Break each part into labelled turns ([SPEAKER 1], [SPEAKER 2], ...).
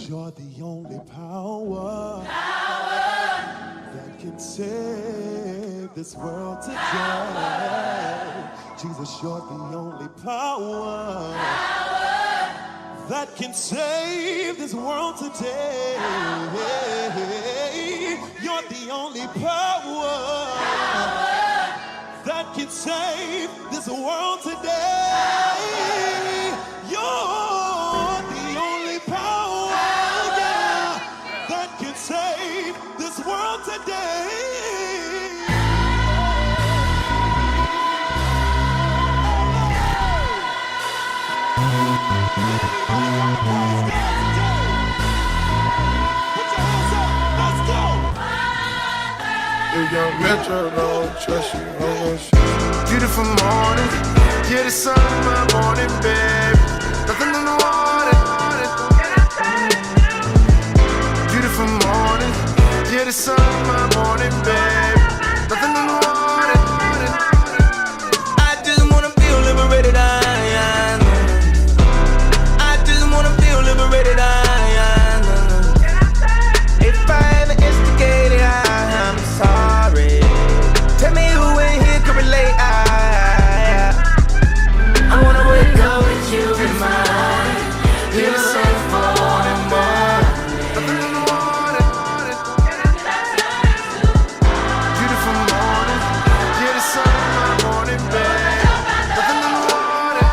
[SPEAKER 1] you're the only power that can save this world today. Jesus, you're the only power that can save this world today. You're the only power that can save this world today. You're the only power, yeah, that can save this world today.
[SPEAKER 2] If young Metro don't trust you, I'm gon' shoot you. Beautiful morning, yeah, the sun in my morning, babe. Nothing in the water. Beautiful morning, yeah, the sun in my morning, babe. Nothing in the water. I just wanna feel liberated, I just wanna feel liberated, If I ever instigated, I'm sorry. Tell me who in here can relate. I wanna wake up with you in mind. Feel the same for the morning. Nothing in the water. Beautiful morning. Yeah, the sun in my morning, babe. Nothing in the water.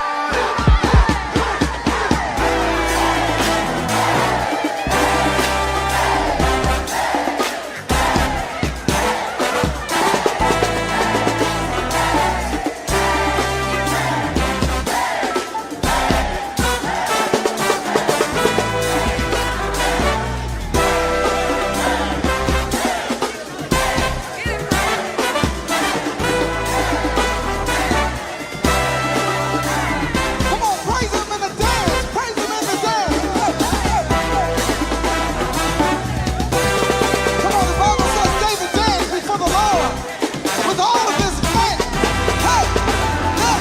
[SPEAKER 1] Come on, praise him in the dance. Praise him in the dance. Come on, the Bible says David danced before the Lord with all of his might. Hey, hey.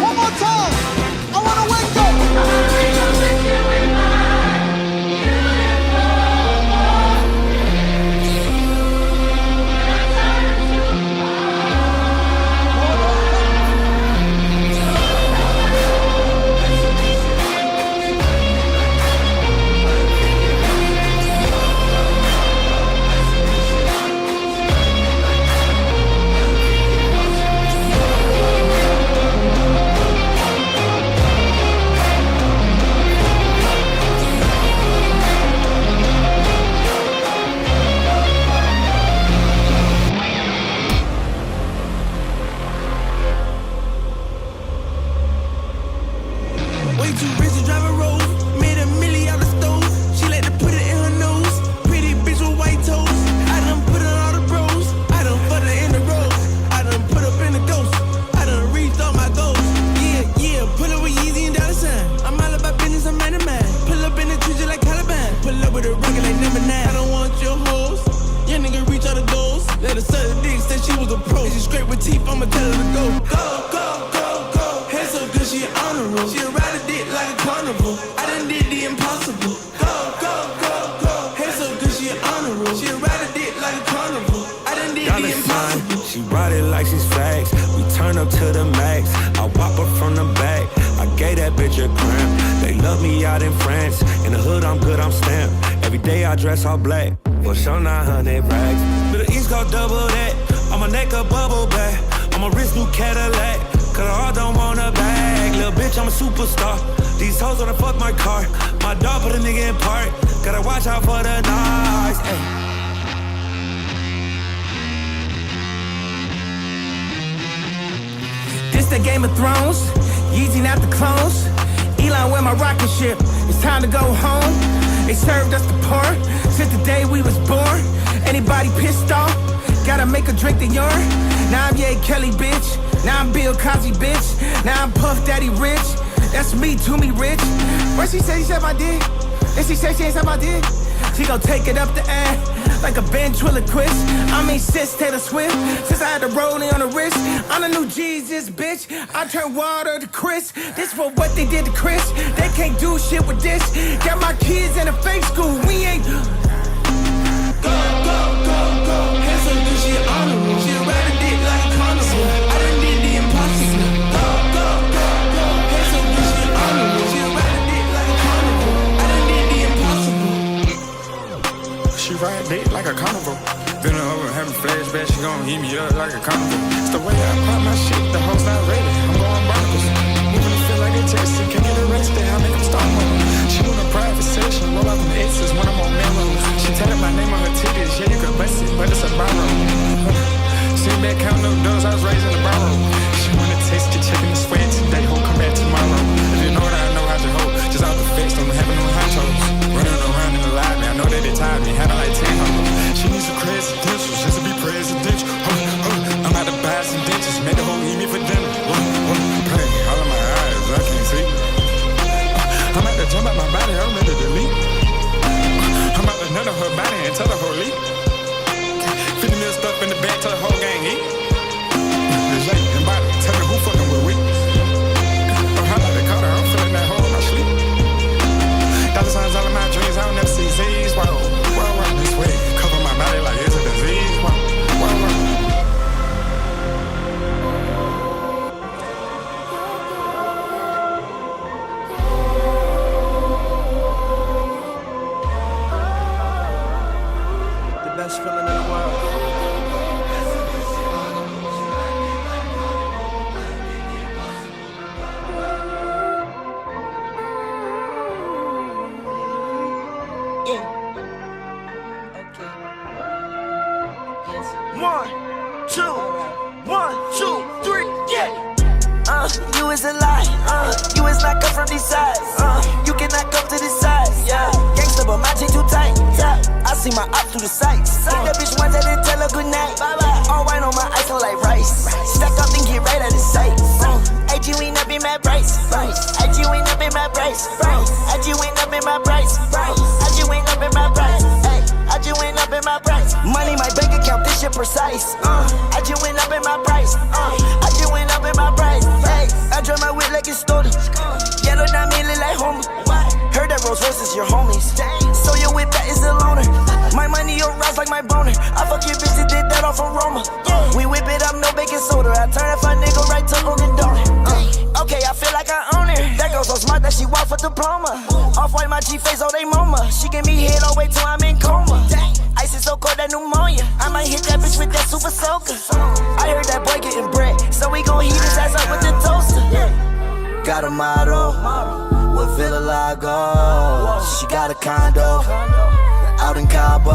[SPEAKER 1] One more time. I want to wake up.
[SPEAKER 3] Way too rich to drive a Rolls. Made a milli out the stove. She like to put it in her nose. Pretty bitch with white toes. I done put on all the bros. I done put her in the road. I done put up in the ghost. I done reached all my goals. Yeah, yeah. Pull up with Yeezy and dollar sign. I'm all about business, I'm man of mine. Pull up in the trees just like Caliban. Pull up with a rocket like number 9. I don't want your hoes. Your nigga reach all the goals. Let her suck the dick, said she was a pro. She scrape with teeth, I'ma tell her to go. Go, go, go, go. Hair so good, she on the road. She ride a dick like a carnival. I done did the impossible. Go, go, go, go. Hair so good, she on the road. She ride a dick like a carnival. I done did the impossible.
[SPEAKER 4] She ride it like she's facts. We turn up to the max. I whop her from the back. I gave that bitch a cramp. They love me out in France. In the hood, I'm good, I'm stamped. Every day I dress all black. For sure 900 racks. Middle East go double that. On my neck a bubble back. On my wrist new Cadillac. Cause I all don't want a bag. Little bitch, I'm a superstar. These hoes wanna fuck my car. My dog put a nigga in park. Gotta watch out for the noise. Ay.
[SPEAKER 3] This the Game of Thrones, Yeezy not the clones. Elon with my rocket ship, it's time to go home. They served us the porn, since the day we was born. Anybody pissed off, gotta make a drink the urine. Now I'm Ye Kelly, bitch. Now I'm Bill Cosby, bitch. Now I'm Puff Daddy Rich. That's me, to me rich. Where she said my dick? And she said she ain't said my dick. She gon' take it up the ass. like a ventriloquist. I mean, sis Taylor Swift. Since I had the rolling on the wrist, I'm the new Jesus, bitch. I turn water to Chris. This for what they did to Chris. They can't do shit with this. Got my kids in a fake school. We ain't. Go, handsome, do she honorable? She ride a dick like a carnival. I done did the impossible. Go, handsome, do she honorable? She ride a dick like a carnival. I done did the impossible.
[SPEAKER 5] She ride dick like a carnival. Been over having flashbacks, she gon' eat me up like a carnival. It's the way I pop my shit, the hoes not ready. I'm going Broncos. Moving to feel like a Texas, can't get arrested, I make them stop moving. She want a private session, roll up in the X's when I'm on Melrose. She tatted my name on her titties, yeah, you could bust it, but it's a borrow. Sitting back counting them doors, I was raised in the borrow. She wanna taste the chicken and sweat today, ho, come back tomorrow. If you know that I know how to hold, just out the face, don't have no hot toes. Running around in the live, man, I know that they tired me, had like 10 hoes. She needs some credentials just to be presidential. I'm out to buy some ditches, made the whole eat me for dinner. Pain all in my eyes, I can't see. I'm out to jump out my body, I'm ready to leave. I'm out to nut on her body and tell her whole leap. 50 mil stuff in the bag, tell the whole gang eat. It's late and body, tell me who fucking with we. How about they call her, I'm feeling that hole in my sleep. Dollar signs all in my dreams, I don't never see Z's. Wow, this way, cover my body like it's a disease. Wow.
[SPEAKER 3] Best feeling in the world. Yeah. Okay. Yes. 1, 2, 1, 2, 3, yeah. You is a lie. You is not cut from these sides. You cannot come to this side. Yeah. Gangsta, but my chain too tight. Yeah. I see my op through the sights. Take that bitch once, I didn't tell her good night. All white on my ice, like rice. Stack up and get right out of sight. AG ain't up in my price. AG ain't up in my price. AG ain't up in my price. AG ain't up in my price. I just went up in my price. Money, my bank account, this shit precise. I just went up in my price. I just went up in my price. Hey, I drive my whip like it's stolen. Yellow diamond look like Homer. Heard that Rolls Royce is your homies. So your whip that is a loner. My money, your rise like my boner. I fuck your bitch that did that off from Roma. We whip it up, no baking soda. I turn if a nigga right to Hogan donor. Okay, I feel like I own her. That girl so smart that she walk for diploma. Off-white, my G-face, oh they MoMA. She give me head all the way till I'm in coma. Ice is so cold that pneumonia. I might hit that bitch with that super soaker. I heard that boy getting bread, so we gon' heat his ass up with the toaster. Got a model with Villa Lago. She got a condo out in Cabo.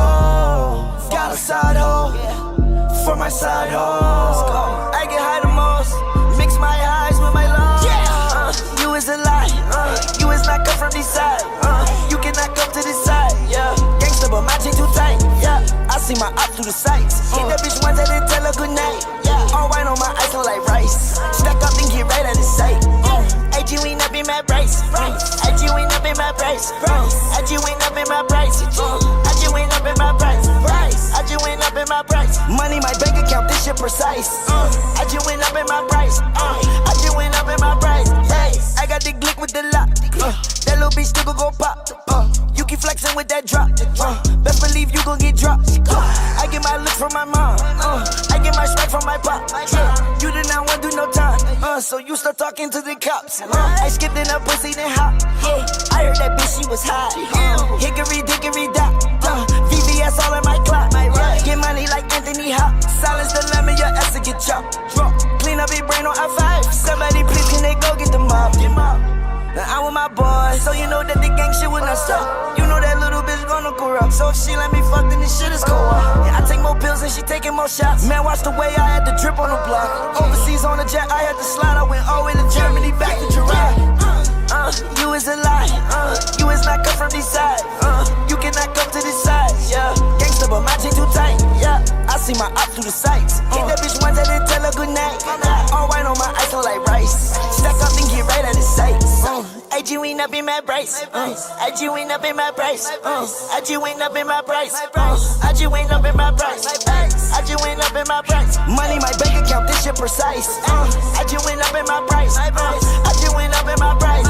[SPEAKER 3] Got a side hoe for my side hoe. I get high the most, mix my highs with my lows. You is a lie. You is not cut from these sides. You cannot come to this side. Yeah. Gangsta, but my chain too tight. Yeah. I see my op through the sights. Hit that bitch once, I didn't tell her good night. Yeah. All white on my ice, look like rice. Stack up and get right out of sight. AG ain't up in my price. AG ain't up in my price. AG ain't up in my price. AG ain't up in my price. AG ain't up in my price. Money, my bank account, this shit precise. AG ain't up in my price. AG ain't up in my price. Hey, I got the glick with the lock. That little bitch still gon' pop. You keep flexing with that drop. Best believe you gon' get dropped. I get my looks from my mom. I get my swag from my pop. You did not want to do no time. So you start talking to the cops. I skipped in her pussy, then hop. I heard that bitch, she was hot. Hickory, dickory, dot. VVS all in my clock. Get money like Anthony Hop. Silence the lemon, your ass to get chopped. Clean up your brain on I5. Somebody please, can they go get the mob? Now I'm with my boys, so you know that the gang shit will not stop. You know that little bitch gonna corrupt. So if she let me fuck, then this shit is co-op. Yeah, I take more pills and she taking more shots. Man, watch the way I had to drip on the block. Overseas on the jet, I had to slide. I went all the way to Germany, back to Gerard. You is a lie. You is not cut from these sides. You cannot come to this side. Yeah, gangsta, but my chain too tight. Yeah, I see my op through the sights. Hit that bitch once, I didn't tell her good night. All white on my ice, look like rice. Stack up and get right out of sight.
[SPEAKER 6] I just went up in my price. I just went up in my price. I just went up in my price. I just went up in my price. I just went up in my price. Money, my bank account, this shit precise. I just went up in my price. I just went up in my price.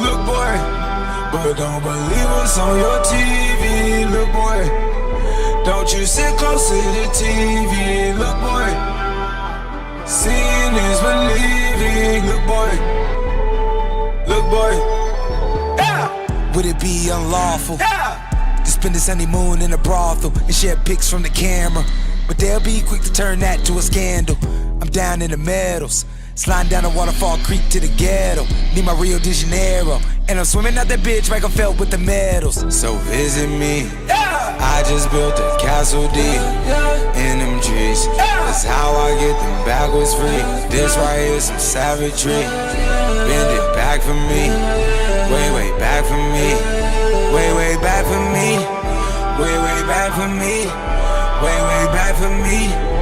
[SPEAKER 3] Look, boy, but don't believe what's on your TV. Look, boy, don't you sit close to the TV. Look, boy, seeing is believing. Look, boy, yeah.
[SPEAKER 7] Would it be unlawful to spend this honeymoon in a brothel and share pics from the camera? But they'll be quick to turn that to a scandal. I'm down in the meadows, sliding down a waterfall creek to the ghetto. Need my Rio de Janeiro, and I'm swimming out that bitch like I felt with the medals.
[SPEAKER 3] So visit me, I just built a castle deep in them trees. That's how I get them backwards free. This right here's some savagery. Bend it back for me, way back for me, way back for me, way back for me, way back for me.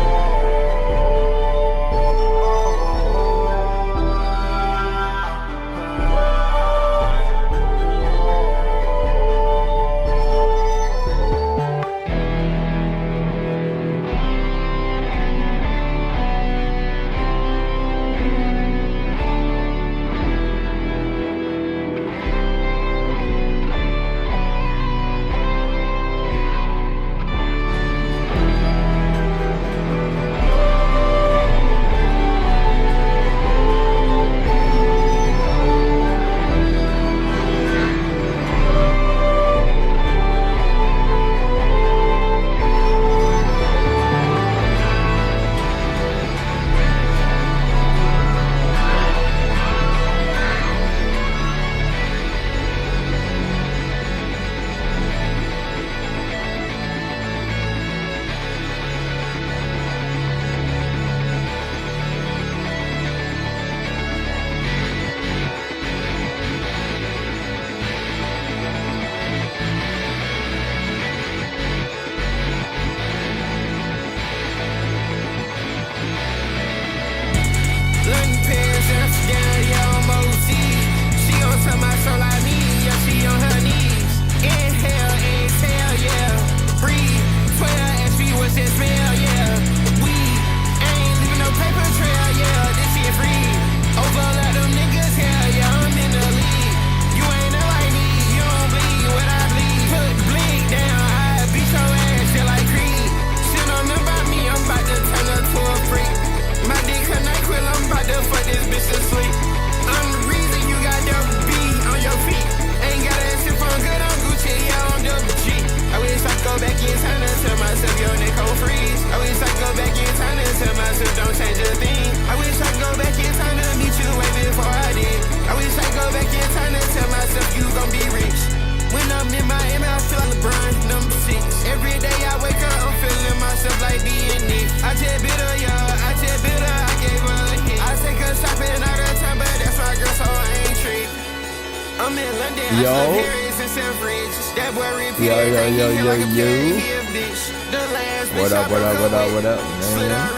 [SPEAKER 8] What up, man?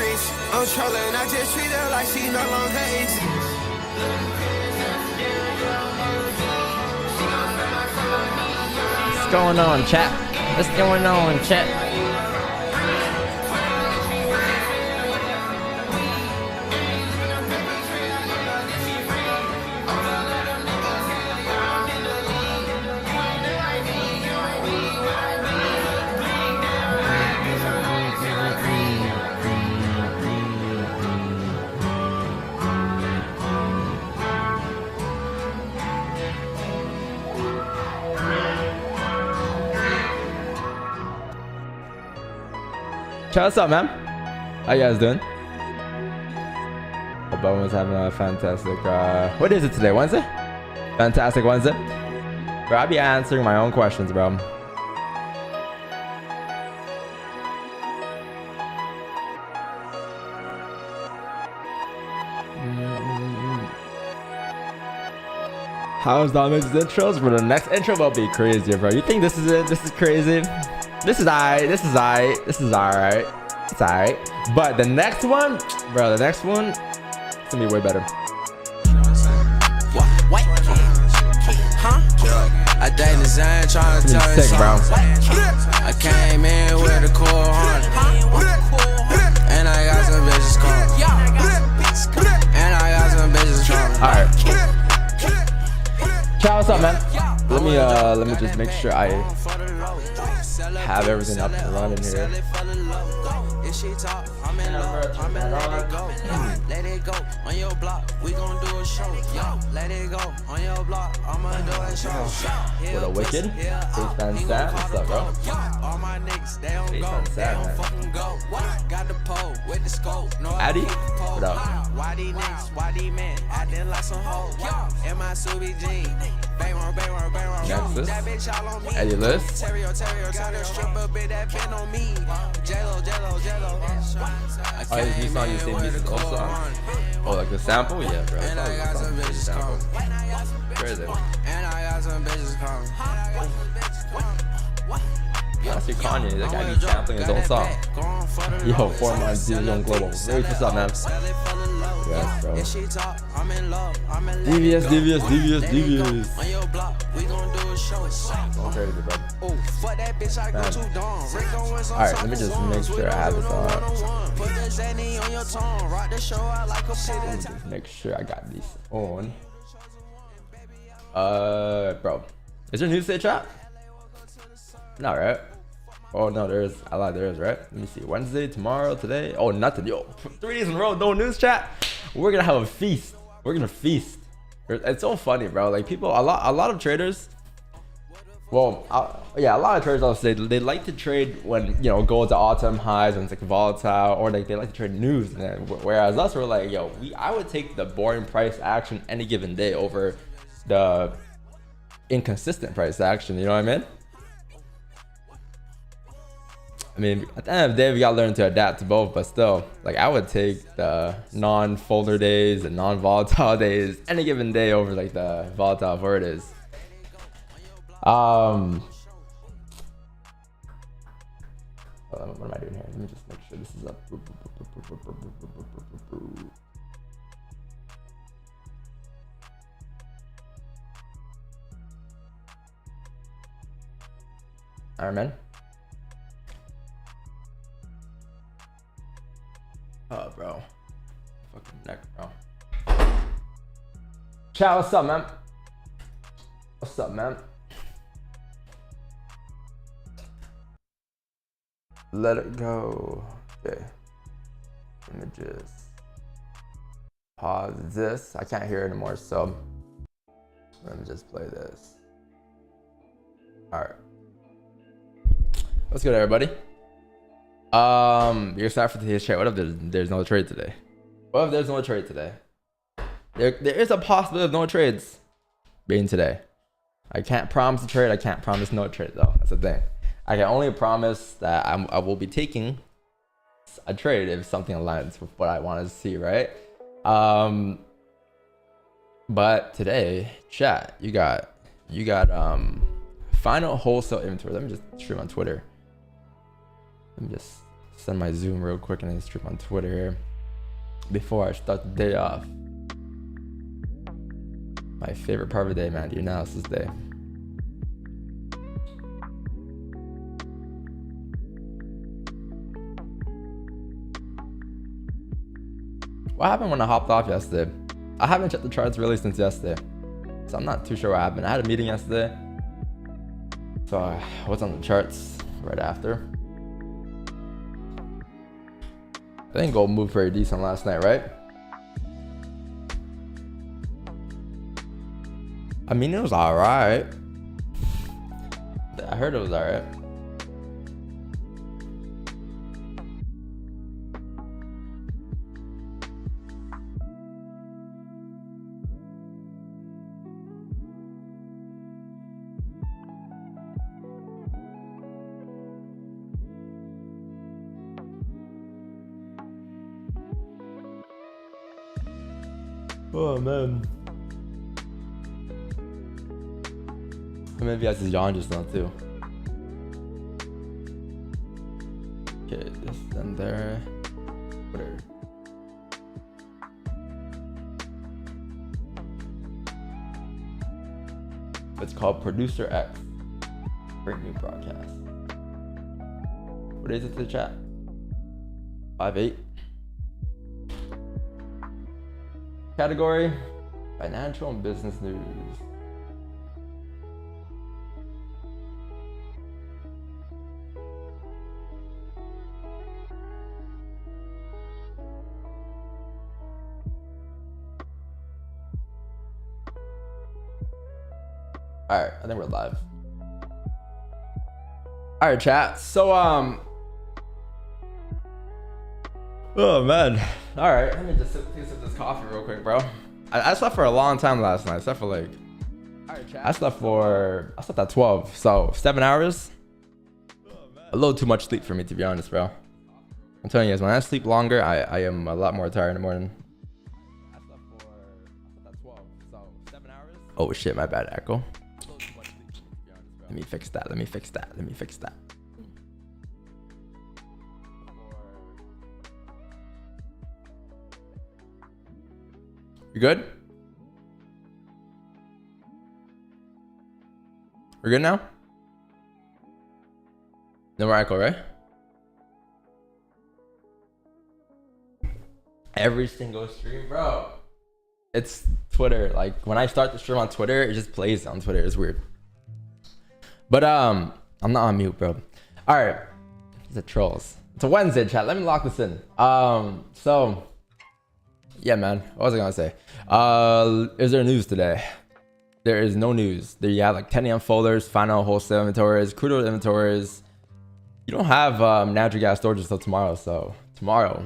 [SPEAKER 3] I'm trolling, I just treat her like she no longer exists.
[SPEAKER 8] What's going on, chat? What's going on, chat? What's up, man? How you guys doing? Hope everyone's having a fantastic, what is it today? Wednesday? Fantastic Wednesday? Bro, I'll be answering my own questions, bro. How's Dominic's intros? But the next intro will be crazy, bro. You think this is it? This is crazy. This is alright. This is alright. This is alright. It's alright. But the next one, bro, the next one, it's gonna be way better.
[SPEAKER 3] What? Huh? I think the Zan trying to tell you something. I came in with a cool heart. And I got some bitches calling. And I got some bitches calling.
[SPEAKER 8] Alright. Ciao, what's up, man? Let me just make sure I have everything up and running here.
[SPEAKER 3] She talk, I'm in love, I'm in let it go. Let it go on your block, we gon' do a show. Yo, let it go on your block, I'ma do a show.
[SPEAKER 8] What a wicked. Face Sam, what's up, bro?
[SPEAKER 3] All my niggas, they don't go, they don't fucking go. Got the pole with the scope, no
[SPEAKER 8] Addy, what up?
[SPEAKER 3] Why these niggas, why these men acting like some hoes? In my Subi jean, bang on,
[SPEAKER 8] Nexus,
[SPEAKER 3] that bitch all on me.
[SPEAKER 8] Eddie List.
[SPEAKER 3] Terrio, got a stripper, bitch that pin on me. Jello.
[SPEAKER 8] Oh, you saw you seen this also? Oh, like the sample? Yeah, bro.
[SPEAKER 3] And I got some bitches calling.
[SPEAKER 8] Where is it?
[SPEAKER 3] And I got some bitches calling.
[SPEAKER 8] That's your Kanye. That guy be sampling his own song. Yo, 4 months, he's on global. Rage, what's up, man? Yes, bro. Devious.
[SPEAKER 3] On your block, we gon' do a show.
[SPEAKER 8] Going crazy, bro.
[SPEAKER 3] Oh, fuck that bitch, I go too dumb.
[SPEAKER 8] Alright, let me just make sure I have this on.
[SPEAKER 3] Put the Zanny on your tongue. Rock the show out like a
[SPEAKER 8] Let me just make sure I got these on. Bro. Is there news to chat? No, right? Oh, no, there is. I lied, there is, right? Let me see. Wednesday, tomorrow, today. Oh, nothing. Yo, 3 days in a row, no news chat. We're gonna have a feast. We're gonna feast. It's so funny, bro. Like, people, a lot of traders. Well, yeah, a lot of traders, I'll say, they like to trade when, you know, gold to all-time highs and it's like volatile, or like they like to trade news. Whereas us, we're like, yo, I would take the boring price action any given day over the inconsistent price action. You know what I mean? I mean, at the end of the day, we gotta learn to adapt to both, but still, like, I would take the non-folder days and non-volatile days any given day over like the volatile where it is. What am I doing here? Let me just make sure this is up. All right, man. Oh, bro. Fucking neck, bro. Ciao, what's up, man? What's up, man? Let it go. Okay. Let me just pause this. I can't hear it anymore, so let me just play this. All right. What's good, everybody? You're excited for today's trade. What if there's no trade today? What if there's no trade today? There is a possibility of no trades being today. I can't promise a trade. I can't promise no trade, though. That's the thing. I can only promise that I will be taking a trade if something aligns with what I want to see, right? But today, chat, you got final wholesale inventory. Let me just stream on Twitter. Let me just send my Zoom real quick and then stream on Twitter here before I start the day off. My favorite part of the day, man, the analysis day. What happened when I hopped off yesterday? I haven't checked the charts really since yesterday, so I'm not too sure what happened. I had a meeting yesterday, so I was on the charts right after. I think gold moved very decent last night, right? I mean, it was alright. I heard it was alright. Oh man. maybe has his yawn just now too. Okay, this and there. Twitter. It's called Producer X. Great new broadcast. What is it to the chat? 5-8. Category: financial and business news. All right, I think we're live. All right, chat. So, oh man. All right, let me just sip this coffee real quick, bro. I slept for a long time last night. I slept for like, I slept at 12, so 7 hours. A little too much sleep for me, to be honest, bro. I'm telling you guys, when I sleep longer, I am a lot more tired in the morning. I slept at 12, so 7 hours. Oh shit, my bad, echo. Let me fix that. Let me fix that. Let me fix that. You good? We're good now? No more echo, right? Every single stream, bro. It's Twitter. Like when I start the stream on Twitter, it just plays on Twitter. It's weird. But I'm not on mute, bro. All right, the trolls. It's a Wednesday, chat. Let me lock this in. So yeah, man. What was I gonna say? Is there news today? There is no news. There you have like 10 a.m. folders, final wholesale inventories, crude oil inventories. You don't have natural gas storage until tomorrow, so tomorrow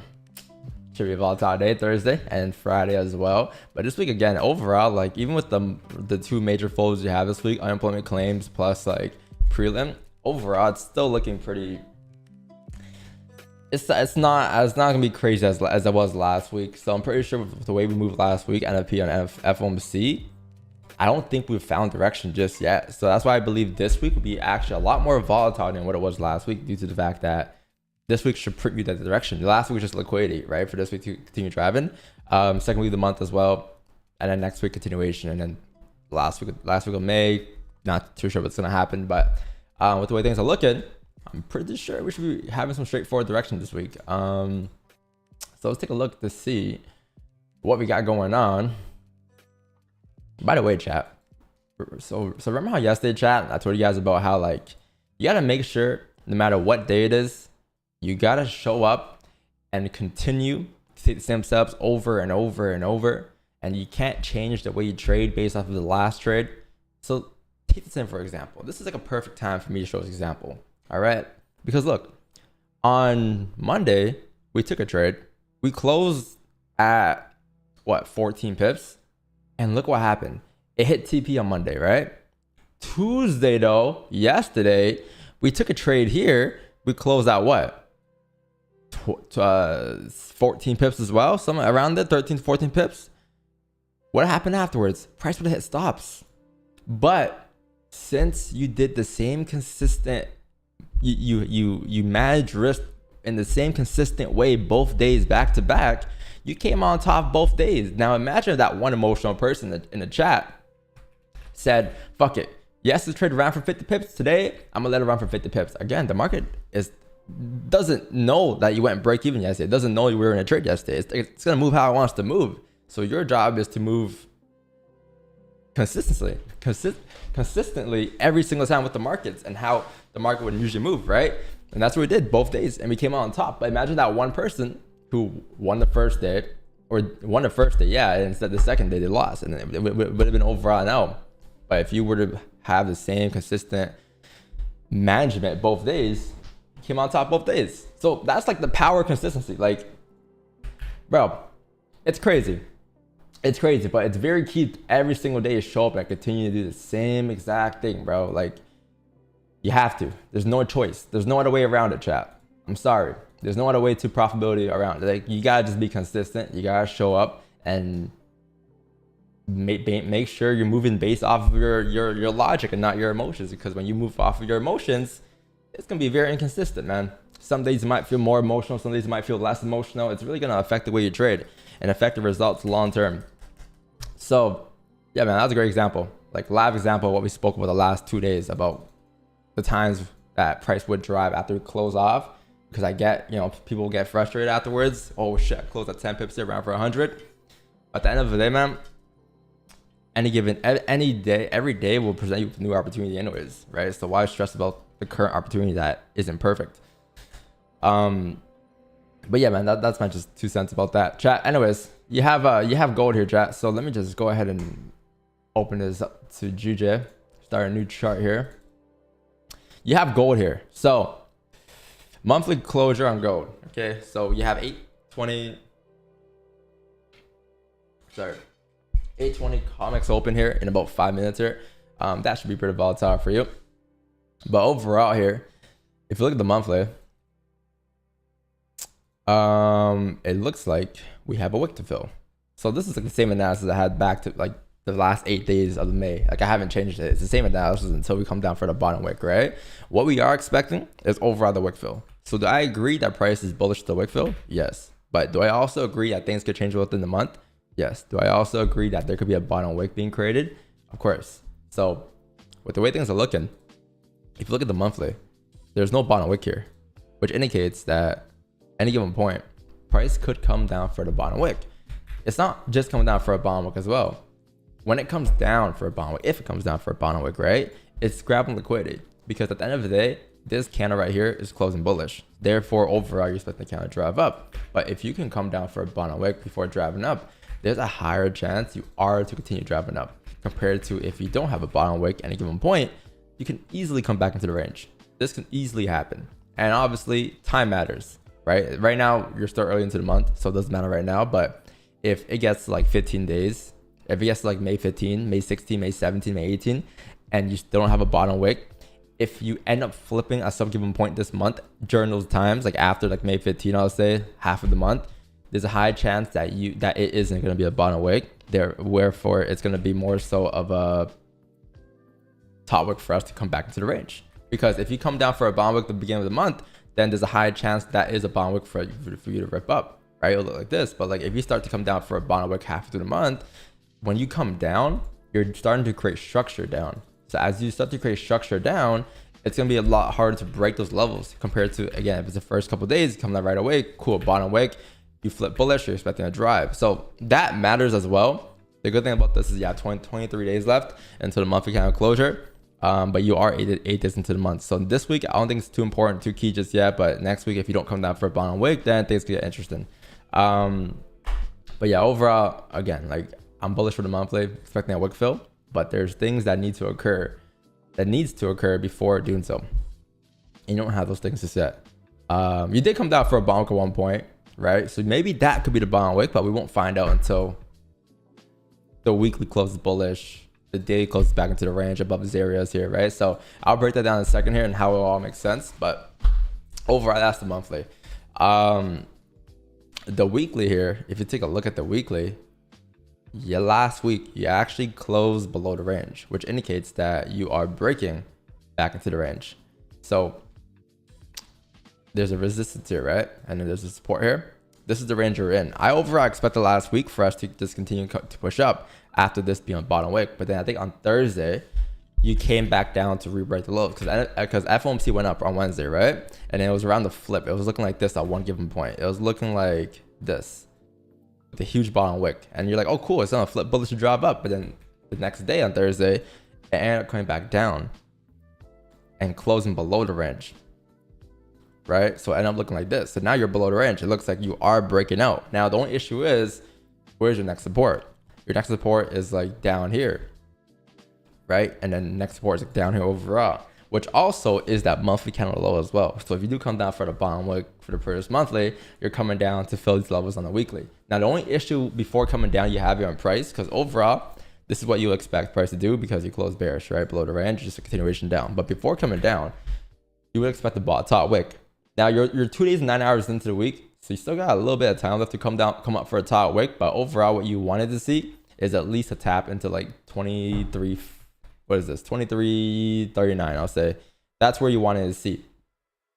[SPEAKER 8] should be a volatile day, Thursday and Friday as well. But this week again, overall, like even with the two major folders you have this week, unemployment claims plus like prelim, overall it's still looking pretty. It's not gonna be crazy as it was last week. So I'm pretty sure with the way we moved last week, NFP and FOMC, I don't think we've found direction just yet. So that's why I believe this week will be actually a lot more volatile than what it was last week, due to the fact that this week should print you that direction. Last week was just liquidity, right? For this week to continue driving. Second week of the month as well, and then next week continuation, and then last week of May. Not too sure what's gonna happen, but with the way things are looking, I'm pretty sure we should be having some straightforward direction this week. So let's take a look to see what we got going on. By the way, chat. So remember how yesterday, chat, I told you guys about how like you gotta make sure no matter what day it is, you gotta show up and continue to take the same steps over and over and over, and you can't change the way you trade based off of the last trade. So take this in for example. This is like a perfect time for me to show this example. All right, because look, on Monday we took a trade. We closed at what, 14 pips, and look what happened. It hit TP on Monday, right? Tuesday though, yesterday we took a trade here. We closed out what? 14 pips as well, somewhere around there, 13 to 14 pips. What happened afterwards? Price would have hit stops. But since you did the same consistent, you manage risk in the same consistent way both days back to back, you came on top both days. Now imagine that one emotional person in the chat said, fuck it, yes, the trade ran for 50 pips today, I'm gonna let it run for 50 pips. Again, the market doesn't know that you went break even yesterday. It doesn't know you were in a trade yesterday. It's gonna move how it wants to move. So your job is to move consistently every single time with the markets and how the market would usually move, right? And that's what we did both days, and we came out on top. But imagine that one person who won the first day, yeah, and instead the second day they lost, and it would have been overall no. But if you were to have the same consistent management both days, you came on top both days. So that's like the power of consistency. Like, bro, it's crazy. It's crazy, but it's very key every single day to show up and continue to do the same exact thing, bro. Like, you have to. There's no choice. There's no other way around it, chat. I'm sorry. There's no other way to profitability around it. Like, you gotta just be consistent. You gotta show up and make sure you're moving based off of your logic and not your emotions, because when you move off of your emotions, it's gonna be very inconsistent, man. Some days you might feel more emotional, some days you might feel less emotional. It's really gonna affect the way you trade and affect the results long term. So yeah, man, that was a great example, like live example of what we spoke about the last 2 days about the times that price would drive after we close off, because I get, people get frustrated afterwards. Oh shit, close at 10 pips here, around for 100. At the end of the day, man, any day, every day will present you with a new opportunity anyways, right? So why stress about the current opportunity that isn't perfect? But yeah, man, that's my just 2 cents about that, chat. Anyways, you have gold here, chat. So let me just go ahead and open this up to GJ, start a new chart here. You have gold here. So monthly closure on gold. Okay, so you have 820 comics open here in about 5 minutes here. That should be pretty volatile for you. But overall here, if you look at the monthly, it looks like we have a wick to fill. So this is like the same analysis I had back to like the last 8 days of May. Like I haven't changed it. It's the same analysis until we come down for the bottom wick, right? What we are expecting is overall the wick fill. So do I agree that price is bullish to the wick fill? Yes. But do I also agree that things could change within the month? Yes. Do I also agree that there could be a bottom wick being created? Of course. So with the way things are looking, if you look at the monthly, there's no bottom wick here, which indicates that any given point, price could come down for the bottom wick. It's not just coming down for a bottom wick as well. When it comes down for a bottom wick, if it comes down for a bottom wick, right, it's grabbing liquidity, because at the end of the day, this candle right here is closing bullish. Therefore, overall, you're expecting the candle to drive up. But if you can come down for a bottom wick before driving up, there's a higher chance you are to continue driving up, compared to if you don't have a bottom wick at any given point, you can easily come back into the range. This can easily happen. And obviously, time matters, right? Right now, you're still early into the month, so it doesn't matter right now. But if it gets to like 15 days, if it gets to like May 15, May 16, May 17, May 18, and you still don't have a bottom wick, if you end up flipping at some given point this month during those times, like after like May 15, I'll say half of the month, there's a high chance that it isn't going to be a bottom wick. Wherefore, it's going to be more so of a top wick for us to come back into the range. Because if you come down for a bottom wick at the beginning of the month, then there's a high chance that is a bottom wick for you to rip up, right? It'll look like this. But like if you start to come down for a bottom wick half through the month, when you come down, you're starting to create structure down. So as you start to create structure down, it's going to be a lot harder to break those levels compared to, again, if it's the first couple of days, you come down right away, cool, bottom wick, you flip bullish, you're expecting a drive. So that matters as well. The good thing about this is you have 23 days left until the monthly candle closure. But you are 8 days into the month. So this week, I don't think it's too important, too key just yet. But next week, if you don't come down for a bottom wick, then things get interesting. But yeah, overall, again, like I'm bullish for the monthly, expecting a wick fill. But there's things that needs to occur before doing so. And you don't have those things to set. You did come down for a bottom wick at one point, right? So maybe that could be the bottom wick, but we won't find out until the weekly closes bullish, the daily closes back into the range above these areas here, right? So I'll break that down in a second here and how it all makes sense. But overall, that's the monthly. The weekly here, if you take a look at the weekly, last week you actually closed below the range, which indicates that you are breaking back into the range. So there's a resistance here, right? And then there's a support here. This is the range you're in. I overall expected last week for us to just continue to push up after this being on bottom wick. But then I think on Thursday, you came back down to re-break the lows because FOMC went up on Wednesday, right? And it was around the flip. It was looking like this at one given point. It was looking like this, with a huge bottom wick. And you're like, oh, cool, it's on a flip bullish to drop up. But then the next day on Thursday, it ended up coming back down and closing below the range, right? So it ended up looking like this. So now you're below the range. It looks like you are breaking out. Now, the only issue is, where's your next support? Your next support is like down here, right? And then next support is like down here overall, which also is that monthly candle low as well. So if you do come down for the bottom wick for the previous monthly, you're coming down to fill these levels on the weekly. Now, the only issue before coming down you have here on price, because overall, this is what you expect price to do because you close bearish, right? Below the range, just a continuation down. But before coming down, you would expect the top wick. Now, you're 2 days and 9 hours into the week, so you still got a little bit of time left to come up for a top wick. But overall, what you wanted to see is at least a tap into like 23, what is this, 23.39, I'll say. That's where you want it to see,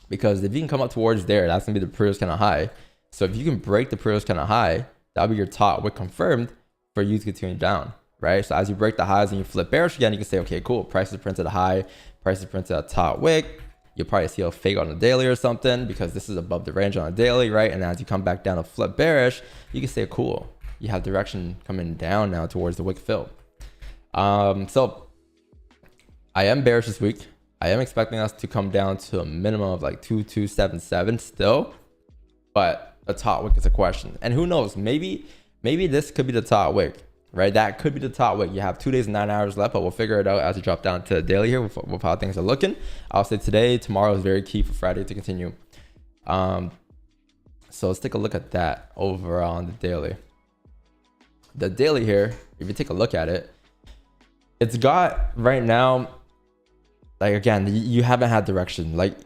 [SPEAKER 8] because if you can come up towards there, that's gonna be the previous kind of high. So if you can break the previous kind of high, that'll be your top wick confirmed for you to continue down, right? So as you break the highs and you flip bearish again, you can say, okay, cool, prices printed a high, prices printed a top wick. You'll probably see a fake on the daily or something, because this is above the range on a daily, right? And as you come back down to flip bearish, you can say, cool, you have direction coming down now towards the wick fill. So I am bearish this week. I am expecting us to come down to a minimum of like 2277 still, but the top wick is a question. And who knows, maybe this could be the top wick, right? That could be the top wick. You have 2 days and 9 hours left, but we'll figure it out as we drop down to the daily here with how things are looking. I'll say today, tomorrow is very key for Friday to continue. So let's take a look at that overall on the daily. The daily here, if you take a look at it, it's got right now, like again, you haven't had direction. Like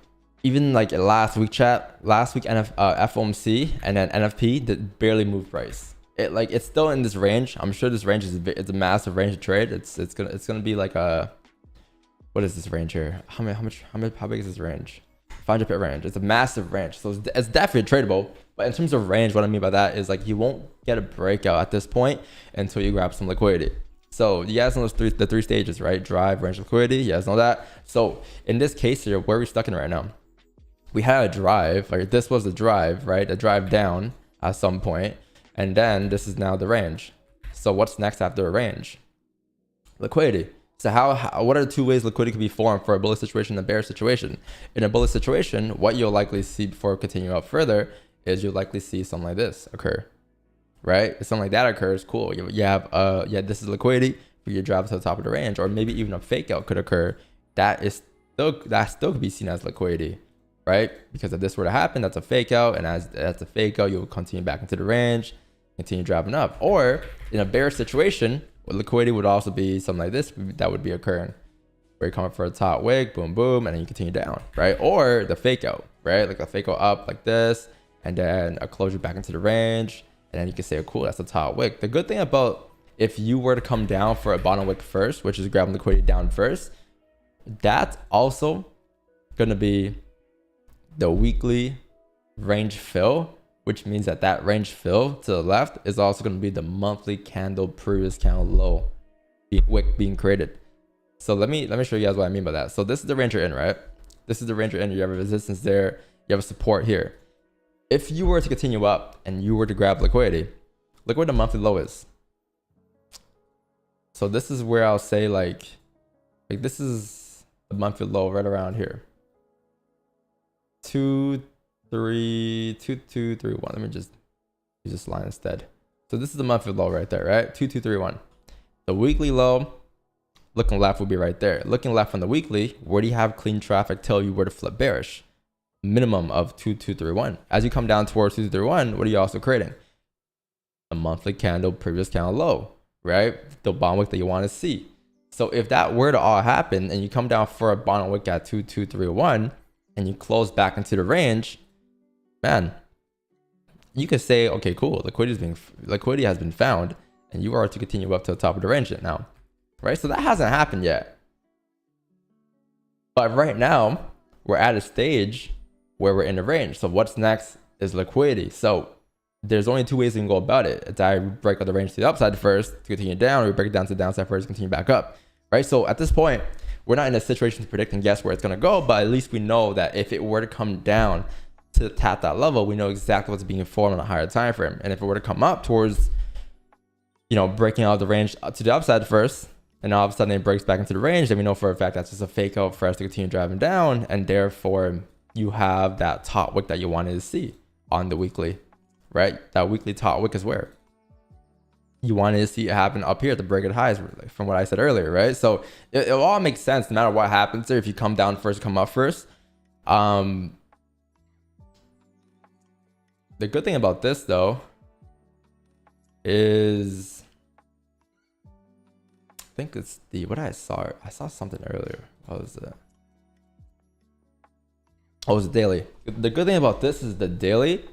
[SPEAKER 8] even like last week FOMC and then NFP that barely moved price. It's still in this range. I'm sure this range it's a massive range to trade. It's gonna be like a, what is this range here? How big is this range? 500 pip range. It's a massive range, so it's definitely tradable. But in terms of range, what I mean by that is like you won't get a breakout at this point until you grab some liquidity. So you guys know the three stages, right? Drive, range, liquidity. You guys know that. So in this case here, where are we stuck in right now? We had a drive, like this was the drive, right? A drive down at some point, and then this is now the range. So what's next after a range? Liquidity. So what are the two ways liquidity can be formed for a bullish situation and a bearish situation? In a bullish situation, what you'll likely see before continuing up further is you'll likely see something like this occur, right? If something like that occurs, cool. You have this is liquidity for your drive to the top of the range, or maybe even a fake out could occur. That still could be seen as liquidity, right? Because if this were to happen, that's a fake out, and as that's a fake out, you'll continue back into the range, continue driving up. Or in a bearish situation, liquidity would also be something like this that would be occurring, where you're coming for a top wick, boom, boom, and then you continue down, right? Or the fake out, right? Like a fake out up like this, and then a closure back into the range, and then you can say, oh, cool, that's a top wick. The good thing about if you were to come down for a bottom wick first, which is grabbing liquidity down first, that's also going to be the weekly range fill, which means that range fill to the left is also going to be the monthly candle previous candle low wick being created. So let me show you guys what I mean by that. So this is the range you're in, right? This is the range you're in. You have a resistance there. You have a support here. If you were to continue up and you were to grab liquidity, look where the monthly low is. So this is where I'll say like this is the monthly low right around here. 2231. Let me just use this line instead. So this is the monthly low right there, right? 2231. The weekly low, looking left will be right there. Looking left on the weekly, where do you have clean traffic tell you where to flip bearish? Minimum of 2231. As you come down towards 2231, what are you also creating? A monthly candle, previous candle low, right? The bottom wick that you want to see. So if that were to all happen and you come down for a bottom wick at 2231 and you close back into the range, man, you could say, okay, cool, liquidity has been found, and you are to continue up to the top of the range now, right? So that hasn't happened yet. But right now, we're at a stage where we're in the range. So what's next is liquidity. So there's only two ways we can go about it. It's either break out the range to the upside first to continue down, or we break it down to the downside first to continue back up, right? So at this point, we're not in a situation to predict and guess where it's going to go, but at least we know that if it were to come down to tap that level, we know exactly what's being formed on a higher time frame. And if it were to come up towards, breaking out the range to the upside first, and all of a sudden it breaks back into the range, then we know for a fact that's just a fake out for us to continue driving down, and therefore you have that top wick that you wanted to see on the weekly, right? That weekly top wick is where you wanted to see it happen up here at the break of highs, from what I said earlier, right? So it all makes sense no matter what happens there. If you come down first, come up first. The good thing about this though is, I think it's I saw something earlier. What was it? Oh, it was the daily. The good thing about this is the daily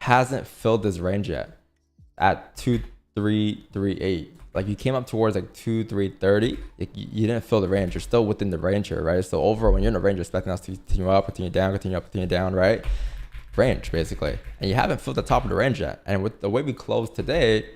[SPEAKER 8] hasn't filled this range yet at 2338. like you came up towards like 2330, you didn't fill the range. You're still within the range here, right? So overall, when you're in the range, you're expecting us to continue up, continue down, continue up, continue down, right? Range basically, and you haven't filled the top of the range yet. And with the way we closed today,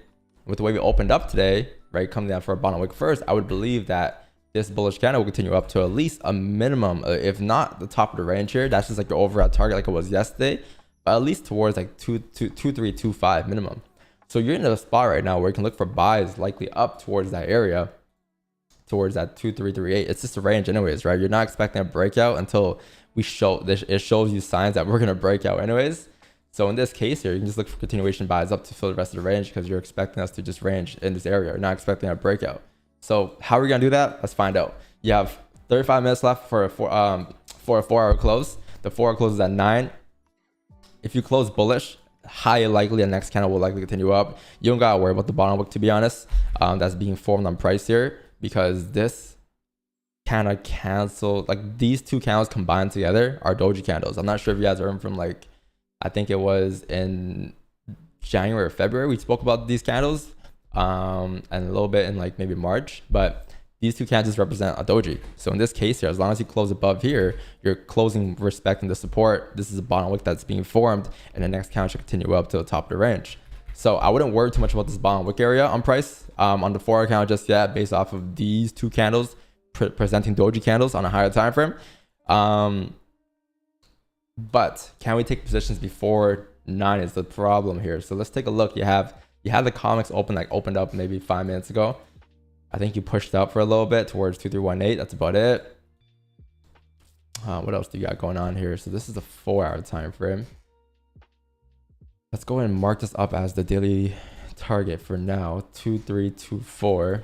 [SPEAKER 8] with the way we opened up today, right, coming down for a bottom wick first, I would believe that this bullish candle will continue up to at least a minimum, if not the top of the range here. That's just like the overall target, like it was yesterday, but at least towards like 2325 minimum. So you're in a spot right now where you can look for buys likely up towards that area, towards that 2338. It's just a range anyways, right? You're not expecting a breakout until we show this. It shows you signs that we're going to break out anyways. So in this case here, you can just look for continuation buys up to fill the rest of the range because you're expecting us to just range in this area. You're not expecting a breakout. So how are we going to do that? Let's find out. You have 35 minutes left for a 4-hour close. The 4-hour close is at 9. If you close bullish, highly likely the next candle will likely continue up. You don't gotta worry about the bottom wick, to be honest. That's being formed on price here, because this kind of cancel, like these two candles combined together are doji candles. I'm not sure if you guys heard from, like, I think it was in January or February we spoke about these candles, and a little bit in like maybe March, but these two candles represent a doji. So in this case here, as long as you close above here, you're closing respecting the support. This is a bottom wick that's being formed, and the next candle should continue up to the top of the range. So I wouldn't worry too much about this bottom wick area on price on the 4-hour candle just yet, based off of these two candles presenting doji candles on a higher time frame. But can we take positions before 9 is the problem here. So let's take a look. You have the comics opened up maybe 5 minutes ago. I think you pushed up for a little bit towards 2318. That's about it. What else do you got going on here? So this is the 4-hour time frame. Let's go ahead and mark this up as the daily target for now, 2324.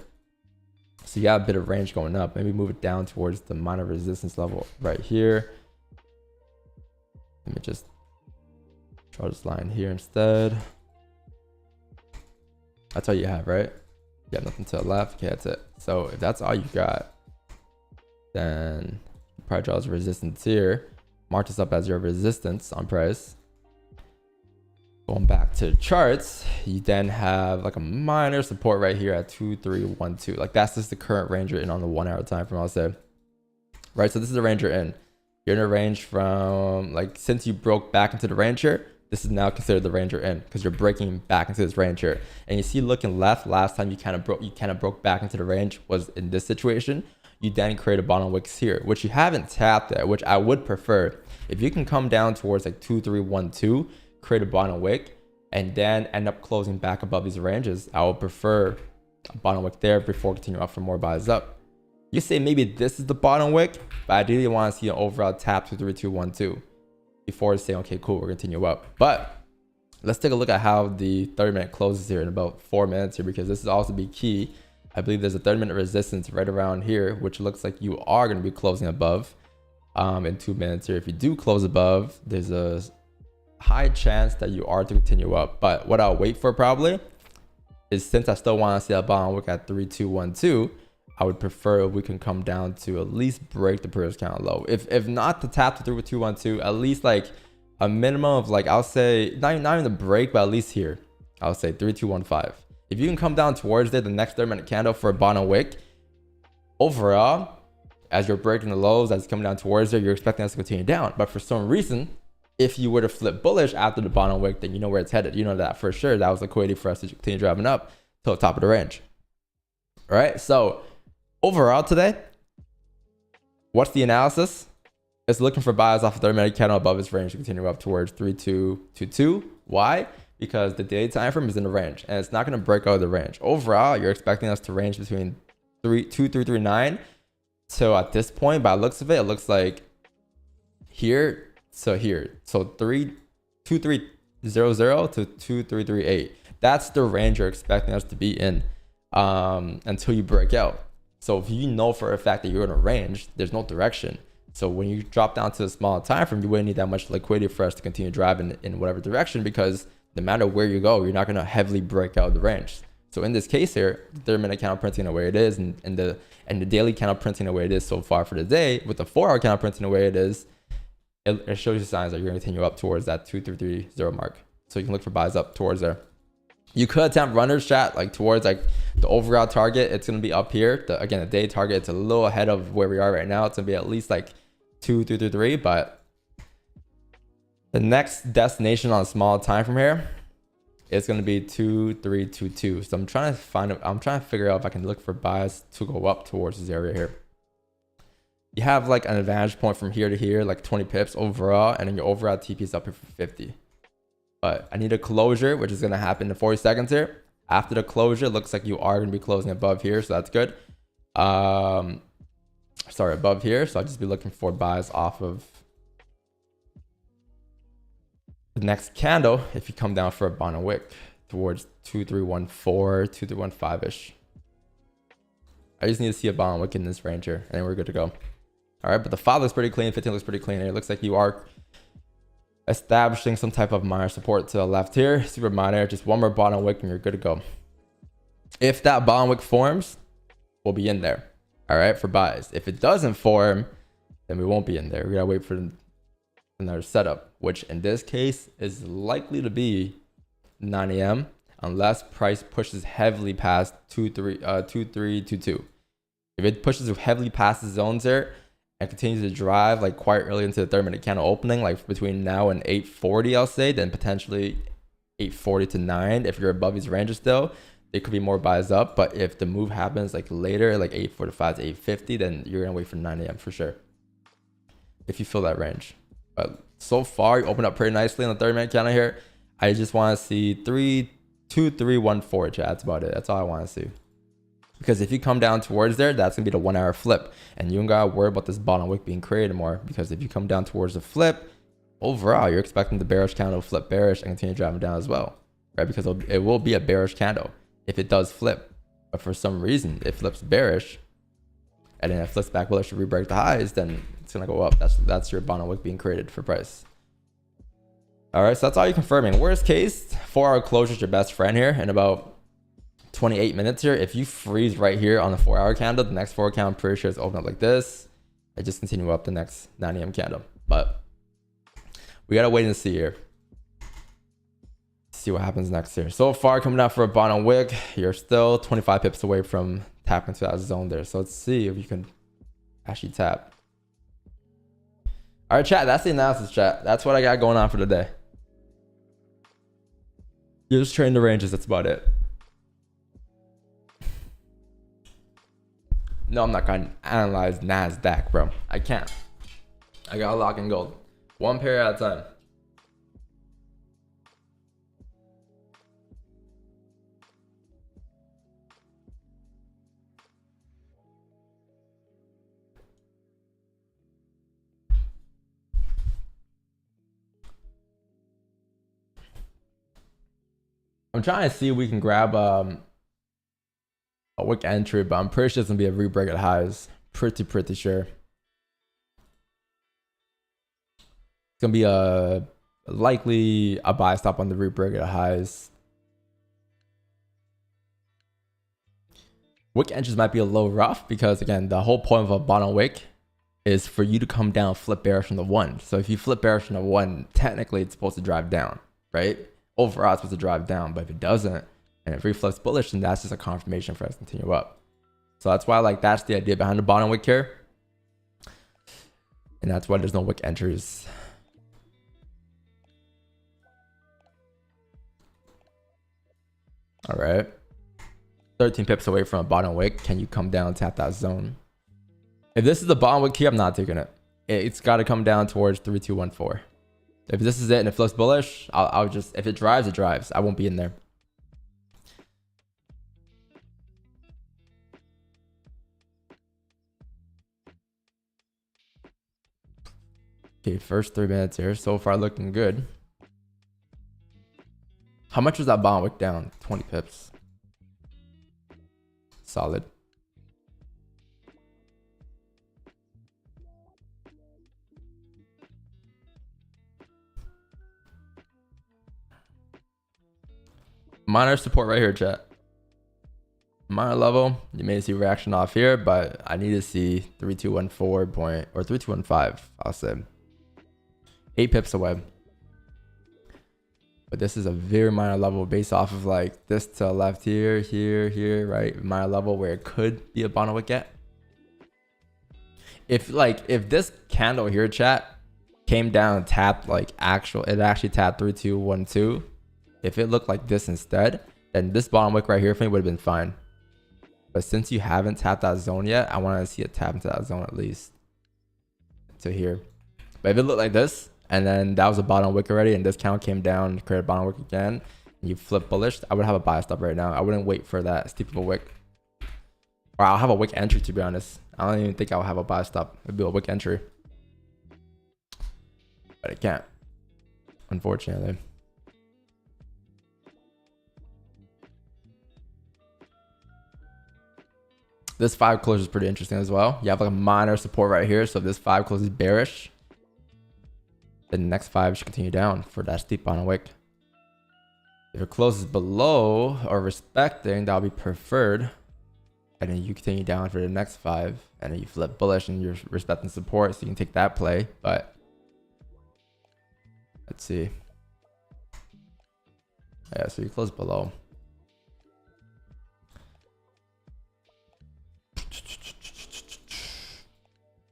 [SPEAKER 8] So you got a bit of range going up. Maybe move it down towards the minor resistance level right here. Let me just draw this line here instead. That's all you have, right? You got nothing to the left. Okay, that's it. So if that's all you got, then probably draws resistance here. Mark this up as your resistance on price. Going back to the charts, you then have like a minor support right here at 2312. Like that's just the current range you're in on the 1-hour time frame, I'll say. Right, so this is the range you're in. You're in a range from, like, since you broke back into the range here, this is now considered the range you're in because you're breaking back into this range here. And you see, looking left, last time you kind of broke back into the range was in this situation. You then create a bottom wicks here, which you haven't tapped at, which I would prefer. If you can come down towards like 2312, create a bottom wick, and then end up closing back above these ranges, I would prefer a bottom wick there before continuing up for more buys up. You say maybe this is the bottom wick, but ideally you want to see an overall tap to 3212 before saying, okay, cool, we're going to continue up. But let's take a look at how the 30-minute closes here in about 4 minutes here, because this is also be key. I believe there's a 30-minute resistance right around here, which looks like you are going to be closing above in 2 minutes here. If you do close above, there's a high chance that you are to continue up. But what I'll wait for probably is, since I still want to see a bottom wick at 3212, I would prefer if we can come down to at least break the previous candle low. If not to tap to 3212, at least like a minimum of, like, I'll say not even the break, but at least here I'll say 3215. If you can come down towards there, the next 30-minute candle for a bottom wick, overall, as you're breaking the lows, as it's coming down towards there, you're expecting us to continue down. But for some reason, if you were to flip bullish after the bottom wick, then you know where it's headed. You know that for sure. That was liquidity for us to continue driving up to the top of the range. All right. So overall today, what's the analysis? It's looking for buys off a 30-minute candle above its range to continue up towards 3222. Why? Because the daily time frame is in the range and it's not going to break out of the range. Overall, you're expecting us to range between 2339. So at this point, by the looks of it, it looks like here. So here, so 2300 to 2338. That's the range you're expecting us to be in until you break out. So if you know for a fact that you're in a range, there's no direction. So when you drop down to a smaller time frame, you wouldn't need that much liquidity for us to continue driving in whatever direction, because no matter where you go, you're not going to heavily break out of the range. So in this case here, the 30-minute candle printing the way it is, and the daily candle printing the way it is so far for the day, with the 4-hour candle printing the way it is, it shows you signs that you're going to continue up towards that 2330 mark. So you can look for buys up towards there. You could attempt runners chat like towards like the overall target. It's gonna be up here. Again, the day target, it's a little ahead of where we are right now. It's gonna be at least like 2-3-3-3, but the next destination on a small time from here is gonna be 2-3-2-2. So I'm trying to figure out if I can look for buys to go up towards this area here. You have like an advantage point from here to here, like 20 pips overall, and then your overall TP is up here for 50. But I need a closure, which is going to happen in 40 seconds here. After the closure, it looks like you are going to be closing above here, so that's good. Sorry, above here. So I'll just be looking for buys off of the next candle. If you come down for a bottom wick towards 2314, 2315-ish. I just need to see a bottom wick in this range here, and then we're good to go. All right, but the 5 looks pretty clean. 15 looks pretty clean. It looks like you are establishing some type of minor support to the left here. Super minor, just one more bottom wick and you're good to go. If that bottom wick forms, we'll be in there. All right, for buys. If it doesn't form, then we won't be in there. We gotta wait for another setup, which in this case is likely to be 9 a.m. unless price pushes heavily past 2322. If it pushes heavily past the zones there and continues to drive like quite early into the 3-minute candle opening, like between now and 8:40, I'll say, then potentially 8:40 to 9. If you're above these ranges still, there could be more buys up. But if the move happens like later, like 8:45 to 8:50, then you're gonna wait for 9 a.m. for sure, if you feel that range. But so far, you open up pretty nicely on the 3-minute candle here. I just want to see 3-2-3-1-4 chat. That's about it. That's all I want to see. Because if you come down towards there, that's going to be the 1 hour flip. And you don't got to worry about this bottom wick being created more. Because if you come down towards the flip, overall, you're expecting the bearish candle to flip bearish and continue driving down as well. Right? Because it will be a bearish candle if it does flip. But for some reason, it flips bearish. And then it flips back bullish to re-break the highs, then it's going to go up. That's your bottom wick being created for price. All right, so that's all you're confirming. Worst case, 4-hour closure is your best friend here. In about 28 minutes here, if you freeze right here on the 4-hour candle, the next 4 candle, I'm pretty sure it's open up like this. I just continue up the next 9 a.m. candle. But we got to wait and see here. See what happens next here. So far, coming out for a bottom wick, you're still 25 pips away from tapping into that zone there. So let's see if you can actually tap. All right, chat, that's the analysis, chat. That's what I got going on for today. You're just trading the ranges. That's about it. No, I'm not going to analyze NASDAQ, bro. I can't. I got to lock in gold. One pair at a time. I'm trying to see if we can grab a wick entry, but I'm pretty sure it's gonna be a re-break at highs. Pretty sure. It's gonna be likely a buy stop on the re-break at highs. Wick entries might be a little rough because again, the whole point of a bottom wick is for you to come down, flip bearish on the 1. So if you flip bearish on the 1, technically it's supposed to drive down, right? Overall, it's supposed to drive down, but if it doesn't, and it reflects bullish, then that's just a confirmation for us to continue up. So that's why, like, that's the idea behind the bottom wick here. And that's why there's no wick entries. All right. 13 pips away from a bottom wick. Can you come down and tap that zone? If this is the bottom wick here, I'm not taking it. It's got to come down towards 3214. If this is it and it flips bullish, I'll just, if it drives, it drives. I won't be in there. Okay, first 3 minutes here. So far looking good. How much was that bottom wick down? 20 pips. Solid. Minor support right here, chat. Minor level, you may see reaction off here, but I need to see 3214 point or 3215. I'll say 8 pips away. But this is a very minor level based off of like this to the left here, here, right? Minor level where it could be a bottom wick gap. If this candle here, chat, came down and tapped like it actually tapped 3, 2, 1, 2. If it looked like this instead, then this bottom wick right here for me would have been fine. But since you haven't tapped that zone yet, I want to see it tap into that zone at least to here. But if it looked like this, and then that was a bottom wick already, and this candle came down, created a bottom wick again, and you flip bullish, I would have a buy stop right now. I wouldn't wait for that steep of a wick. Or I'll have a wick entry, to be honest. I don't even think I'll have a buy stop. It'd be a wick entry. But I can't, unfortunately. This 5 close is pretty interesting as well. You have like a minor support right here. So if this 5 closes bearish, the next 5 should continue down for that steep bottom wick. If it closes below or respecting, that'll be preferred. And then you continue down for the next 5. And then you flip bullish and you're respecting support. So you can take that play. But let's see. Yeah, so you close below.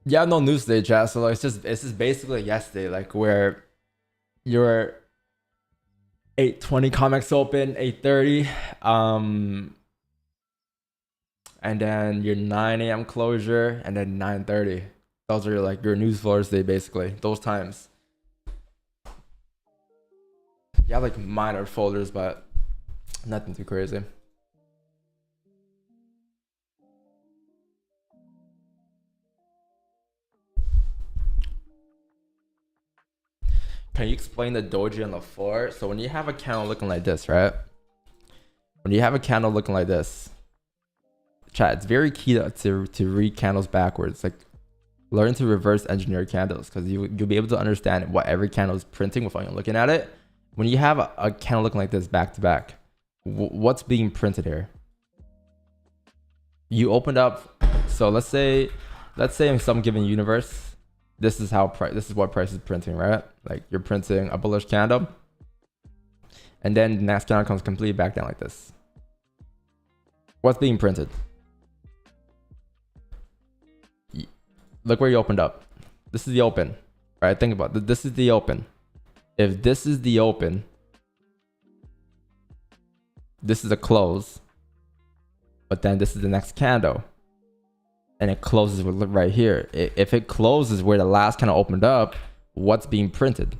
[SPEAKER 8] Yeah, no news today, chat. So like, it's just basically yesterday, like where your 8:20 COMEX open, 8:30, and then your 9 a.m. closure, and then 9:30. Those are like your news floors today, basically. Those times. Yeah, like minor folders, but nothing too crazy. Can you explain the doji on the floor? So when you have a candle looking like this, right? When you have a candle looking like this, chat, it's very key to read candles backwards. Like, learn to reverse engineer candles, because you'll be able to understand what every candle is printing without even looking at it. When you have a candle looking like this back to back, what's being printed here? You opened up. So let's say in some given universe, this is what price is printing, right? Like you're printing a bullish candle, and then the next candle comes completely back down like this. What's being printed? Look where you opened up. This is the open, right? Think about it. This is the open. If this is the open, this is a close, but then this is the next candle. And it closes with right here. If it closes where the last candle opened up, what's being printed?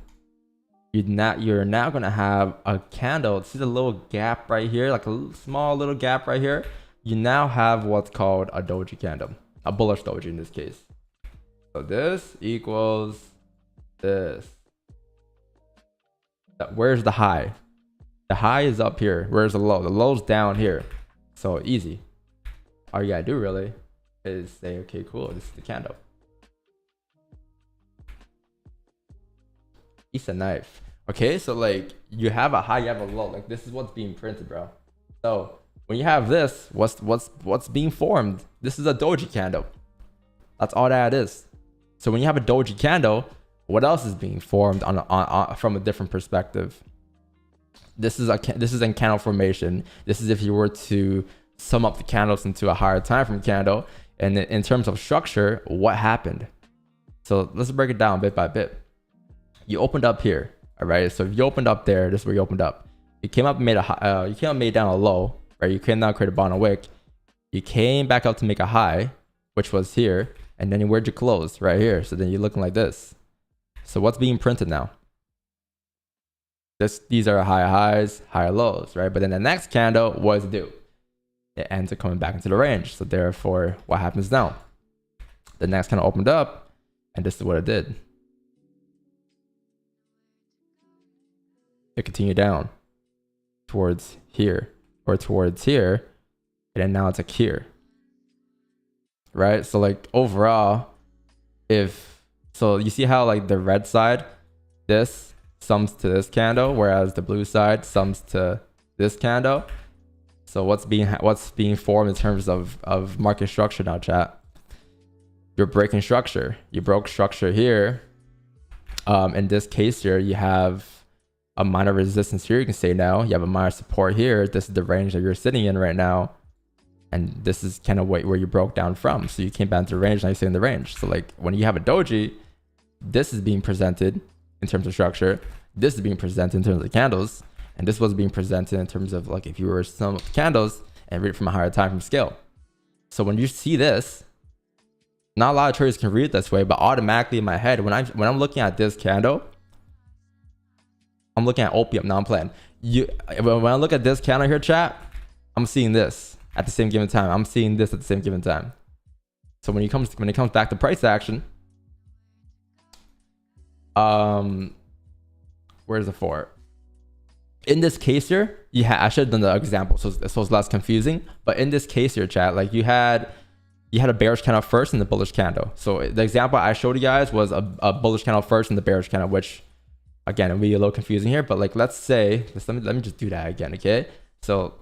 [SPEAKER 8] You're now gonna have a candle. See the little gap right here, like a small little gap right here. You now have what's called a doji candle, a bullish doji in this case. So this equals this. Where's the high? The high is up here. Where's the low? The low's down here. So easy. All you gotta do really is say, okay, cool, this is the candle. It's a knife. Okay, so like you have a high, you have a low. Like this is what's being printed, bro. So when you have this, what's being formed? This is a doji candle. That's all that is. So when you have a doji candle, what else is being formed on from a different perspective? This is in candle formation. This is if you were to sum up the candles into a higher time frame candle. And in terms of structure, what happened? So let's break it down bit by bit. You opened up here, all right? So if you opened up there, this is where you opened up. You came up and made a high, you came up and made down a low, right? You came down, create a bottom wick. You came back up to make a high, which was here, and then where'd you close? Right here. So then you're looking like this. So what's being printed now? These are higher highs, higher lows, right? But then the next candle, what does it do? It ends up coming back into the range. So therefore, what happens now? The next candle opened up, and this is what it did. It continued down towards here or towards here, and then now it's like here, right? So like overall, so you see how like the red side, this sums to this candle, whereas the blue side sums to this candle. So what's being formed in terms of market structure now, chat? You're breaking structure. You broke structure here. In this case here, you have a minor resistance here. You can say now you have a minor support here. This is the range that you're sitting in right now. And this is kind of where you broke down from. So you came back to the range, now you stay in the range. So like when you have a doji, this is being presented in terms of structure. This is being presented in terms of candles. And this was being presented in terms of like if you were some of the candles and read it from a higher time frame scale. So when you see this, not a lot of traders can read it this way, but automatically in my head, when I'm looking at this candle, I'm looking at opium. Now I'm playing. When I look at this candle here, chat, I'm seeing this at the same given time. I'm seeing this at the same given time. So when it comes back to price action, where's the 4? In this case here, I should have done the example so it's less confusing. But in this case here, chat, like you had a bearish candle first and the bullish candle. So the example I showed you guys was a bullish candle first and the bearish candle, which again, it'll be a little confusing here. But like, let's say, let me just do that again, okay? So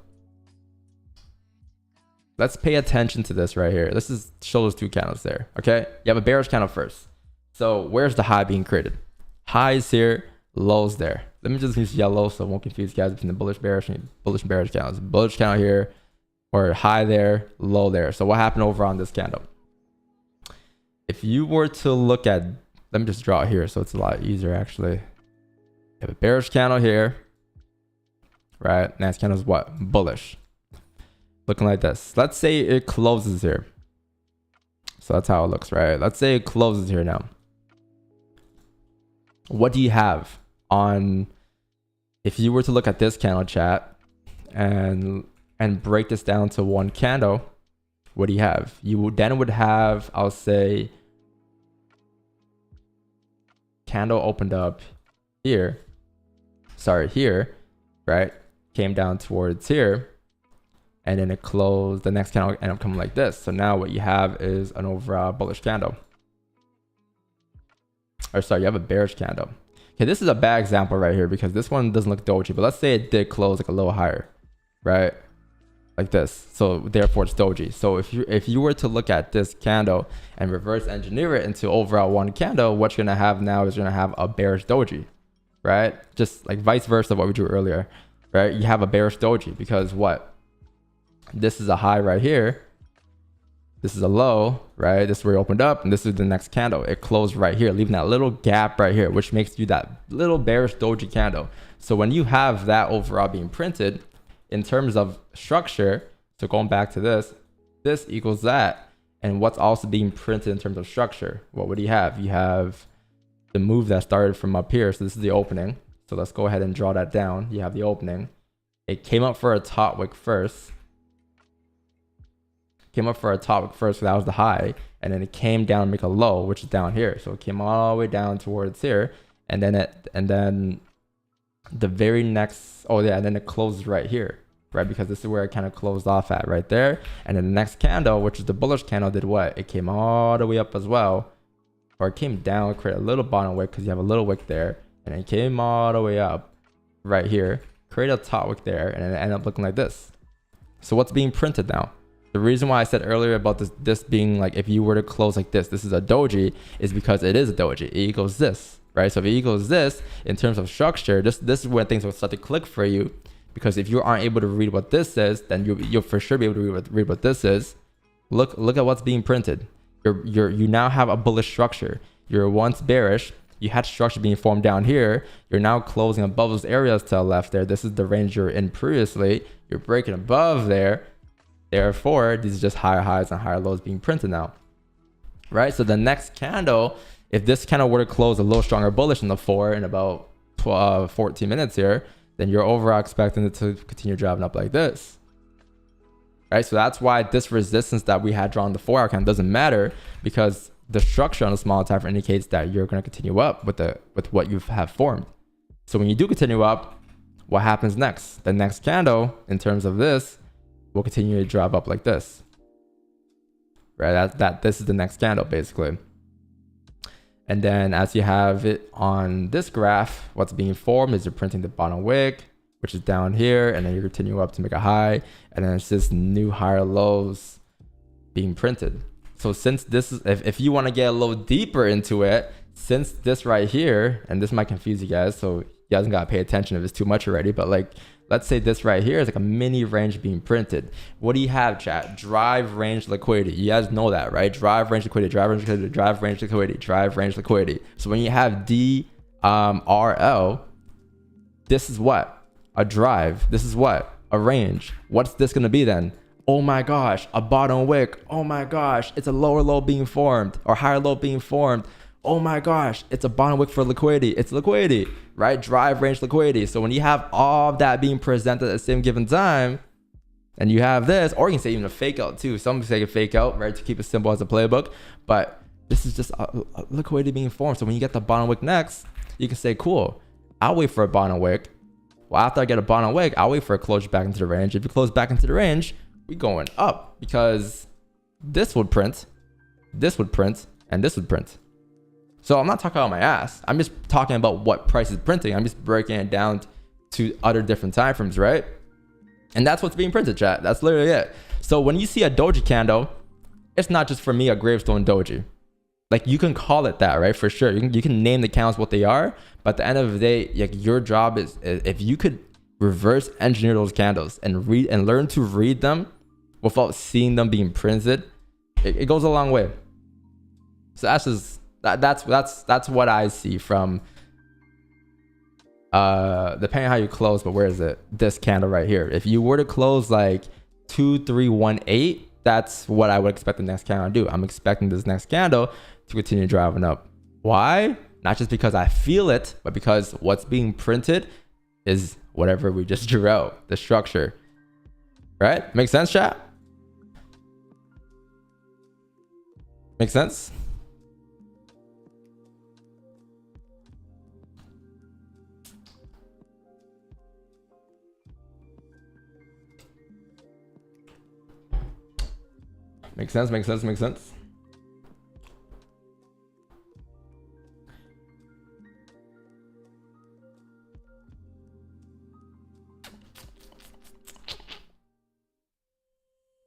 [SPEAKER 8] let's pay attention to this right here. Let's just show those 2 candles there, okay? You have a bearish candle first. So where's the high being created? Highs here, lows there. Let me just use yellow so I won't confuse you guys between the bullish and bearish candles. Bullish candle here, or high there, low there. So what happened over on this candle? If you were to look at, let me just draw it here so it's a lot easier actually. You have a bearish candle here, right? Next candle is what? Bullish. Looking like this. Let's say it closes here. So that's how it looks, right? Let's say it closes here now. What do you have on, if you were to look at this candle, chat, and break this down to one candle, what do you have? You then would have, I'll say, candle opened up here. Sorry, here, right? Came down towards here. And then it closed, the next candle ended up coming like this. So now what you have is an overall bullish candle. Or sorry, you have a bearish candle. Okay, this is a bad example right here because this one doesn't look doji, but let's say it did close like a little higher, right? Like this. So therefore it's doji. So if you were to look at this candle and reverse engineer it into overall one candle, what you're gonna have now is you're gonna have a bearish doji, right? Just like vice versa of what we drew earlier, right? You have a bearish doji because what? This is a high right here. This is a low, right? This is where it opened up, and this is the next candle. It closed right here, leaving that little gap right here, which makes you that little bearish doji candle. So when you have that overall being printed in terms of structure, so going back to this equals that. And what's also being printed in terms of structure? What do you have? You have the move that started from up here. So this is the opening. So let's go ahead and draw that down. You have the opening. It came up for a top wick first. Came up for a top wick first, so that was the high, and then it came down and make a low, which is down here. So it came all the way down towards here, and then the very next, oh yeah, and then it closes right here, right? Because this is where it kind of closed off at right there. And then the next candle, which is the bullish candle, did what? It came all the way up as well, or it came down, create a little bottom wick because you have a little wick there, and it came all the way up right here, create a top wick there, and then it ended up looking like this. So what's being printed now? The reason why I said earlier about this being like, if you were to close like this is a doji, is because it is a doji. It equals this, right? So if it equals this in terms of structure, this is where things will start to click for you. Because if you aren't able to read what this is, then you'll for sure be able to read what this is. Look at what's being printed. You now have a bullish structure. You're once bearish. You had structure being formed down here. You're now closing above those areas to the left there. This is the range you're in previously. You're breaking above there. Therefore, these are just higher highs and higher lows being printed now, right? So the next candle, if this candle were to close a little stronger bullish in the 4 in about 14 minutes here, then you're overall expecting it to continue driving up like this, right? So that's why this resistance that we had drawn the 4-hour candle doesn't matter, because the structure on the small time frame indicates that you're going to continue up with what you have formed. So when you do continue up, what happens next? The next candle, in terms of this, will continue to drive up like this, right? This is the next candle basically. And then as you have it on this graph, what's being formed is you're printing the bottom wick, which is down here, and then you continue up to make a high, and then it's just new higher lows being printed. So since this is, if you want to get a little deeper into it, since this right here, and this might confuse you guys, so You guys gotta pay attention if it's too much already. But like, let's say this right here is like a mini range being printed. What do you have, chat? Drive range liquidity. You guys know that, right? Drive range liquidity, drive range liquidity, drive range liquidity, drive range liquidity. So when you have DRL, this is what? A drive. This is what? A range. What's this gonna be then? Oh my gosh, a bottom wick. Oh my gosh, it's a lower low being formed or higher low being formed. Oh my gosh, it's a bottom wick for liquidity. It's liquidity, right? Drive range liquidity. So when you have all of that being presented at the same given time, and you have this, or you can say even a fake out too. Some say a fake out, right? To keep it simple as a playbook. But this is just a liquidity being formed. So when you get the bottom wick next, you can say, cool, I'll wait for a bottom wick. Well, after I get a bottom wick, I'll wait for a close back into the range. If you close back into the range, we going up because this would print, this would print, and this would print. So I'm not talking about my ass. I'm just talking about what price is printing. I'm just breaking it down to other different time frames, right? And that's what's being printed, chat. That's literally it. So when you see a doji candle, it's not just for me a gravestone doji. Like you can call it that, right? For sure. You can name the candles what they are, but at the end of the day, like your job is, if you could reverse engineer those candles and read and learn to read them without seeing them being printed, it goes a long way. So that's just that's what I see from depending on how you close, but where is it? This candle right here. If you were to close like 2318, that's what I would expect the next candle to do. I'm expecting this next candle to continue driving up. Why? Not just because I feel it, but because what's being printed is whatever we just drew out, the structure. Right? Make sense, chat? Make sense? Makes sense, makes sense, makes sense.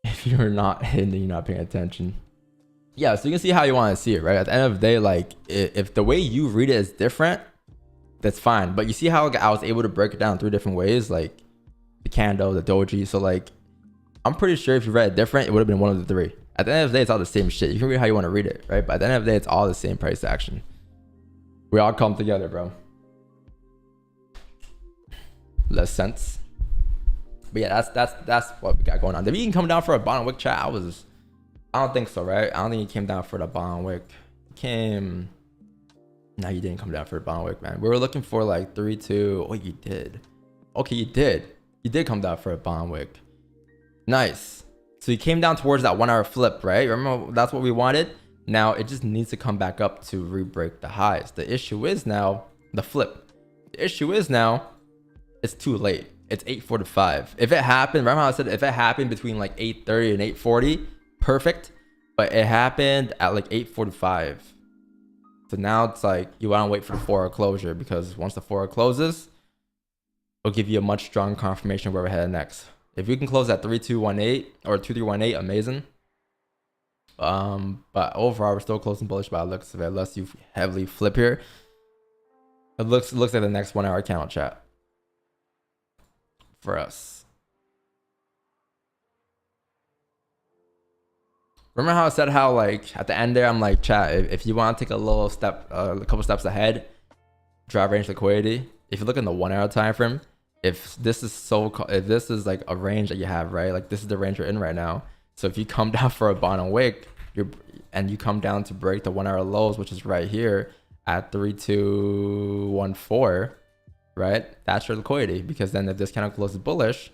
[SPEAKER 8] If you're not hitting, you're not paying attention. Yeah, so you can see how you want to see it, right? At the end of the day, like if the way you read it is different, that's fine. But you see how I was able to break it down 3 different ways, like the candle, the doji. So like, I'm pretty sure if you read it different, it would have been one of the 3. At the end of the day, it's all the same shit. You can read how you want to read it, right? But at the end of the day, it's all the same price action. We all come together, bro. Less sense. But yeah, that's what we got going on. Did we even come down for a bottom wick, chat? I don't think so, right? I don't think he came down for the bottom wick. No, you didn't come down for the bottom wick, man. We were looking for like 3-2. Oh, you did. Okay, you did. You did come down for a bottom wick. Nice. So he came down towards that 1 hour flip, right? Remember, that's what we wanted. Now it just needs to come back up to re-break the highs. The issue is now the flip. The issue is now it's too late. It's 8:45. If it happened, remember how I said if it happened between like 8:30 and 8:40, perfect. But it happened at like 8:45. So now it's like you want to wait for the 4 hour closure, because once the 4 hour closes, it'll give you a much stronger confirmation where we're headed next. If you can close at 3218 or 2318, amazing. But overall, we're still closing bullish by the looks of it, unless you heavily flip here. It looks like the next 1 hour candle, chat, for us. Remember how I said how like at the end there, I'm like, chat, if you want to take a little step, a couple steps ahead, drive range liquidity. If you look in the 1 hour time frame, if this is like a range that you have, right? Like this is the range you're in right now. So if you come down for a bottom wick, and you come down to break the 1 hour lows, which is right here at 3214, right? That's your liquidity, because then if this candle closes bullish,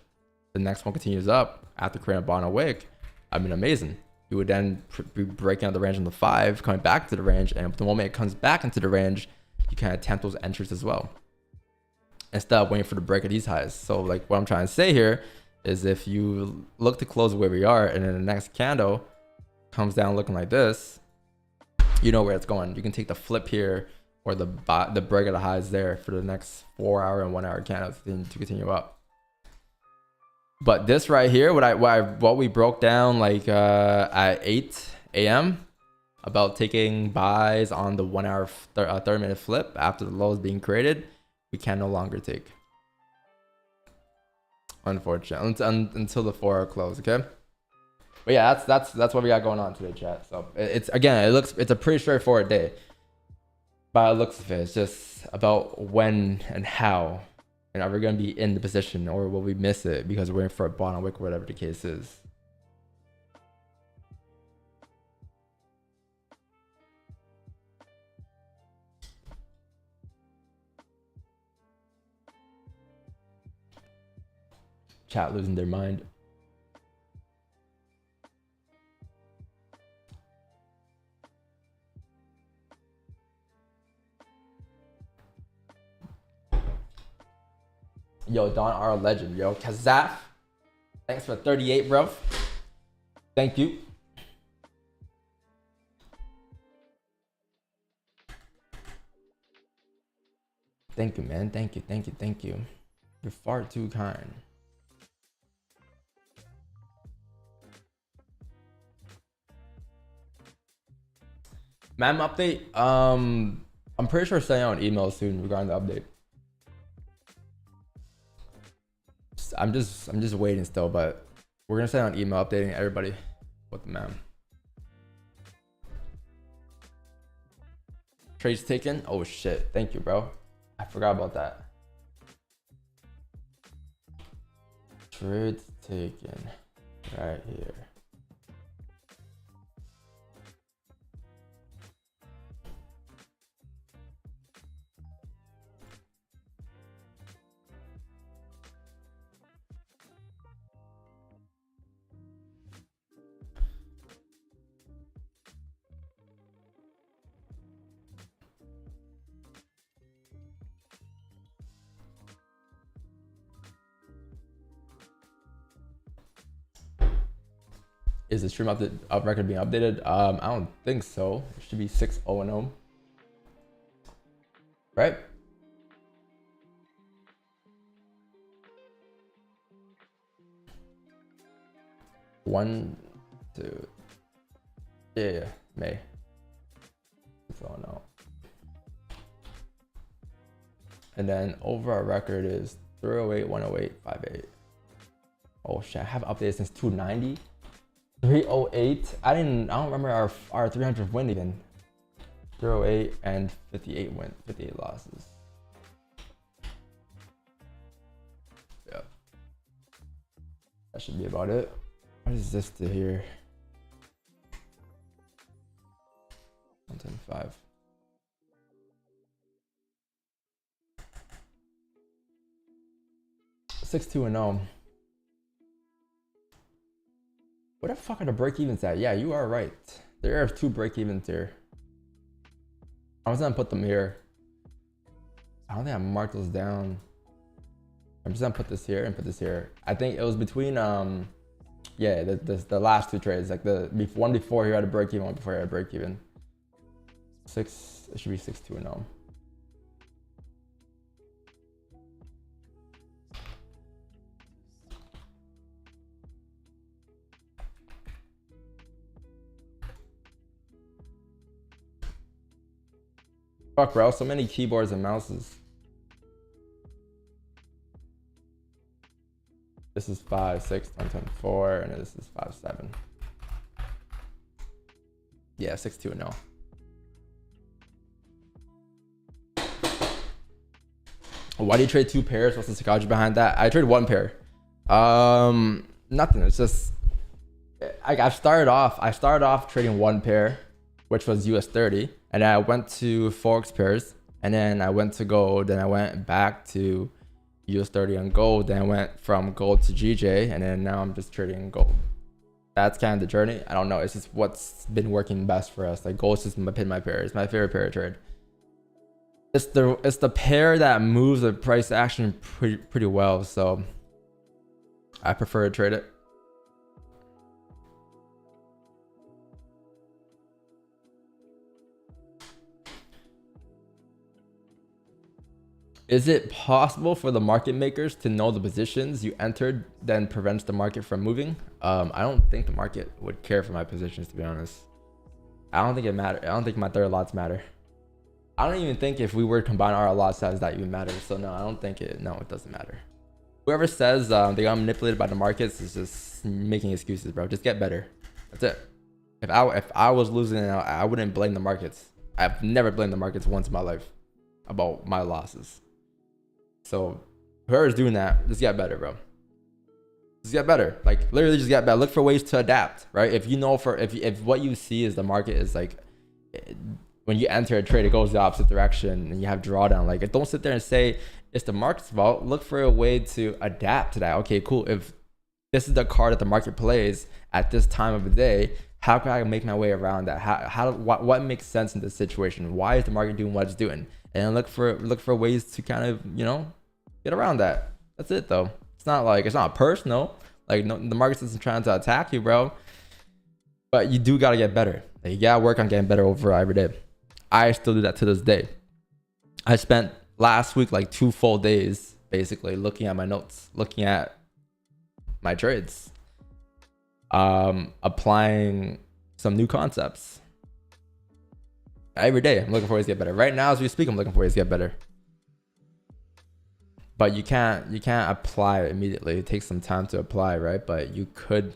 [SPEAKER 8] the next one continues up after creating a bottom wick. I mean, amazing. You would then be breaking out the range on the 5, coming back to the range, and the moment it comes back into the range, you can attempt those entries as well, instead of waiting for the break of these highs. So like what I'm trying to say here is, if you look to close where we are, and then the next candle comes down looking like this, you know where it's going. You can take the flip here or the break of the highs there for the next 4 hour and 1 hour candles to continue up. But this right here, what we broke down like at 8 a.m. about taking buys on the 1 hour 30-minute flip after the low is being created, we can no longer take. Unfortunately, until the 4 hour close. Okay. But yeah, that's what we got going on today, chat. So it's again, it's a pretty straightforward day. By the looks of it, it's just about when and how, and are we gonna be in the position or will we miss it because we're in for a bottom wick or whatever the case is. Chat losing their mind. Yo, Don R legend, yo. Kazaf, thanks for 38, bro. Thank you. Thank you, man. Thank you. You're far too kind. Ma'am, update. I'm pretty sure sending out an email soon regarding the update. I'm just waiting still, but we're gonna send out an email updating everybody with the ma'am. Trades taken. Oh shit! Thank you, bro. I forgot about that. Trades taken right here. Is the stream up record being updated? I don't think so. It should be 6-0-0. Right? One, two. Yeah, May. 6-0-0. And then over our record is 308, 108, 58. Oh shit, I have updated since 290. 308. I don't remember our 300th win even. 308 and 58 win, 58 losses. Yeah. That should be about it. What is this to here? 110.5. Six 2-0. Where the fuck are the break-evens at? Yeah, you are right. There are 2 break-evens here. I was gonna put them here. I don't think I marked those down. I'm just gonna put this here and put this here. I think it was between yeah, the last 2 trades, like the one before you had a break-even, one before you had a break-even. It should be 6-2-0. Fuck, bro, so many keyboards and mouses. This is 5, 6, 10, 4, and this is 5, 7. Yeah, 6-2-0. Why do you trade 2 pairs? What's the psychology behind that? I trade 1 pair. Nothing. It's just I started off trading 1 pair, which was US30, and then I went to FOREX pairs, and then I went to gold, then I went back to US30 on gold, then I went from gold to GJ, and then now I'm just trading gold. That's kind of the journey. I don't know. It's just what's been working best for us. Like gold's just my pair. It's my favorite pair to trade. It's the pair that moves the price action pretty well, so I prefer to trade it. Is it possible for the market makers to know the positions you entered then prevents the market from moving? I don't think the market would care for my positions, to be honest. I don't think it matters. I don't think my third lots matter. I don't even think if we were to combine our lot size that even matters. So no, I don't think it. No, it doesn't matter. Whoever says they got manipulated by the markets is just making excuses, bro. Just get better. That's it. If I was losing, I wouldn't blame the markets. I've never blamed the markets once in my life about my losses. So whoever's doing that, just get better, bro. Just get better. Like literally, just get better. Look for ways to adapt, right? If you know if what you see is the market is like, when you enter a trade, it goes the opposite direction and you have drawdown. Like, don't sit there and say it's the market's fault. Look for a way to adapt to that. Okay, cool. If this is the card that the market plays at this time of the day, how can I make my way around that? What makes sense in this situation? Why is the market doing what it's doing? And look for ways to kind of, you know, get around that. That's it though. It's not personal. Like, no, the market isn't trying to attack you, bro. But you do gotta get better. Like, you gotta work on getting better over every day. I still do that to this day. I spent last week like 2 full days basically looking at my notes, looking at my trades, applying some new concepts. Every day I'm looking for ways to get better. Right now as we speak, I'm looking for ways to get better. But you can't apply it immediately. It takes some time to apply, right? But you could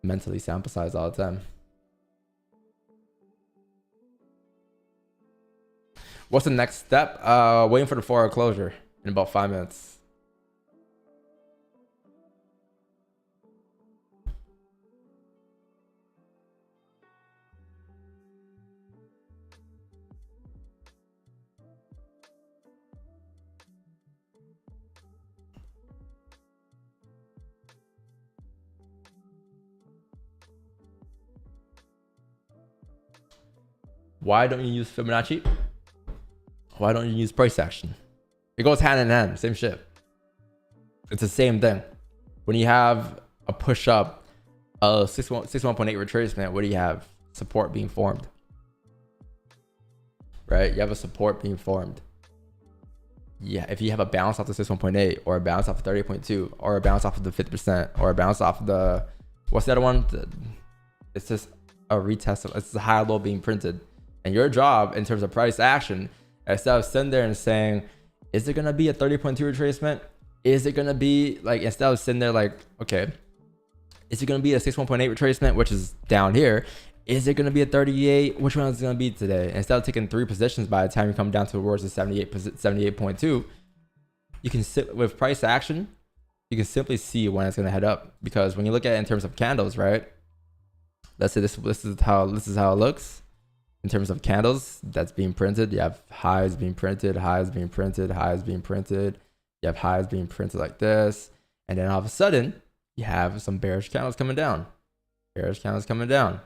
[SPEAKER 8] mentally sample size all the time. What's the next step? Waiting for the 4-hour closure in about 5 minutes. Why don't you use Fibonacci? Why don't you use price action? It goes hand in hand, same shit. It's the same thing. When you have a push up, a 61.8 retracement, what do you have? Support being formed. Right? You have a support being formed. Yeah, if you have a bounce off the 61.8 or a bounce off of 30.2 or a bounce off of the 50% or a bounce off of the, what's the other one? It's just a retest. It's the high low being printed. And your job in terms of price action, instead of sitting there and saying, is it going to be a 30.2 retracement? Is it going to be like, instead of sitting there like, okay, is it going to be a 61.8 retracement, which is down here? Is it going to be a 38? Which one is it going to be today? Instead of taking 3 positions by the time you come down towards the 78.2, you can sit with price action. You can simply see when it's going to head up, because when you look at it in terms of candles, right? Let's say this is how it looks. In terms of candles that's being printed, you have highs being printed, highs being printed, highs being printed. You have highs being printed like this. And then all of a sudden, you have some bearish candles coming down. Bearish candles coming down,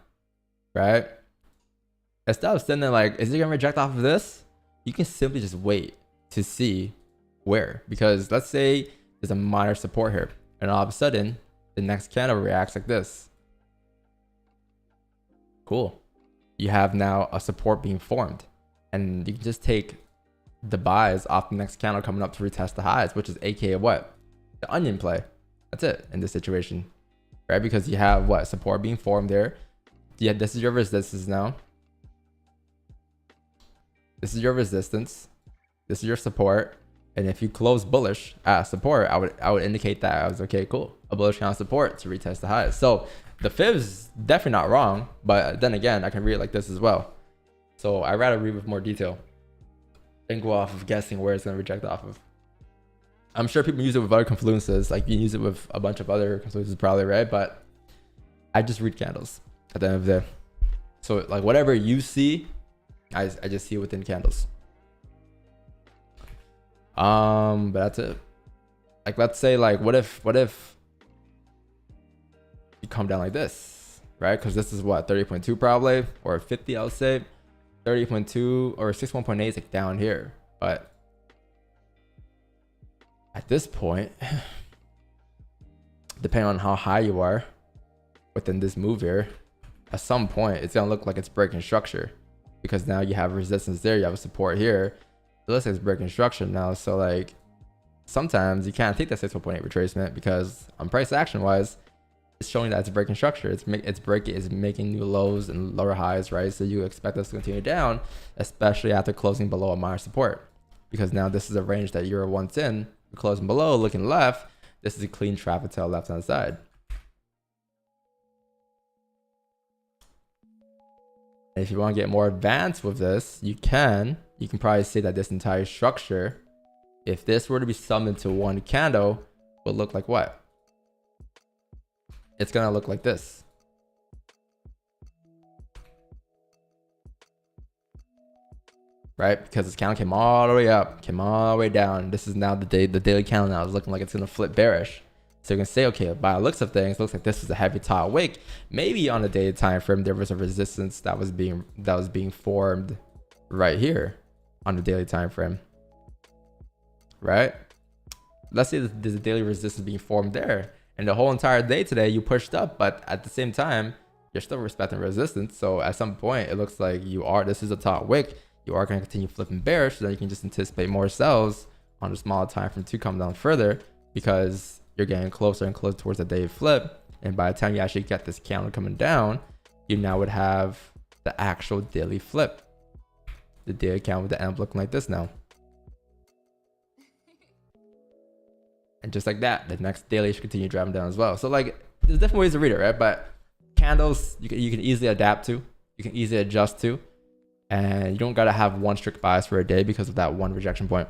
[SPEAKER 8] right? Instead of sitting there like, is it going to reject off of this? You can simply just wait to see where. Because let's say there's a minor support here. And all of a sudden, the next candle reacts like this. Cool. You have now a support being formed, and you can just take the buys off the next candle coming up to retest the highs, which is aka what? The onion play. That's it in this situation, right? Because you have what? Support being formed there. Yeah, this is your resistance now. This is your resistance. This is your support. And if you close bullish at support, I would indicate that I was okay, cool. A bullish candle support to retest the highs. So the fib's definitely not wrong, but then again, I can read it like this as well. So I'd rather read with more detail and go off of guessing where it's going to reject off of. I'm sure people use it with other confluences, like you use it with a bunch of other confluences probably, right? But I just read candles at the end of the day. So like whatever you see, I just see it within candles. But that's it. Like, let's say like, what if you come down like this, right? Because this is what, 30.2 probably, or 50, I would say. 30.2 or 61.8 is like down here. But at this point, depending on how high you are within this move here, at some point it's gonna look like it's breaking structure, because now you have resistance there, you have a support here. It looks like it's breaking structure now. So like sometimes you can't take that 61.8 retracement, because on price action wise, it's showing that it's breaking structure. It's making new lows and lower highs, right? So you expect us to continue down, especially after closing below a minor support, because now this is a range that you're once in. You're closing below, looking left. This is a clean traffic tail left hand side. And if you want to get more advanced with this, you can probably say that this entire structure, if this were to be summed into one candle, would look like what? It's gonna look like this. Right? Because this candle came all the way up, came all the way down. This is now the daily candle now is looking like it's gonna flip bearish. So you can say, okay, by the looks of things, it looks like this is a heavy top wick. Maybe on the daily time frame, there was a resistance that was being formed right here on the daily time frame. Right? Let's say there's a daily resistance being formed there. And the whole entire day today, you pushed up, but at the same time, you're still respecting resistance. So at some point, it looks like this is a top wick. You are going to continue flipping bearish, so then you can just anticipate more sells on the smaller time frame to come down further, because you're getting closer and closer towards the day flip. And by the time you actually get this candle coming down, you now would have the actual daily flip. The daily candle with the end looking like this now. And just like that, the next daily should continue driving down as well. So like, there's different ways to read it, right? But candles, you can easily adapt to, you can easily adjust to, and you don't gotta have one strict bias for a day because of that one rejection point.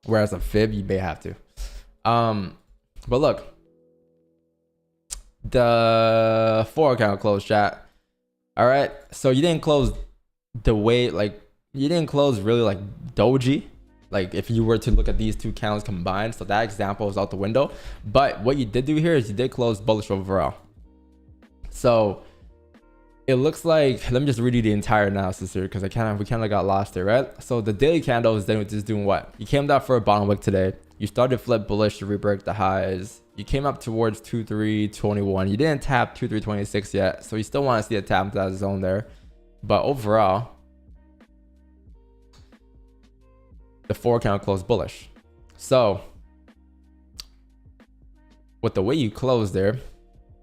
[SPEAKER 8] Whereas a fib, you may have to. But look, the 4 candle close, chat. All right, so you didn't close the way, like you didn't close really like doji. Like if you were to look at these two candles combined, so that example is out the window. But what you did do here is you did close bullish overall. So it looks like, let me just read you the entire analysis here, because we kind of got lost there, right? So the daily candle is then just doing what? You came down for a bottom wick today. You started flip bullish to re-break the highs. You came up towards 2321. You didn't tap 2326 yet, so you still want to see a tap into that zone there. But overall, the 4 candle closed bullish. So with the way you close there,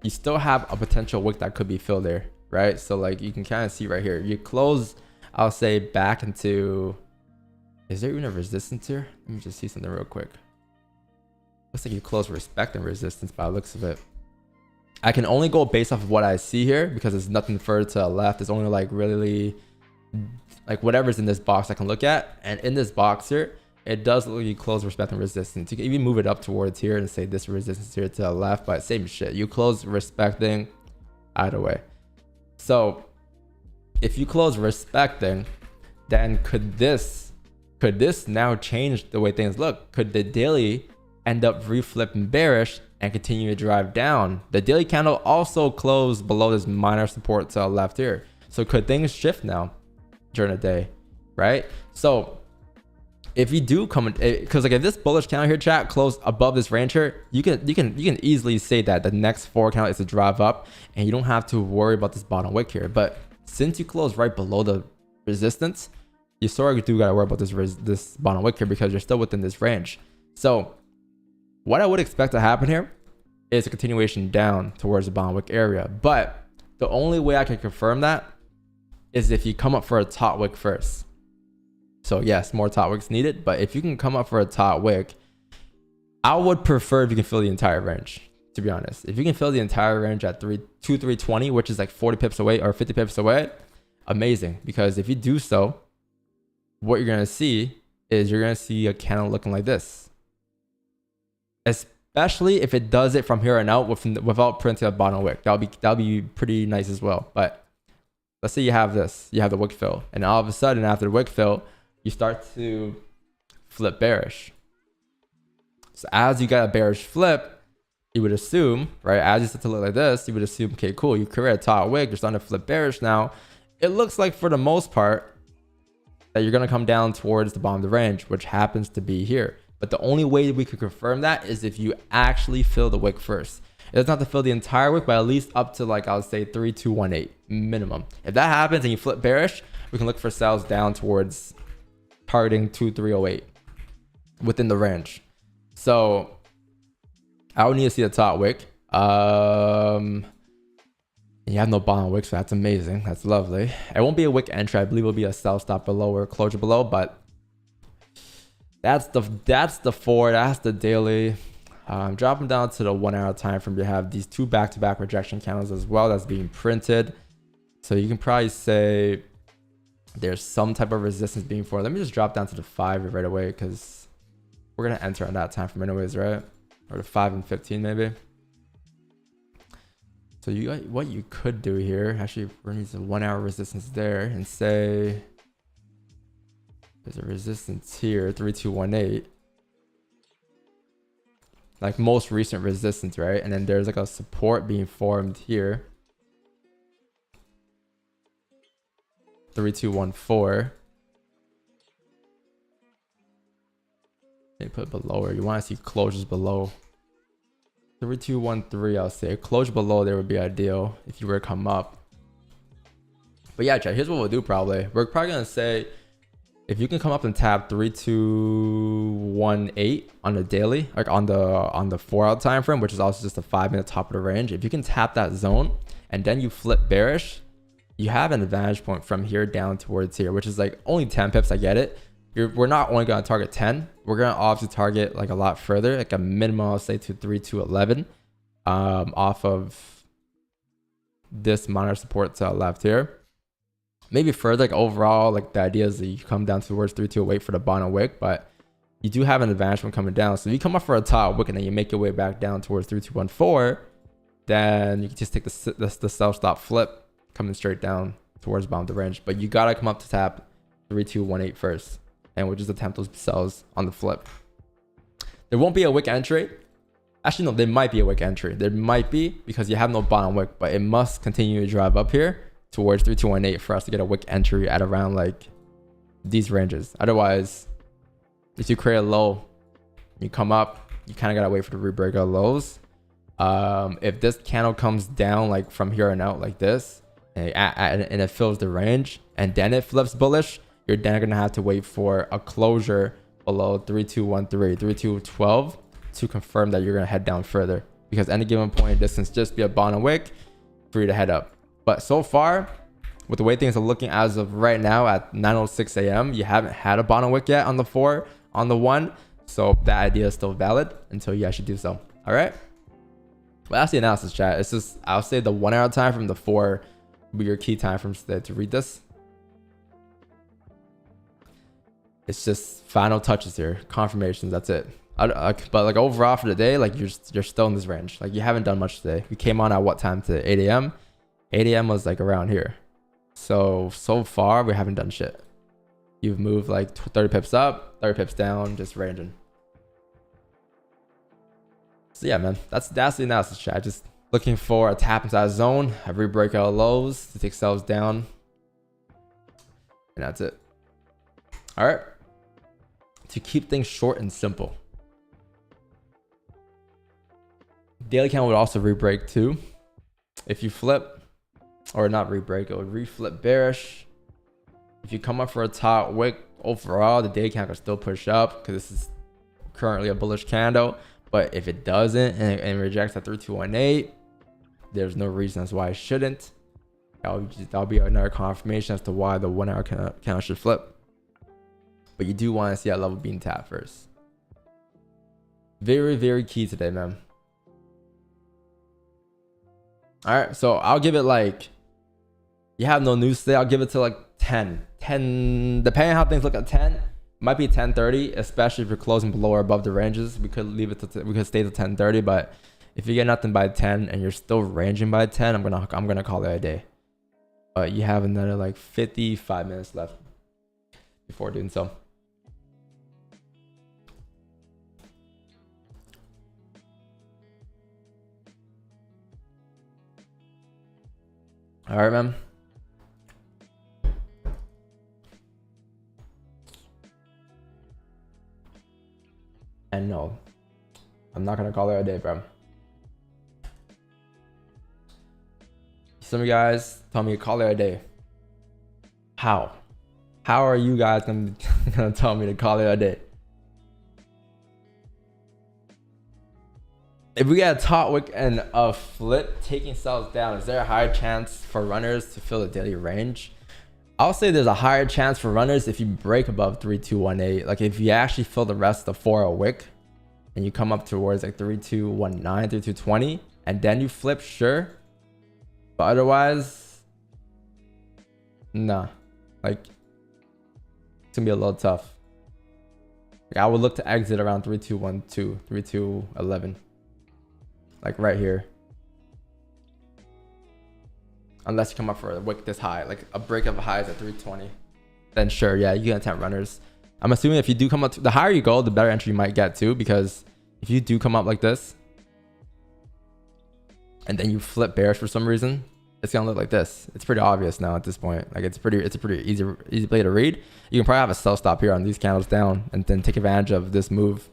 [SPEAKER 8] you still have a potential wick that could be filled there, right? So like you can kind of see right here, you close, I'll say back into, is there even a resistance here? Let me just see something real quick. Looks like you close respecting resistance by the looks of it. I can only go based off of what I see here, because there's nothing further to the left. It's only like really like whatever's in this box I can look at. And in this box here, it does look like you close respecting resistance. You can even move it up towards here and say this resistance here to the left, but same shit. You close respecting either way. So if you close respecting, then could this now change the way things look? Could the daily end up reflipping bearish and continue to drive down? The daily candle also closed below this minor support to the left here. So could things shift now during the day, right? So if you do come in, because like if this bullish candle here, chat, closed above this range here, you can easily say that the next 4 candle is a drive up, and you don't have to worry about this bottom wick here. But since you close right below the resistance, you sort of do gotta worry about this bottom wick here, because you're still within this range. So what I would expect to happen here is a continuation down towards the bottom wick area. But the only way I can confirm that is if you come up for a top wick first. So yes, more top wicks needed, but if you can come up for a top wick, I would prefer if you can fill the entire range, to be honest. If you can fill the entire range at 320, which is like 40 pips away or 50 pips away, amazing. Because if you do so, what you're gonna see is you're gonna see a candle looking like this. Especially if it does it from here on out without printing a bottom wick. That'll be pretty nice as well. But let's say you have this, you have the wick fill, and all of a sudden after the wick fill, you start to flip bearish. So as you got a bearish flip, you would assume, right, as you start to look like this, you would assume, okay, cool, you create a top wick, you're starting to flip bearish now. It looks like for the most part that you're gonna come down towards the bottom of the range, which happens to be here. But the only way we could confirm that is if you actually fill the wick first. It doesn't have to fill the entire wick, but at least up to like, I would say 3218 minimum. If that happens and you flip bearish, we can look for sales down towards targeting 2308 within the range. So I would need to see the top wick. You have no bottom wick, so that's amazing. That's lovely. It won't be a wick entry. I believe it'll be a sell stop below or closure below, but that's the 4. That's the daily. Dropping down to the 1 hour time frame. You have these 2 back-to-back rejection candles as well that's being printed. So you can probably say there's some type of resistance being formed. Let me just drop down to the 5 right away because we're gonna enter on that time frame anyways, right? Or the 5 and 15 maybe. So what you could do here, actually we're gonna use a 1 hour resistance there and say there's a resistance here, 3218. Like most recent resistance, right? And then there's like a support being formed here. 3214. They put it below, or you want to see closures below. 3213, I'll say. Closure below there would be ideal if you were to come up. But yeah, chat, here's what we'll do probably. We're probably going to say, if you can come up and tap 3218 on the daily, like on the 4 hour time frame, which is also just a 5-minute top of the range. If you can tap that zone and then you flip bearish, you have an advantage point from here down towards here, which is like only 10 pips. I get it. We're not only going to target 10. We're going to obviously target like a lot further, like a minimum, I'll say to 3211 off of this minor support to the left here. Maybe further, like overall, like the idea is that you come down towards 3208 for the bottom wick, but you do have an advantage when coming down. So if you come up for a top wick and then you make your way back down towards 3214, then you can just take the sell stop flip coming straight down towards bottom of the range. But you got to come up to tap 3218 first. And we'll just attempt those sells on the flip. There won't be a wick entry. Actually, no, there might be a wick entry. There might be because you have no bottom wick, but it must continue to drive up here towards 3218 for us to get a wick entry at around like these ranges. Otherwise, if you create a low, you come up, you kind of got to wait for the rebreak of lows. If this candle comes down like from here on out like this, and it fills the range, and then it flips bullish, you're then going to have to wait for a closure below 3213, 3212 to confirm that you're going to head down further. Because any given point, this can just be a bottom wick for you to head up. But so far, with the way things are looking as of right now at 9:06 a.m., you haven't had a bottom wick yet on the 4, on the 1. So that idea is still valid until you actually do so. All right. Well, that's the analysis, chat. It's just, I'll say the 1 hour time from the 4 will be your key time frames to read this. It's just final touches here, confirmations. That's it. But like overall for the day, like you're still in this range. Like you haven't done much today. We came on at what time to 8 a.m. 8 a.m. was like around here. So far we haven't done shit. You've moved like 30 pips up, 30 pips down, just ranging. So yeah, man, that's the analysis, chat. Just looking for a tap into that zone, a rebreak out lows to take sells down, and that's it. All right. To keep things short and simple, daily candle would also rebreak too. If you flip, or not rebreak, it would reflip bearish. If you come up for a top wick, overall the daily candle can still push up because this is currently a bullish candle. But if it doesn't and rejects at 3218, there's no reason as why it shouldn't. That'll be another confirmation as to why the 1 hour candle should flip. But you do want to see that level being tapped first. Very, very key today, man. All right, so I'll give it like, you have no news today. I'll give it to like 10. 10, depending on how things look at 10, might be 10:30, especially if you're closing below or above the ranges. We could leave it to, we could stay to 10:30, but if you get nothing by 10 and you're still ranging by 10, I'm gonna call it a day. But you have another like 55 minutes left before doing so. All right, man. And no, I'm not gonna call it a day, bro. Some of you guys tell me to call it a day. How? How are you guys gonna tell me to call it a day? If we get a top wick and a flip taking sells down, is there a higher chance for runners to fill the daily range? I'll say there's a higher chance for runners if you break above 3218. Like if you actually fill the rest of the 4 wick and you come up towards like 3219, 3220, and then you flip, sure. But otherwise, nah. Like it's gonna be a little tough. Like, I would look to exit around 3212, 3211. Like right here. Unless you come up for a wick this high, like a break of highs at 320. Then sure, yeah, you can attempt runners. I'm assuming if you do come up, the higher you go, the better entry you might get too, because if you do come up like this, and then you flip bearish for some reason, it's gonna look like this. It's pretty obvious now at this point. Like it's a pretty easy play to read. You can probably have a sell stop here on these candles down, and then take advantage of this move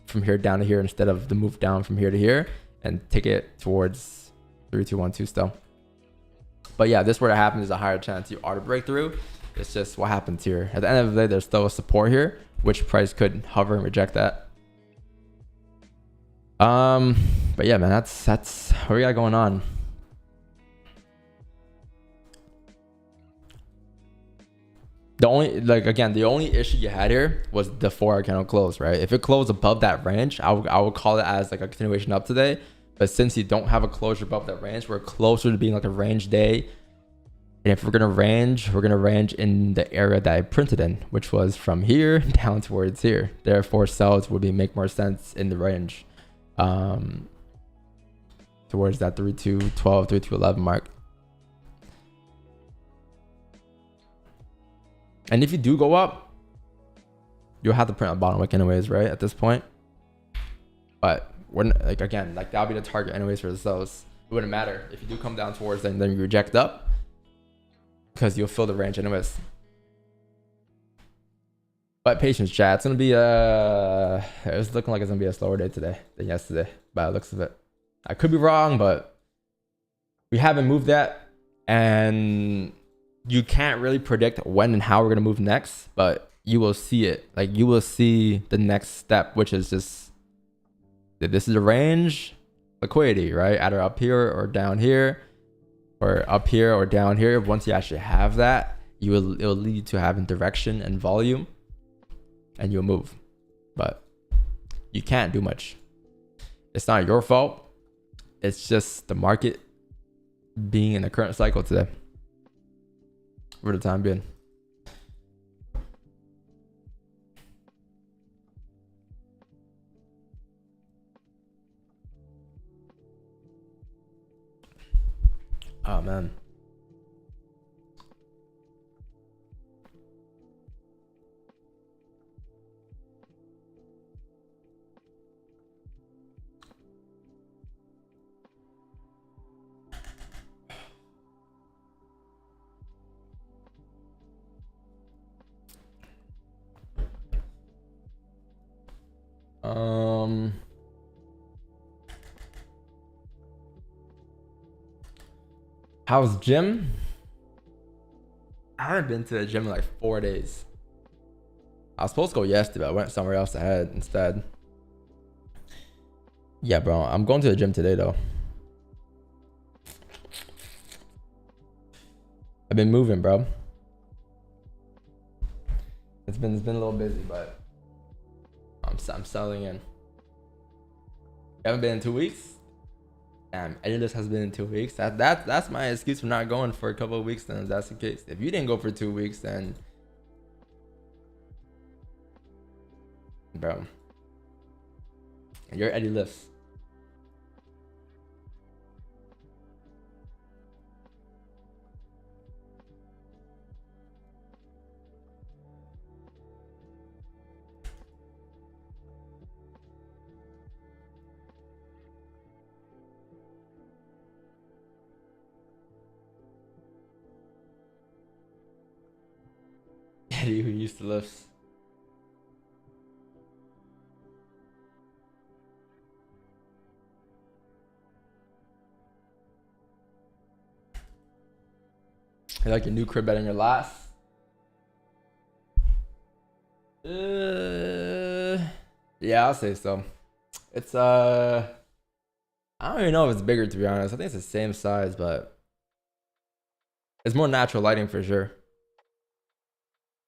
[SPEAKER 8] from here down to here instead of the move down from here to here, and take it towards 3212 still. But yeah, this were to happen, there's a higher chance you are to break through. It's just what happens here. At the end of the day, there's still a support here, which price could hover and reject that. But yeah, man, that's what we got going on. The only issue you had here was the 4-hour candle close, right? If it closed above that range, I would call it as like a continuation up today. But since you don't have a closure above that range, we're closer to being like a range day. And if we're gonna range in the area that I printed in, which was from here down towards here. Therefore, sells would make more sense in the range, towards that 3212, 3211 mark. And if you do go up, you'll have to print a bottom wick anyways, right? At this point, but when that'll be the target anyways for the sells. It wouldn't matter if you do come down towards then you reject up, because you'll fill the range anyways. But patience, chat. It's gonna be it's looking like it's gonna be a slower day today than yesterday by the looks of it. I could be wrong, but we haven't moved that, and you can't really predict when and how we're gonna move next, but you will see it. Like you will see the next step, which is just, this is a range liquidity, right? Either up here or down here, or up here or down here. Once you actually have that, it will lead to having direction and volume, and you'll move. But you can't do much. It's not your fault. It's just the market being in the current cycle today for the time being. Oh man. How's gym? I haven't been to the gym in like 4 days. I was supposed to go yesterday, but I went somewhere else ahead instead. Yeah, bro. I'm going to the gym today though. I've been moving, bro. It's been a little busy, but I'm selling in. You haven't been in 2 weeks? Damn, Editless has been in 2 weeks. That's my excuse for not going for a couple of weeks then, if that's the case. If you didn't go for 2 weeks, then bro, and you're Eddie Lifts. Eddie who used to lifts. You like your new crib better than your last? Yeah, I'll say so. It's I don't even know if it's bigger, to be honest. I think it's the same size, but it's more natural lighting for sure.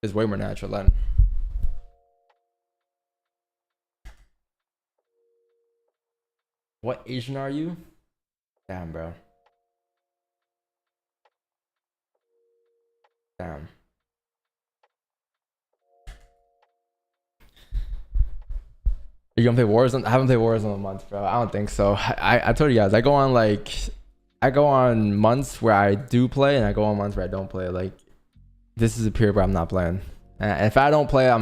[SPEAKER 8] It's way more natural lighting. What Asian are you? Damn, bro. Damn. You gonna play Warzone? I haven't played Warzone in a month, bro. I don't think so. I told you guys, I go on months where I do play, and I go on months where I don't play. Like, this is a period where I'm not playing. And if I don't play, I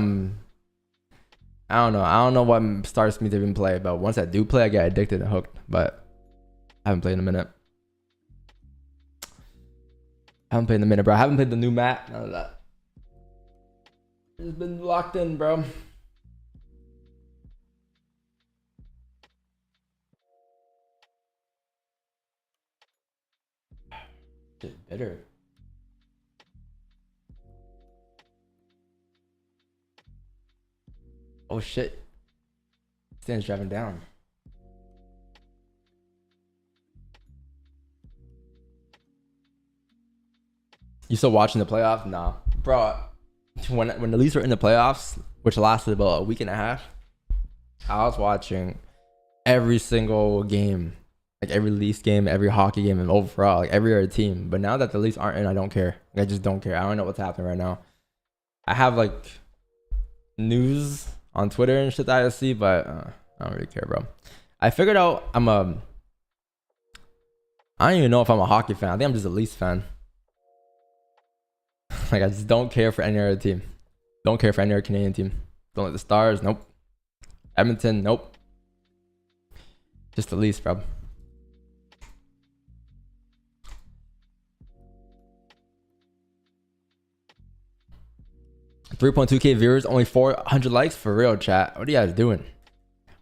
[SPEAKER 8] don't know what starts me to even play. But once I do play, I get addicted and hooked. But I haven't played in a minute. Bro. I haven't played the new map. None of that. It's been locked in, bro. Shit, bitter. Oh shit. Stan's driving down. You still watching the playoffs? Nah. Bro, when the Leafs were in the playoffs, which lasted about a week and a half, I was watching every single game. Like every Leafs game, every hockey game, and overall, like every other team. But now that the Leafs aren't in, I don't care. I just don't care. I don't know what's happening right now. I have like news on Twitter and shit that I see, but I don't really care, bro. I figured out I don't even know if I'm a hockey fan. I think I'm just a Leafs fan. Like, I just don't care for any other team. Don't care for any other Canadian team. Don't like the Stars, nope. Edmonton, nope. Just the Leafs, bro. 3.2k viewers, only 400 likes. For real, chat. What are you guys doing?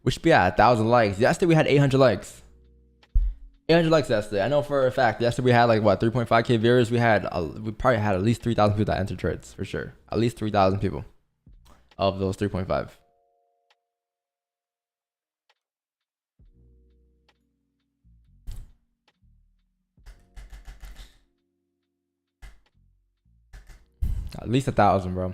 [SPEAKER 8] We should be at 1,000 likes. Yesterday we had 800 likes. 800 likes yesterday. I know for a fact. Yesterday we had like what, 3.5k viewers. We probably had at least 3,000 people that entered trades for sure. At least 3,000 people of those 3.5. At least 1,000, bro.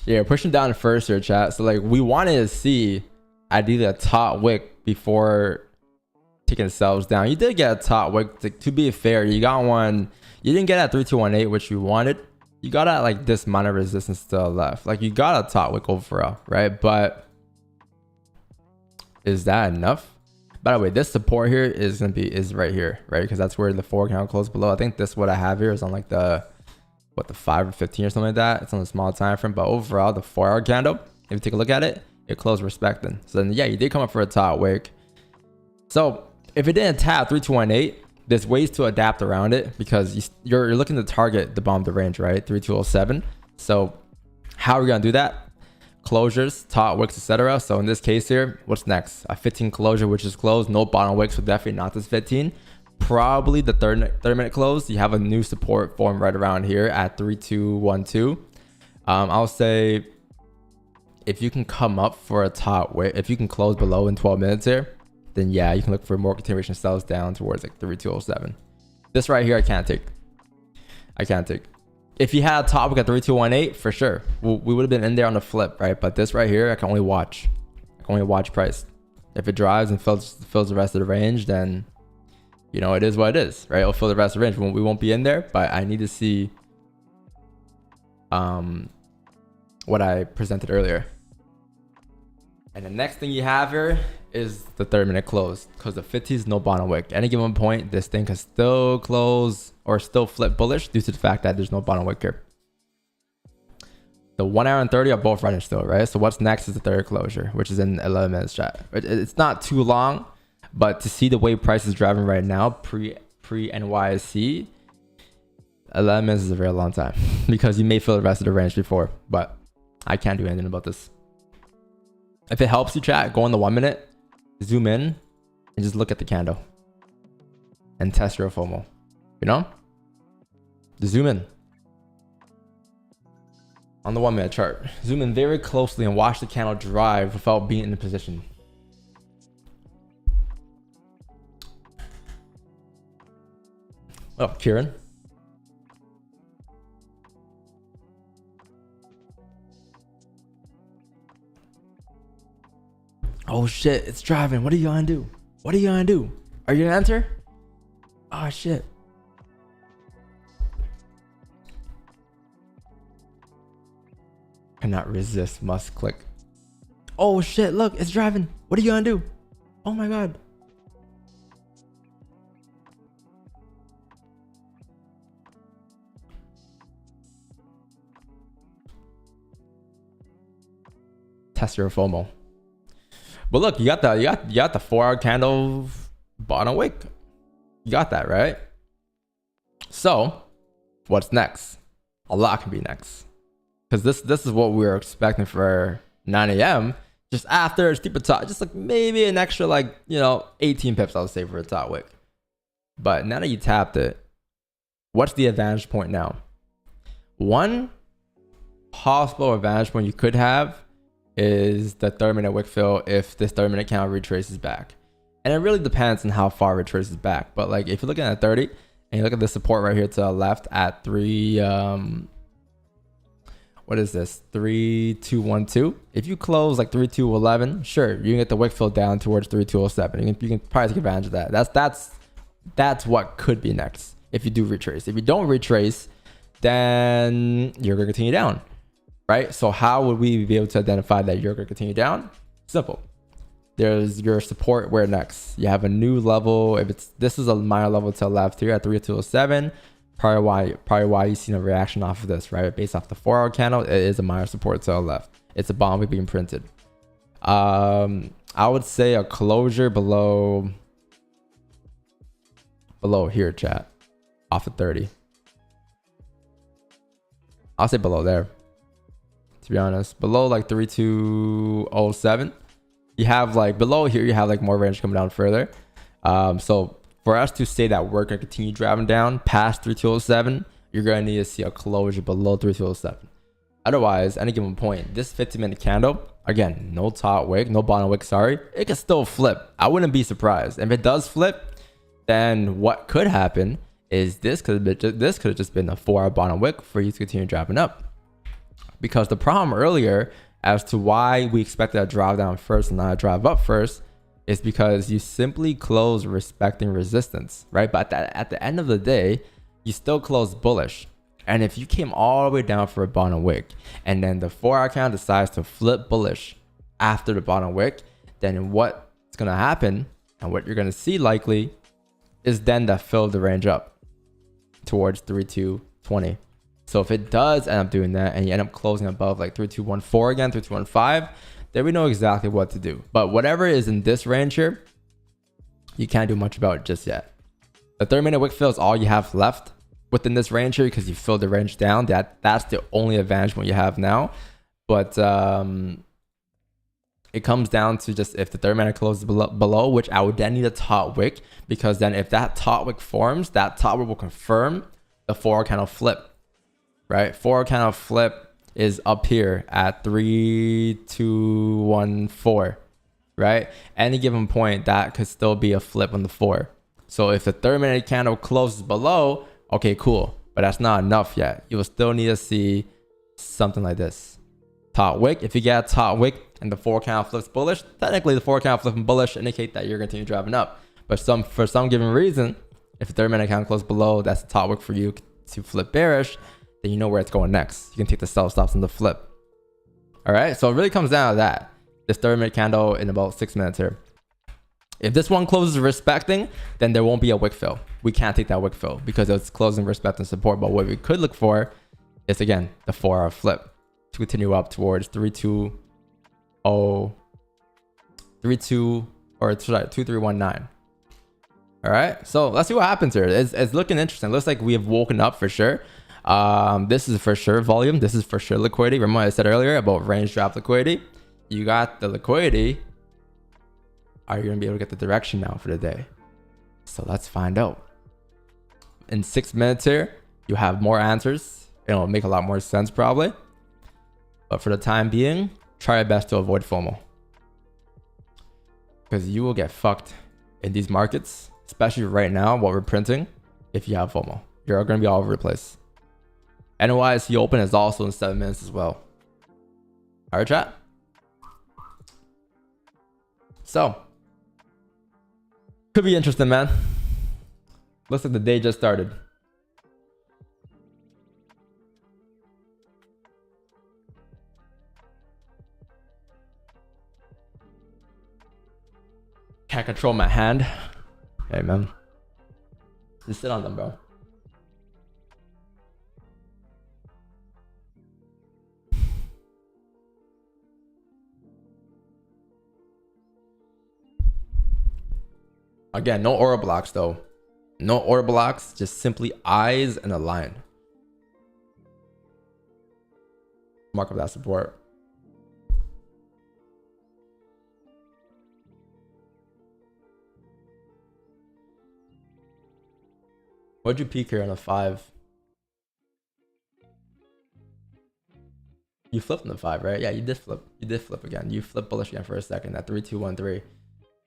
[SPEAKER 8] Yeah, we're pushing down first here, chat. So like, we wanted to see ideally a top wick before taking selves down. You did get a top wick. To be fair, you got one. You didn't get at 3218, which you wanted. You got at like this amount of resistance to the left. Like, you got a top wick overall, right? But is that enough? By the way, this support here is right here, right? Because that's where the 4 candle closed below. I think this what I have here is on like the 5 or 15 or something like that. It's on a small time frame, but overall the 4-hour candle, if you take a look at it, it closed respecting. So then yeah, you did come up for a top wick. So if it didn't tap 3218, there's ways to adapt around it, because you're looking to target the bottom of the range, right? 3207. So how are we gonna do that? Closures, top wicks, etc. So in this case here, what's next? A 15 closure, which is closed. No bottom wick, so definitely not this 15. Probably the 30-minute close. You have a new support form right around here at 3212. I'll say if you can come up for a top wick, if you can close below in 12 minutes here, then yeah, you can look for more continuation sells down towards like 3207. This right here, I can't take. If you had a top wick at 3218, for sure, we would have been in there on the flip, right? But this right here, I can only watch. Price. If it drives and fills the rest of the range, then you know, it is what it is, right? It'll fill the rest of the range. We won't be in there, but I need to see what I presented earlier. And the next thing you have here is the 30-minute close, because the 50 is no bottom wick. Any given point, this thing can still close or still flip bullish due to the fact that there's no bottom wick here. The 1 hour and 30 are both running still, right? So what's next is the third closure, which is in 11 minutes, chat. It's not too long, but to see the way price is driving right now, pre-NYSE, 11 minutes is a very long time because you may fill the rest of the range before, but I can't do anything about this. If it helps you, chat, go on the 1 minute, zoom in, and just look at the candle and test your FOMO. You know, just zoom in on the 1 minute chart. Zoom in very closely and watch the candle drive without being in the position. Oh, Kieran. Oh shit, it's driving. What are you gonna do? What are you gonna do? Are you gonna enter? Oh shit. Cannot resist, must click. Oh shit, look, it's driving. What are you gonna do? Oh my god. Test your FOMO. But look, you got the 4 hour candle bottom wick. You got that, right? So what's next? A lot can be next. Because this is what we were expecting for 9 a.m. Just after a steeper top, just like maybe an extra 18 pips, I would say, for a top wick. But now that you tapped it, what's the advantage point now? One possible advantage point you could have is the 30-minute wick fill if this 30-minute candle retraces back. And it really depends on how far it retraces back. But like if you're looking at 30 and you look at the support right here to the left at 3212. If you close like 3211, sure, you can get the wick fill down towards 3207. You can probably take advantage of that. That's what could be next if you do retrace. If you don't retrace, then you're gonna continue down. Right? So how would we be able to identify that you're going to continue down? Simple. There's your support. Where next? You have a new level. This is a minor level to the left here at 3207. Probably why you seen a reaction off of this, right? Based off the 4 hour candle, it is a minor support to the left. It's a bond being printed. I would say a closure below here, chat, off of 30. I'll say below there. To be honest, below like 3207, you have like below here, you have like more range coming down further. So for us to say that we're gonna continue driving down past 3207, you're gonna need to see a closure below 3207. Otherwise, any given point, this 15-minute candle, again, no top wick, no bottom wick, sorry, it can still flip. I wouldn't be surprised. If it does flip, then what could happen is this could have just been a 4 hour bottom wick for you to continue driving up. Because the problem earlier as to why we expected a drive down first and not a drive up first is because you simply close respecting resistance, right? But at the end of the day, you still close bullish. And if you came all the way down for a bottom wick and then the 4 hour candle decides to flip bullish after the bottom wick, then what's going to happen and what you're going to see likely is then that fill the range up towards 3220. So if it does end up doing that and you end up closing above like 3214 again, 3215, then we know exactly what to do. But whatever is in this range here, you can't do much about it just yet. The 30-minute wick fill is all you have left within this range here because you filled the range down. That's the only advantage what you have now. But it comes down to just if the 30-minute closes below, which I would then need a top wick, because then if that top wick forms, that top wick will confirm the 4 hour candle flip. Right, 4 hour candle flip is up here at 3214. Right, any given point that could still be a flip on the 4. So if the 30-minute candle closes below, okay, cool, but that's not enough yet. You will still need to see something like this top wick. If you get a top wick and the 4 hour candle flips bullish, technically the 4 hour candle flipping bullish indicate that you're going to continue driving up. But for some given reason, if the 30-minute candle closes below, that's the top wick for you to flip bearish. Then you know where it's going next. You can take the sell stops on the flip. All right, so it really comes down to that. This 30-minute candle in about 6 minutes here. If this one closes respecting, then there won't be a wick fill. We can't take that wick fill because it's closing respecting support. But what we could look for is, again, the 4 hour flip to continue up towards 2319. All right, so let's see what happens here. It's looking interesting. Looks like we have woken up for sure. This is for sure volume. This is for sure liquidity. Remember what I said earlier about range drop liquidity? You got the liquidity. Are you gonna be able to get the direction now for the day? So let's find out. In 6 minutes here, you have more answers. It'll make a lot more sense probably. But for the time being, try your best to avoid FOMO. Because you will get fucked in these markets, especially right now, what we're printing, if you have FOMO. You're going to be all over the place. NYSE Open is also in 7 minutes as well. All right, chat? So, could be interesting, man. Looks like the day just started. Can't control my hand. Hey, man. Just sit on them, bro. Again, no aura blocks, though. No aura blocks. Just simply eyes and a line. Mark up that support. What'd you peek here on a 5? You flipped on the 5, right? Yeah, you did flip. You did flip again. You flipped bullish again for a second. That 3-2-1-3,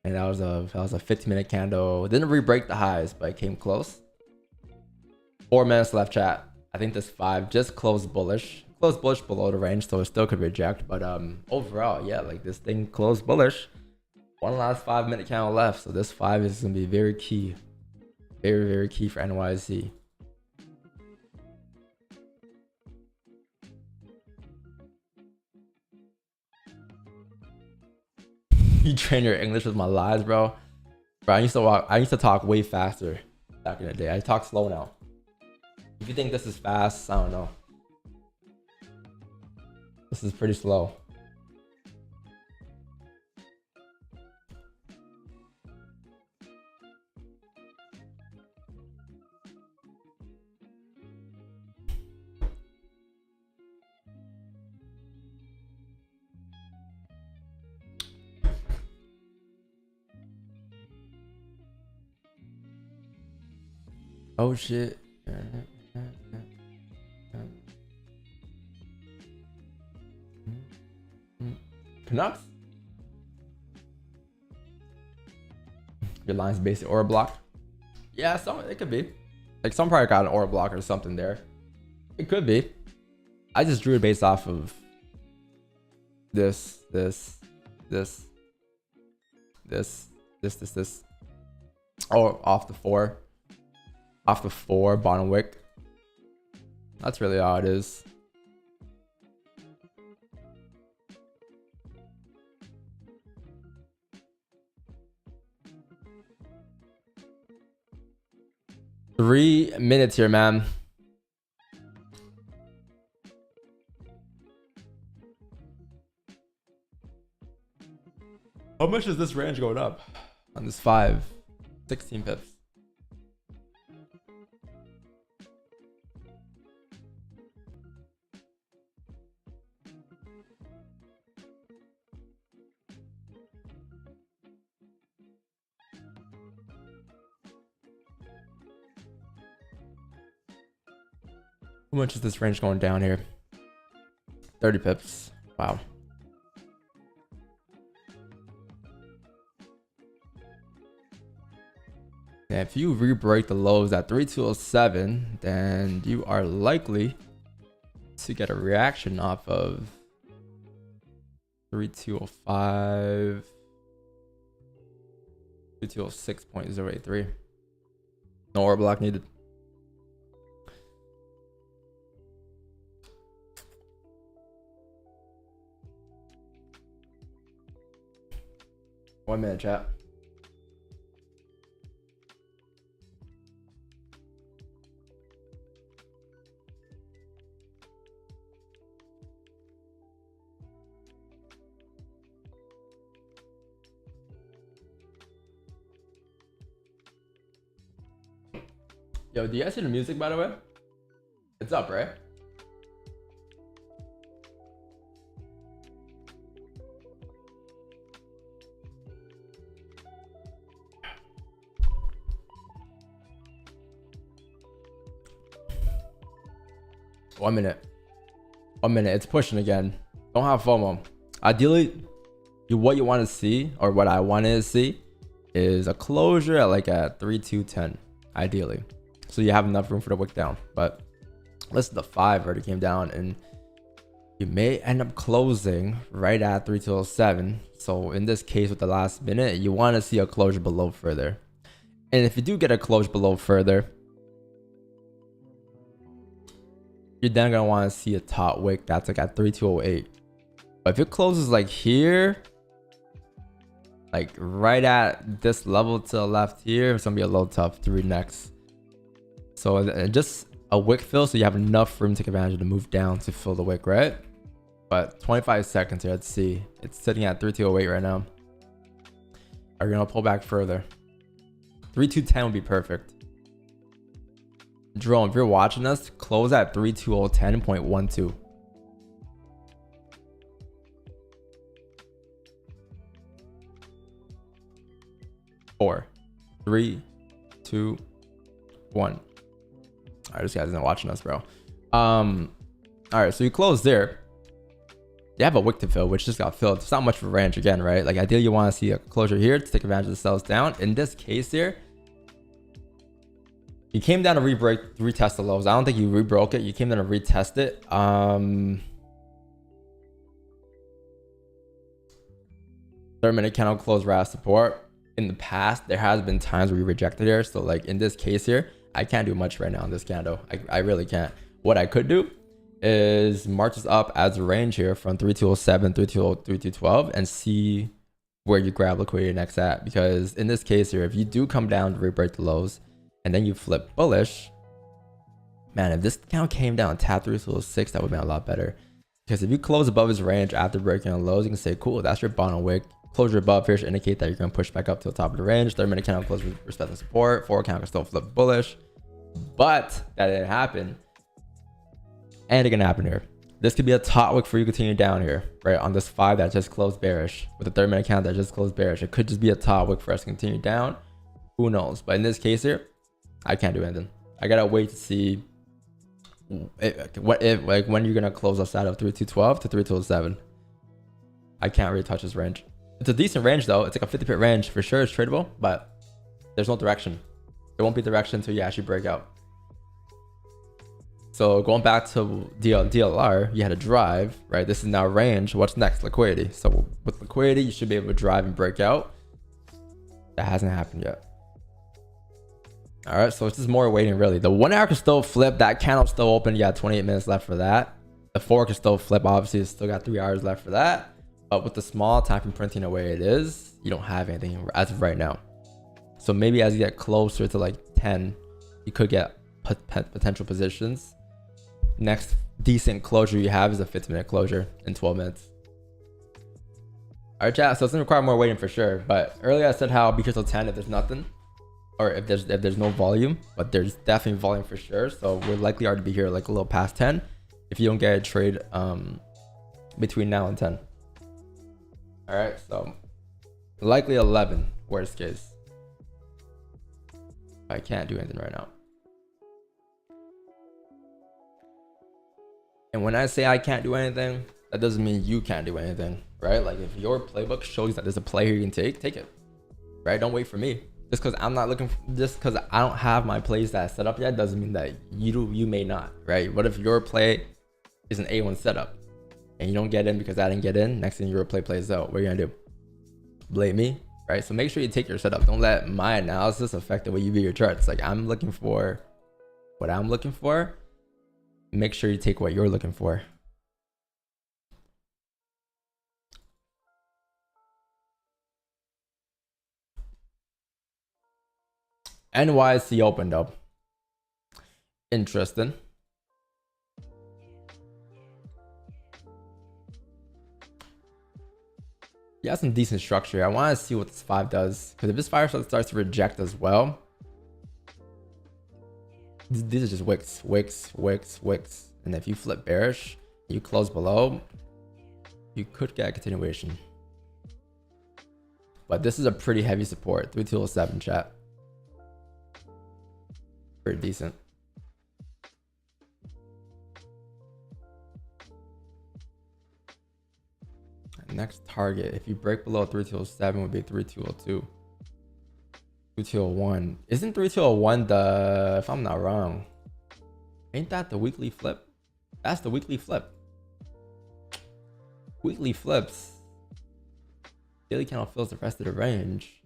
[SPEAKER 8] and that was a 15-minute candle. It didn't re-break the highs, but it came close. 4 minutes left, chat. I think this 5 just closed bullish. Closed bullish below the range, so it still could reject. But overall, yeah, like this thing closed bullish. One last 5-minute candle left, so this 5 is gonna be very key. Very, very key for NYSE. You train your English with my lies, bro. Bro, I used to talk way faster back in the day. I talk slow now. If you think this is fast, I don't know. This is pretty slow. Oh shit. Canucks? Your line's basic aura block. Yeah, some it could be. Like some probably got an aura block or something there. It could be. I just drew it based off of this. Oh, off the 4. Off the 4 bottom wick. That's really all it is. Three minutes here, man. How much is this range going up on this 5? 16 pips. How much is this range going down here? 30 pips. Wow. And if you re-break the lows at 3207, then you are likely to get a reaction off of 3205, 3206.083. No aura block needed. One minute, chat. Yo, do you guys hear the music, by the way? It's up, right? One minute. It's pushing again. Don't have FOMO. Ideally, what you want to see, or what I wanted to see, is a closure at like at 3,210. Ideally, so you have enough room for the wick down. But listen, the 5 already came down, and you may end up closing right at 3,207. So in this case, with the last minute, you want to see a closure below further. And if you do get a closure below further, you're then gonna want to see a top wick that's like at 3,208. But if it closes like here, like right at this level to the left here, it's gonna be a little tough to read next. So just a wick fill, so you have enough room to take advantage of the move down to fill the wick, right? But 25 seconds here. Let's see. It's sitting at 3,208 right now. Are you gonna pull back further? 3,210 would be perfect. Jerome, if you're watching us, close at 3,2010.12. 4, 3, 2, 1. All right, this guy's not watching us, bro. All right, so you close there. You have a wick to fill, which just got filled. It's not much of a range again, right? Like ideally, you want to see a closure here to take advantage of the sells down. In this case here, you came down to retest the lows. I don't think you rebroke it. You came down to retest it. 30-minute candle close right at support. In the past, there has been times where you rejected here. So like in this case here, I can't do much right now on this candle. I really can't. What I could do is march this up as a range here from 3,207, 3,212, and see where you grab liquidity next at. Because in this case here, if you do come down to rebreak the lows and then you flip bullish, man, if this candle came down and tapped 3,206, that would have been a lot better. Because if you close above his range after breaking on lows, you can say, cool, that's your bottom wick. Closure above here should indicate that you're going to push back up to the top of the range. 30-minute candle close with respect to support. 4 candle can still flip bullish, but that didn't happen. And it's going to happen here. This could be a top wick for you to continue down here, right? On this 5 that just closed bearish, with the 30-minute candle that just closed bearish. It could just be a top wick for us to continue down. Who knows? But in this case here, I can't do anything. I got to wait to see like when you're going to close us out of 3,212 to 3,207. I can't really touch this range. It's a decent range though. It's like a 50 pip range for sure. It's tradable, but there's no direction. There won't be direction until you actually break out. So going back to DLR, you had a drive, right? This is now range. What's next? Liquidity. So with liquidity, you should be able to drive and break out. That hasn't happened yet. All right, so it's just more waiting really. The 1 hour can still flip. That candle's still open. You got 28 minutes left for that. The 4 can still flip. Obviously, it's still got 3 hours left for that. But with the small time from printing the way it is, you don't have anything as of right now. So maybe as you get closer to like 10, you could get potential positions. Next decent closure you have is a 50-minute closure in 12 minutes. All right, chat. So it's gonna require more waiting for sure. But earlier I said how be careful 10 if there's nothing, or if there's no volume. But there's definitely volume for sure. So we're likely already to be here like a little past 10 if you don't get a trade between now and 10. All right, so likely 11 worst case. I can't do anything right now. And when I say I can't do anything, that doesn't mean you can't do anything, right? Like if your playbook shows that there's a play here you can take it, right? Don't wait for me. Just because I'm not looking, just because I don't have my plays that set up yet doesn't mean that you may not, right? What if your play is an A1 setup and you don't get in because I didn't get in? Next thing your play plays out, what are you gonna do? Blame me, right? So make sure you take your setup. Don't let my analysis affect the way you view your charts. Like I'm looking for what I'm looking for. Make sure you take what you're looking for. NYC opened up. Interesting. Yeah, some decent structure. I want to see what this 5 does, because if this 5 starts to reject as well, These are just wicks, wicks, wicks, wicks. And if you flip bearish, you close below, you could get a continuation. But this is a pretty heavy support. 3207 chat. Pretty decent. Next target, if you break below 3207, would be 3202. 3201. Isn't 3201 the, if I'm not wrong, ain't that the weekly flip? That's the weekly flip. Weekly flips. Daily candle fills the rest of the range.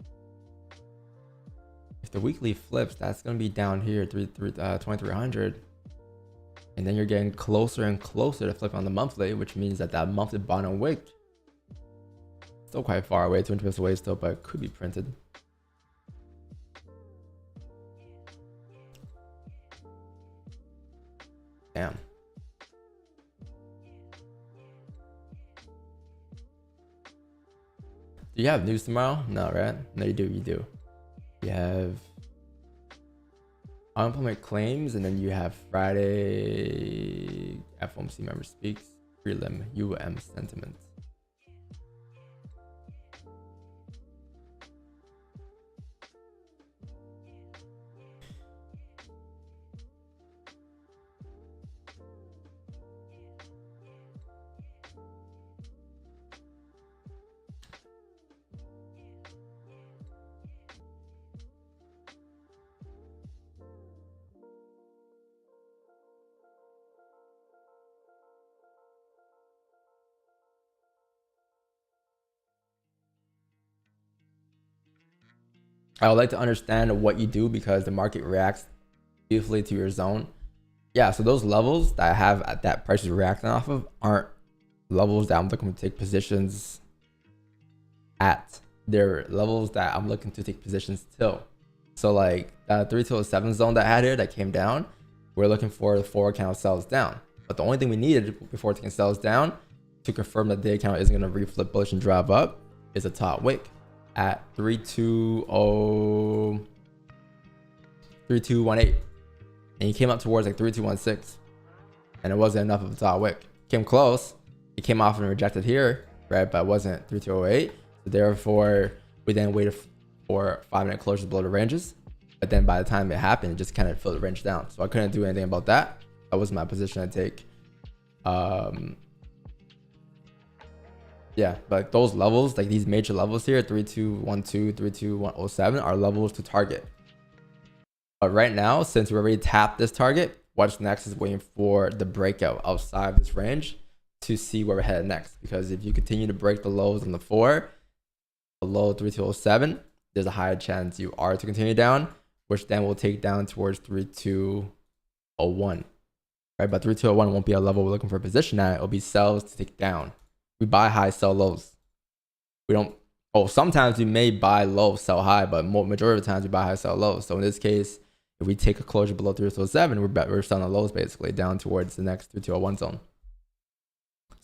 [SPEAKER 8] If the weekly flips, that's going to be down here, 2300. And then you're getting closer and closer to flip on the monthly, which means that that monthly bottom wick, still quite far away, 200 pips away still, but it could be printed. Damn. Do you have news tomorrow? No, right? No, you do. You do. You have unemployment claims, and then you have Friday FOMC member speaks, prelim sentiment. I would like to understand what you do because the market reacts beautifully to your zone. Yeah, so those levels that I have that price is reacting off of aren't levels that I'm looking to take positions at. They're levels that I'm looking to take positions till. So like the 3207 zone that I had here that came down, we're looking for the 4 candle sells down. But the only thing we needed before taking sells down to confirm that the day count isn't going to reflip bullish and drive up is a top wick at 3218, and he came up towards like 3216, and it wasn't enough of a top wick. Came close, it came off and rejected here, right? But it wasn't 3208, so therefore we then waited for 5-minute closures below the ranges. But then by the time it happened, it just kind of filled the range down, so I couldn't do anything about that. That was my position to take. Yeah, but those levels, like these major levels here, 3212, 32107 are levels to target. But right now, since we already tapped this target, what's next is waiting for the breakout outside this range to see where we're headed next. Because if you continue to break the lows on the 4, below 3207, there's a higher chance you are to continue down, which then will take down towards 3201. Right, but 3201 won't be a level we're looking for a position at. It'll be sells to take down. We buy high, sell lows. We don't, sometimes we may buy low, sell high, but majority of the times we buy high, sell lows. So in this case, if we take a closure below 3207, we're selling the lows basically down towards the next 3201 zone.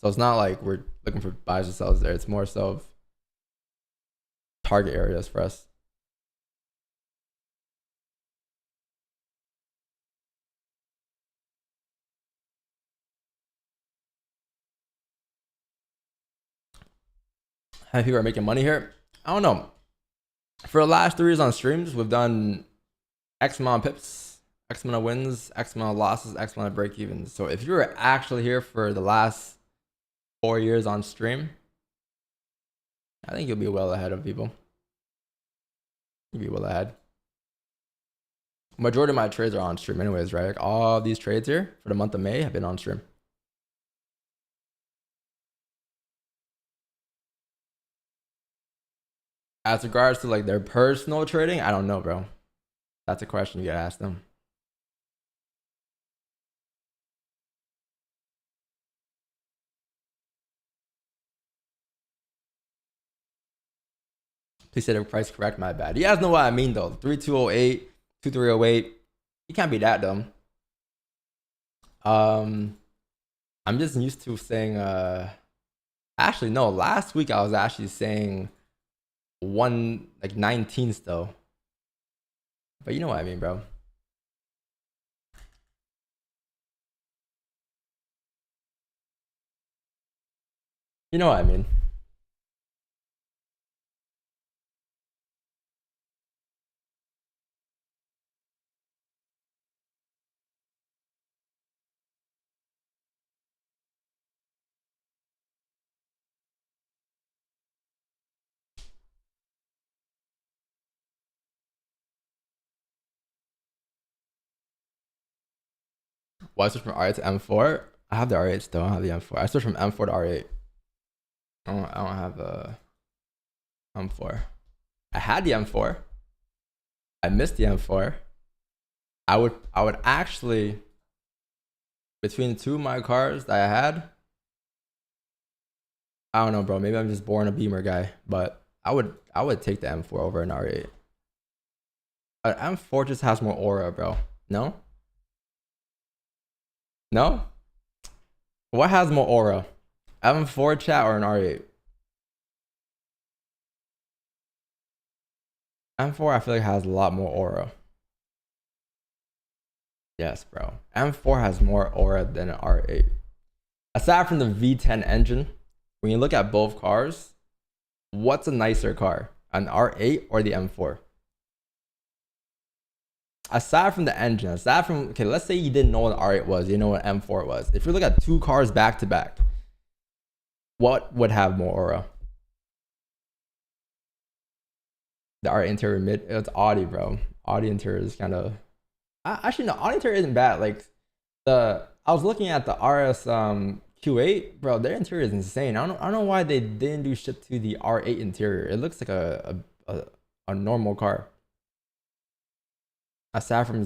[SPEAKER 8] So it's not like we're looking for buys or sells there. It's more so of target areas for us. How people are making money here? I don't know. For the last 3 years on streams, we've done X amount of pips, X amount of wins, X amount of losses, X amount of break evens. So if you were actually here for the last 4 years on stream, I think you'll be well ahead of people. You'll be well ahead. Majority of my trades are on stream anyways, right? Like all these trades here for the month of May have been on stream. As regards to like their personal trading, I don't know, bro. That's a question you gotta ask them. Please say the price correct, my bad. You guys know what I mean though. 3208, 2308. You can't be that dumb. I'm just used to saying actually no, last week I was actually saying 19 still. But you know what I mean, bro. You know what I mean. Why switch from R8 to M4? I have the R8 still. I don't have the M4. I switched from M4 to R8. I don't have a M4. I had the M4. I missed the M4. I would actually, between two of my cars that I had, I don't know, bro. Maybe I'm just born a Beamer guy, but I would take the M4 over an R8. An M4 just has more aura, bro. No? No? What has more aura? M4 chat or an R8? M4 I feel like has a lot more aura. Yes, bro. M4 has more aura than an R8. Aside from the V10 engine, when you look at both cars, what's a nicer car? An R8 or the M4? Aside from the engine, aside from, okay, let's say you didn't know what an R8 was, you know what M4 was. If you look at two cars back to back, what would have more aura? The R8 interior mid, it's Audi, bro. Audi interior is kind of, actually no, Audi interior isn't bad. Like I was looking at the RS Q8, bro. Their interior is insane. I don't know why they didn't do shit to the R8 interior. It looks like a normal car. Aside from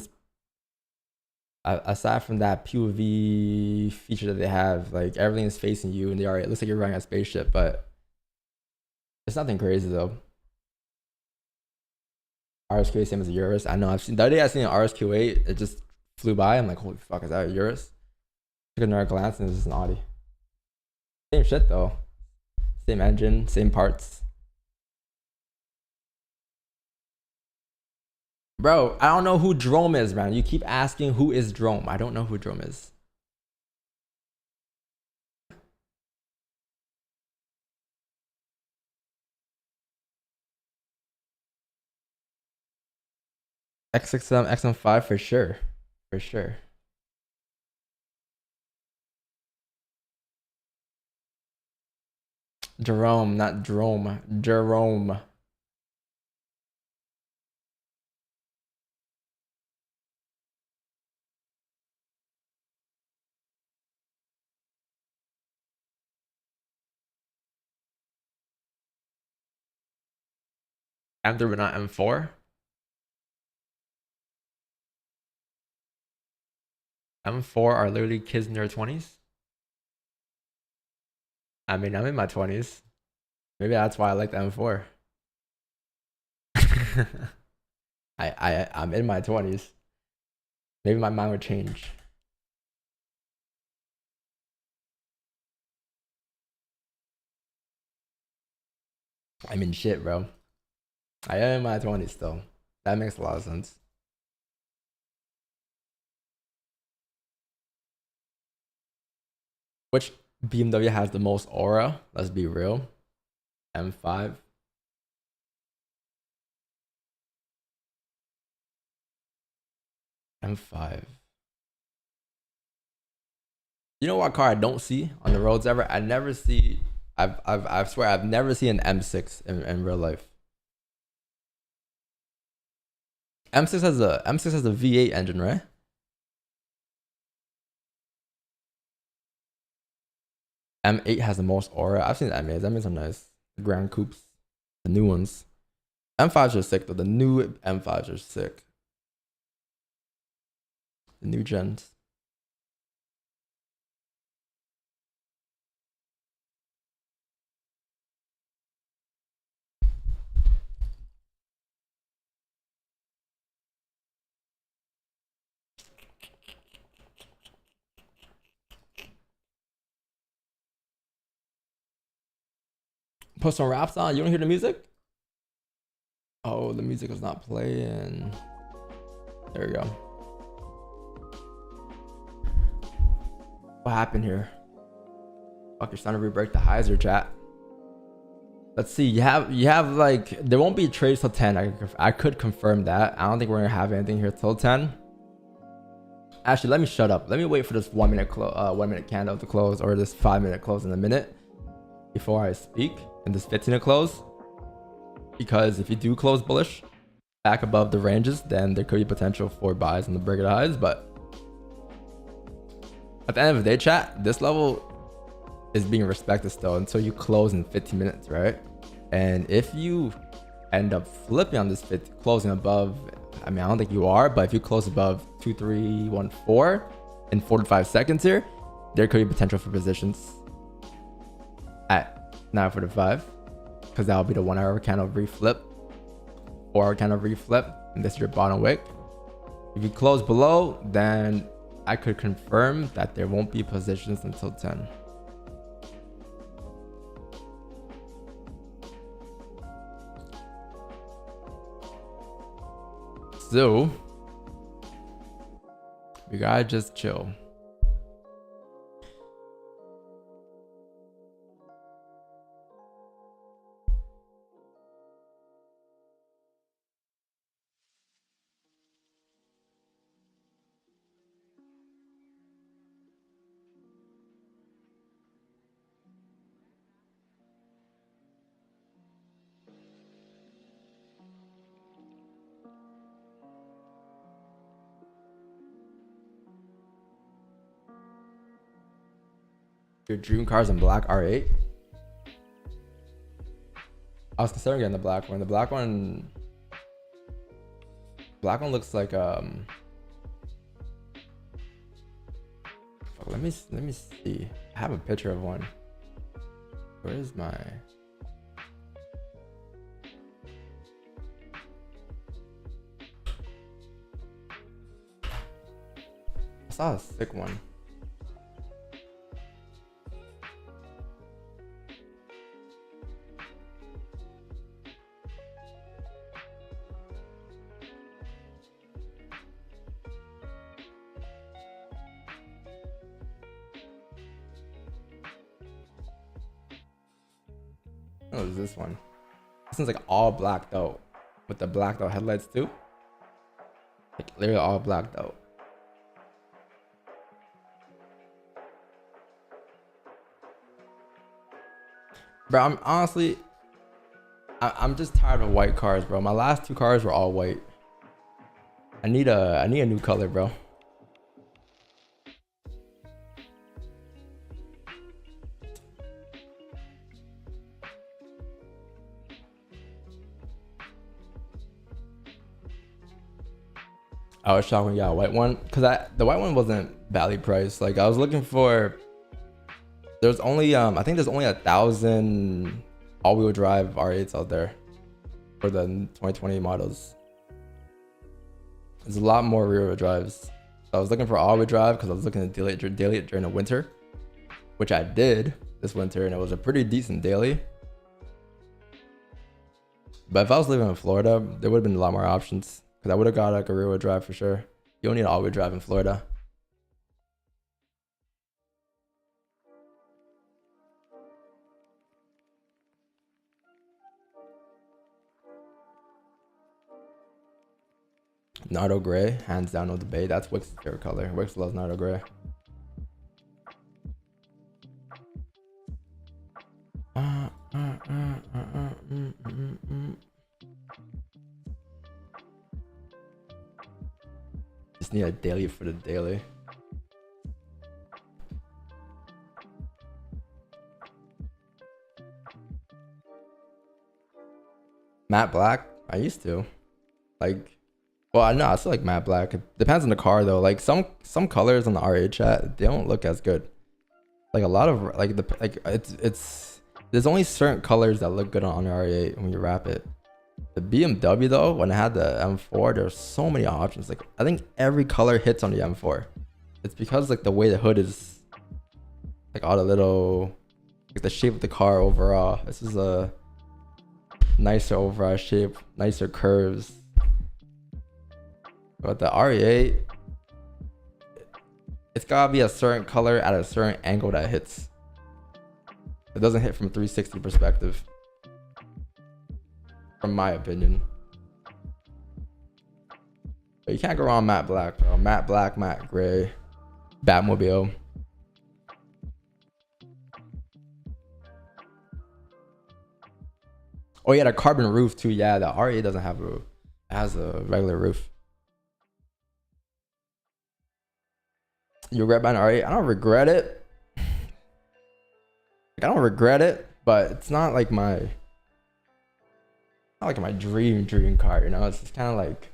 [SPEAKER 8] that POV feature that they have, like everything is facing you in the R8. It looks like you're running a spaceship, but it's nothing crazy though. RSQ8 same as a Urus. I know I've seen the other day I seen an RSQ8, it just flew by. I'm like, holy fuck, is that a Urus? Took another glance and it's just an Audi. Same shit though. Same engine, same parts. Bro, I don't know who Drome is, man. You keep asking who is Drome. I don't know who Drome is. X6M, XM5 for sure. For sure. Jerome, not Drome. Jerome. M3 but not M4. M4 are literally kids in their 20s. I mean, I'm in my 20s. Maybe that's why I like the M4. I'm in my 20s. Maybe my mind would change. I'm in shit, bro. I am in my 20s still. That makes a lot of sense. Which BMW has the most aura? Let's be real. M5. M5. You know what car I don't see on the roads ever? I never see. I swear I've never seen an M6 in real life. M6 has a V8 engine, right? M8 has the most aura. I've seen the M8s. M8s are nice. The Grand Coupes, the new ones. M5s are sick though. The new M5s are sick. The new gens. Put some raps on. You don't hear the music? Oh, the music is not playing. There we go. What happened here? Fuck, you're starting to re-break the highs or chat. Let's see. You have like, there won't be trades till 10. I could confirm that. I don't think we're gonna have anything here till 10. Actually, let me shut up. Let me wait for this 1 minute candle to close, or this 5 minute close in a minute before I speak, and this 15 to close. Because if you do close bullish back above the ranges, then there could be potential for buys on the break of the highs. But at the end of the day, chat, this level is being respected still until you close in 15 minutes, right? And if you end up flipping on this closing above, I mean, I don't think you are, but if you close above 2314 in 45 seconds here, there could be potential for positions at 9:45, because that'll be the 1 hour candle reflip, 4 hour candle reflip, and this is your bottom wick. If you close below, then I could confirm that there won't be positions until 10. So we gotta just chill. Your dream cars in black R8. I was considering getting the black one. The black one looks like let me see. I have a picture of one. Where is my? I saw a sick one. Oh, is this one? This one's like all blacked out with the blacked out headlights too. Like literally all blacked out. Bro, I'm honestly, I'm just tired of white cars, bro. My last 2 cars were all white. I need a new color, bro. I was shocked when you got a white one, because the white one wasn't value priced. Like I was looking for, there's only I think there's only 1,000 all-wheel drive R8s out there for the 2020 models. There's a lot more rear-wheel drives. So I was looking for all-wheel drive because I was looking at daily during the winter, which I did this winter, and it was a pretty decent daily. But if I was living in Florida, there would have been a lot more options. Because I would have got like a rear wheel drive for sure. You don't need an all wheel drive in Florida. Nardo gray, hands down, no debate. That's Wick's favorite color. Wix loves Nardo gray. Just need a daily for the daily. Matte black? I used to. Like, well, I know I still like matte black. It depends on the car though. Like some colors on the R8 chat, they don't look as good. Like a lot of it's there's only certain colors that look good on the R8 when you wrap it. The BMW though, when I had the M4, there's so many options. Like I think every color hits on the M4. It's because like the way the hood is, like all the little, like the shape of the car overall. This is a nicer overall shape, nicer curves. But the R8, it's gotta be a certain color at a certain angle that hits. It doesn't hit from a 360 perspective, from my opinion. But you can't go wrong matte black, bro. Matte black, matte gray, Batmobile. Oh yeah, the carbon roof too. Yeah, the RE doesn't have a roof. It has a regular roof. You regret buying an RE? I don't regret it. I don't regret it, but it's not like my dream car, you know. It's just kind of like,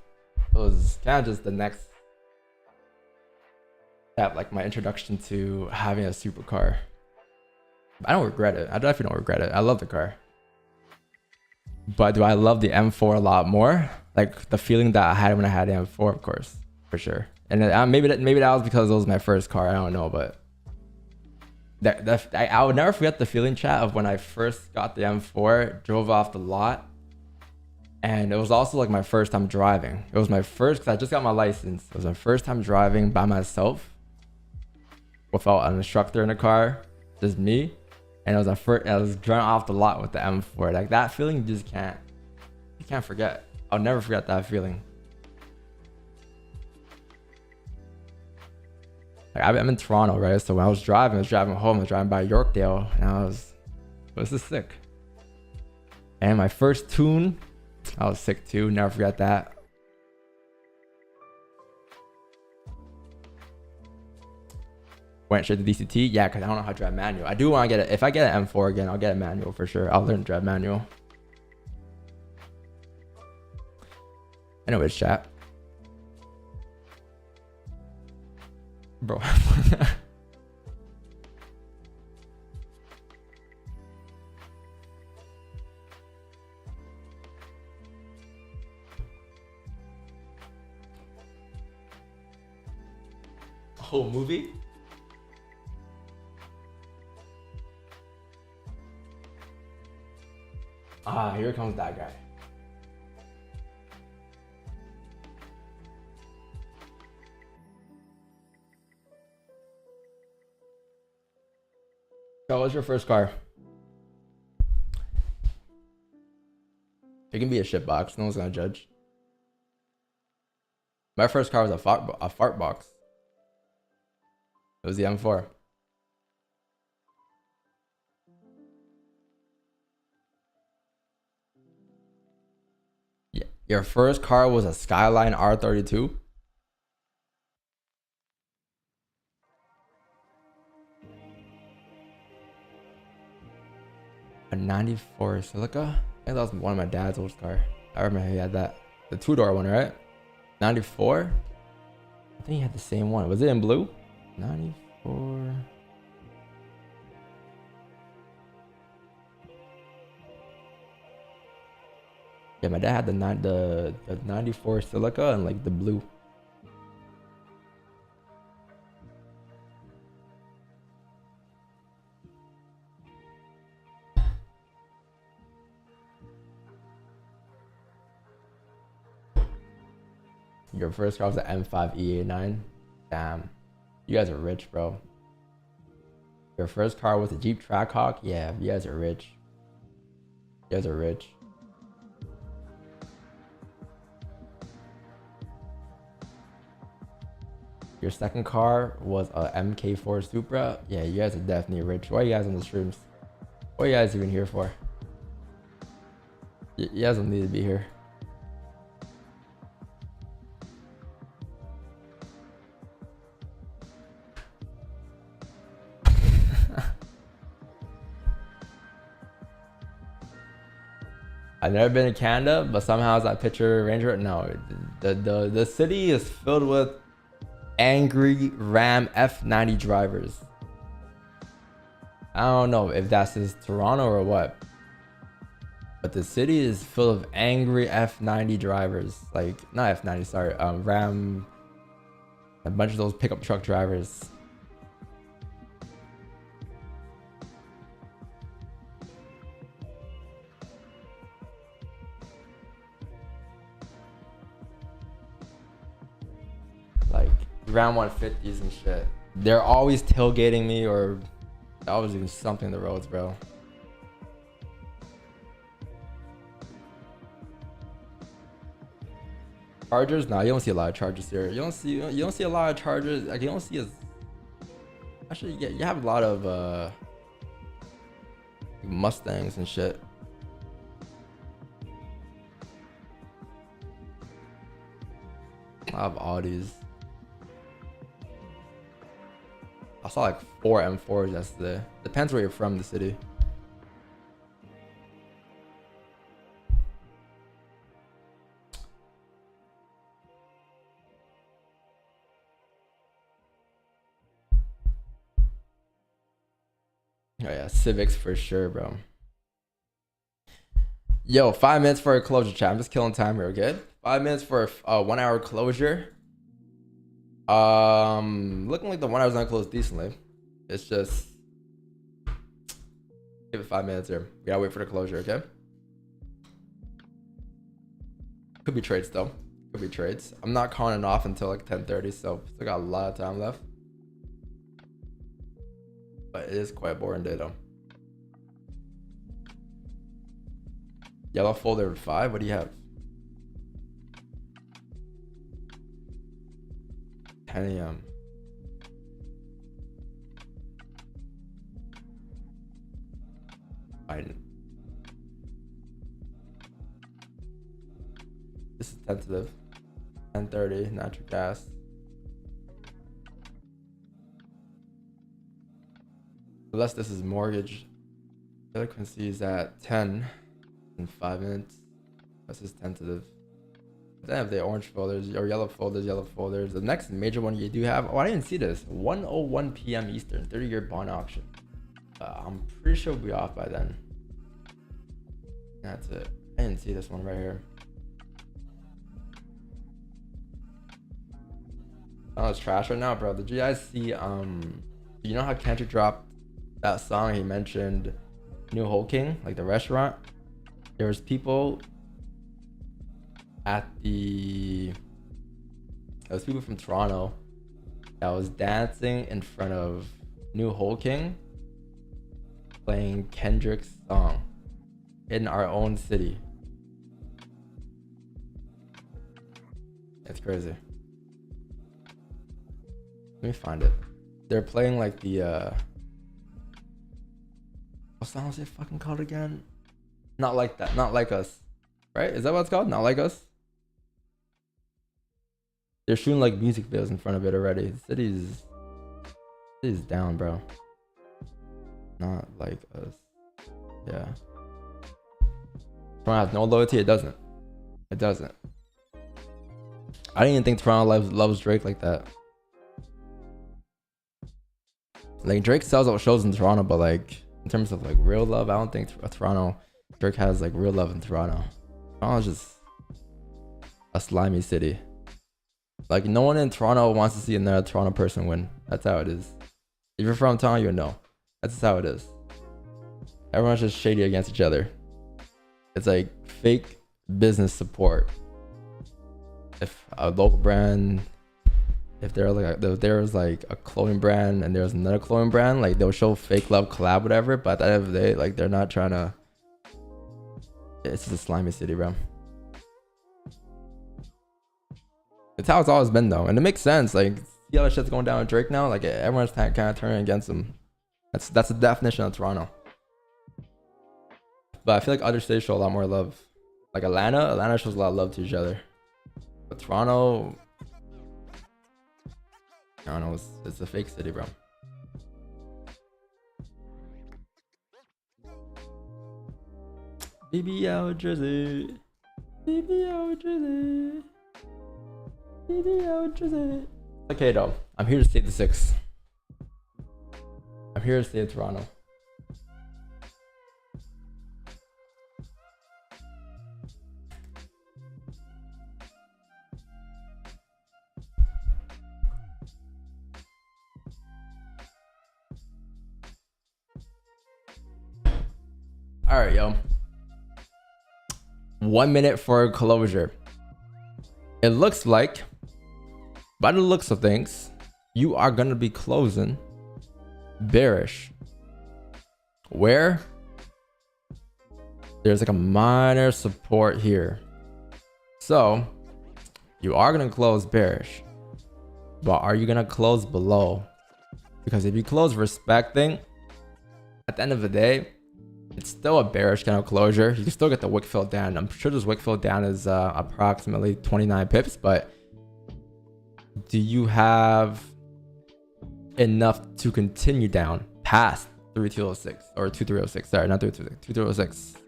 [SPEAKER 8] it was kind of just the next step, like my introduction to having a supercar. I don't regret it. I definitely don't regret it. I love the car. But do I love the M4 a lot more? Like the feeling that I had when I had the M4, of course, for sure. And maybe that was because it was my first car. I don't know, but I would never forget the feeling, chat, of when I first got the M4, drove off the lot, and it was also like my first time driving. It was my first, because I just got my license. It was my first time driving by myself, without an instructor in the car, just me. And it was I was driving off the lot with the M4. Like that feeling, you can't forget. I'll never forget that feeling. Like I'm in Toronto, right? So when I was driving home. I was driving by Yorkdale, and this is sick. And my first tune, I was sick too. Never forget that. Went straight to DCT. Yeah, because I don't know how to drive manual. I do want to get it. If I get an M4 again, I'll get a manual for sure. I'll learn to drive manual. Anyways, chat. Bro. Whole movie? Ah, here comes that guy. So, what's your first car? It can be a shit box. No one's gonna judge. My first car was a fart box. It was the M4. Yeah. Your first car was a Skyline R32? A 94 Silica? I think that was one of my dad's old car. I remember he had that. The two-door one, right? 94? I think he had the same one. Was it in blue? 94. Yeah, my dad had the 94 Silica and like the blue. Your first car was an M5 E89? Damn. You guys are rich, bro. Your first car was a Jeep Trackhawk? Yeah, you guys are rich. You guys are rich. Your second car was a MK4 Supra? Yeah, you guys are definitely rich. Why are you guys on the streams? What are you guys even here for? You guys don't need to be here. I've never been to Canada, but somehow that picture Range Rover. No, the city is filled with angry Ram F90 drivers. I don't know if that's just Toronto or what, but the city is full of angry F90 drivers. Like not F90, sorry, Ram. A bunch of those pickup truck drivers. Ram 150s and shit. They're always tailgating me or I was even something the roads, bro. Chargers? Nah, you don't see a lot of Chargers here. You don't see a lot of Chargers. Like you don't see as actually you have a lot of Mustangs and shit. A lot of Audis. I saw like 4 M4s yesterday. Depends where you're from, the city. Oh yeah, Civics for sure, bro. Yo, 5 minutes for a closure, chat. I'm just killing time here, okay? 5 minutes for a 1 hour closure. Looking like the 1 hour's not closed decently. It's just give it 5 minutes here. We gotta wait for the closure, okay? Could be trades though. Could be trades. I'm not calling it off until like 10:30, so still got a lot of time left. But it is quite a boring day though. Yellow folder 5. What do you have? 10 a.m. This is tentative. 10:30 natural gas. Unless this is mortgage. Delinquency is at 10 in 5 minutes. This is tentative. Then have the orange folders or yellow folders. The next major one you do have. Oh, I didn't see this. 1:01 p.m. Eastern. 30-year bond auction. I'm pretty sure we'll be off by then. That's it. I didn't see this one right here. Oh, it's trash right now, bro. Did you guys see? You know how Kendrick dropped that song? He mentioned New Whole King, like the restaurant. There was people at the. There was people from Toronto that was dancing in front of New Whole King, playing Kendrick's song in our own city. It's crazy. Let me find it. They're playing like the what song is it fucking called again? Not Like That. Not Like Us. Right? Is that what it's called? Not Like Us? They're shooting like music videos in front of it already. The city's down, bro. Not Like Us. Yeah. Toronto has no loyalty. It doesn't. It doesn't. I didn't even think Toronto loves Drake like that. Like Drake sells out shows in Toronto, but like in terms of like real love, I don't think Toronto Drake has like real love in Toronto. Toronto's just a slimy city. Like no one in Toronto wants to see another Toronto person win. That's how it is. If you're from Toronto, you know. That's just how it is. Everyone's just shady against each other. It's like fake business support. If a local brand, if there's like a clothing brand and there's another clothing brand, like they'll show fake love collab, whatever. But at the end of the day, like they're not trying to. It's just a slimy city, bro. It's how it's always been though, and it makes sense. Like see how that shit's going down with Drake now. Like everyone's kind of turning against him. That's the definition of Toronto. But I feel like other cities show a lot more love. Like Atlanta shows a lot of love to each other. But Toronto, I don't know, it's a fake city, bro. BBL Jersey. BBL Jersey. BBL Jersey. Okay, though. I'm here to save the 6. I'm here to save Toronto. All right, yo. 1 minute for closure. It looks like, by the looks of things, you are going to be closing bearish where there's like a minor support here. So you are going to close bearish, but are you going to close below? Because if you close respecting, at the end of the day, it's still a bearish kind of closure. You can still get the wick fill down. I'm sure this wick fill down is approximately 29 pips, but do you have enough to continue down past 3206 or 2306? Sorry, not 3206, 2306.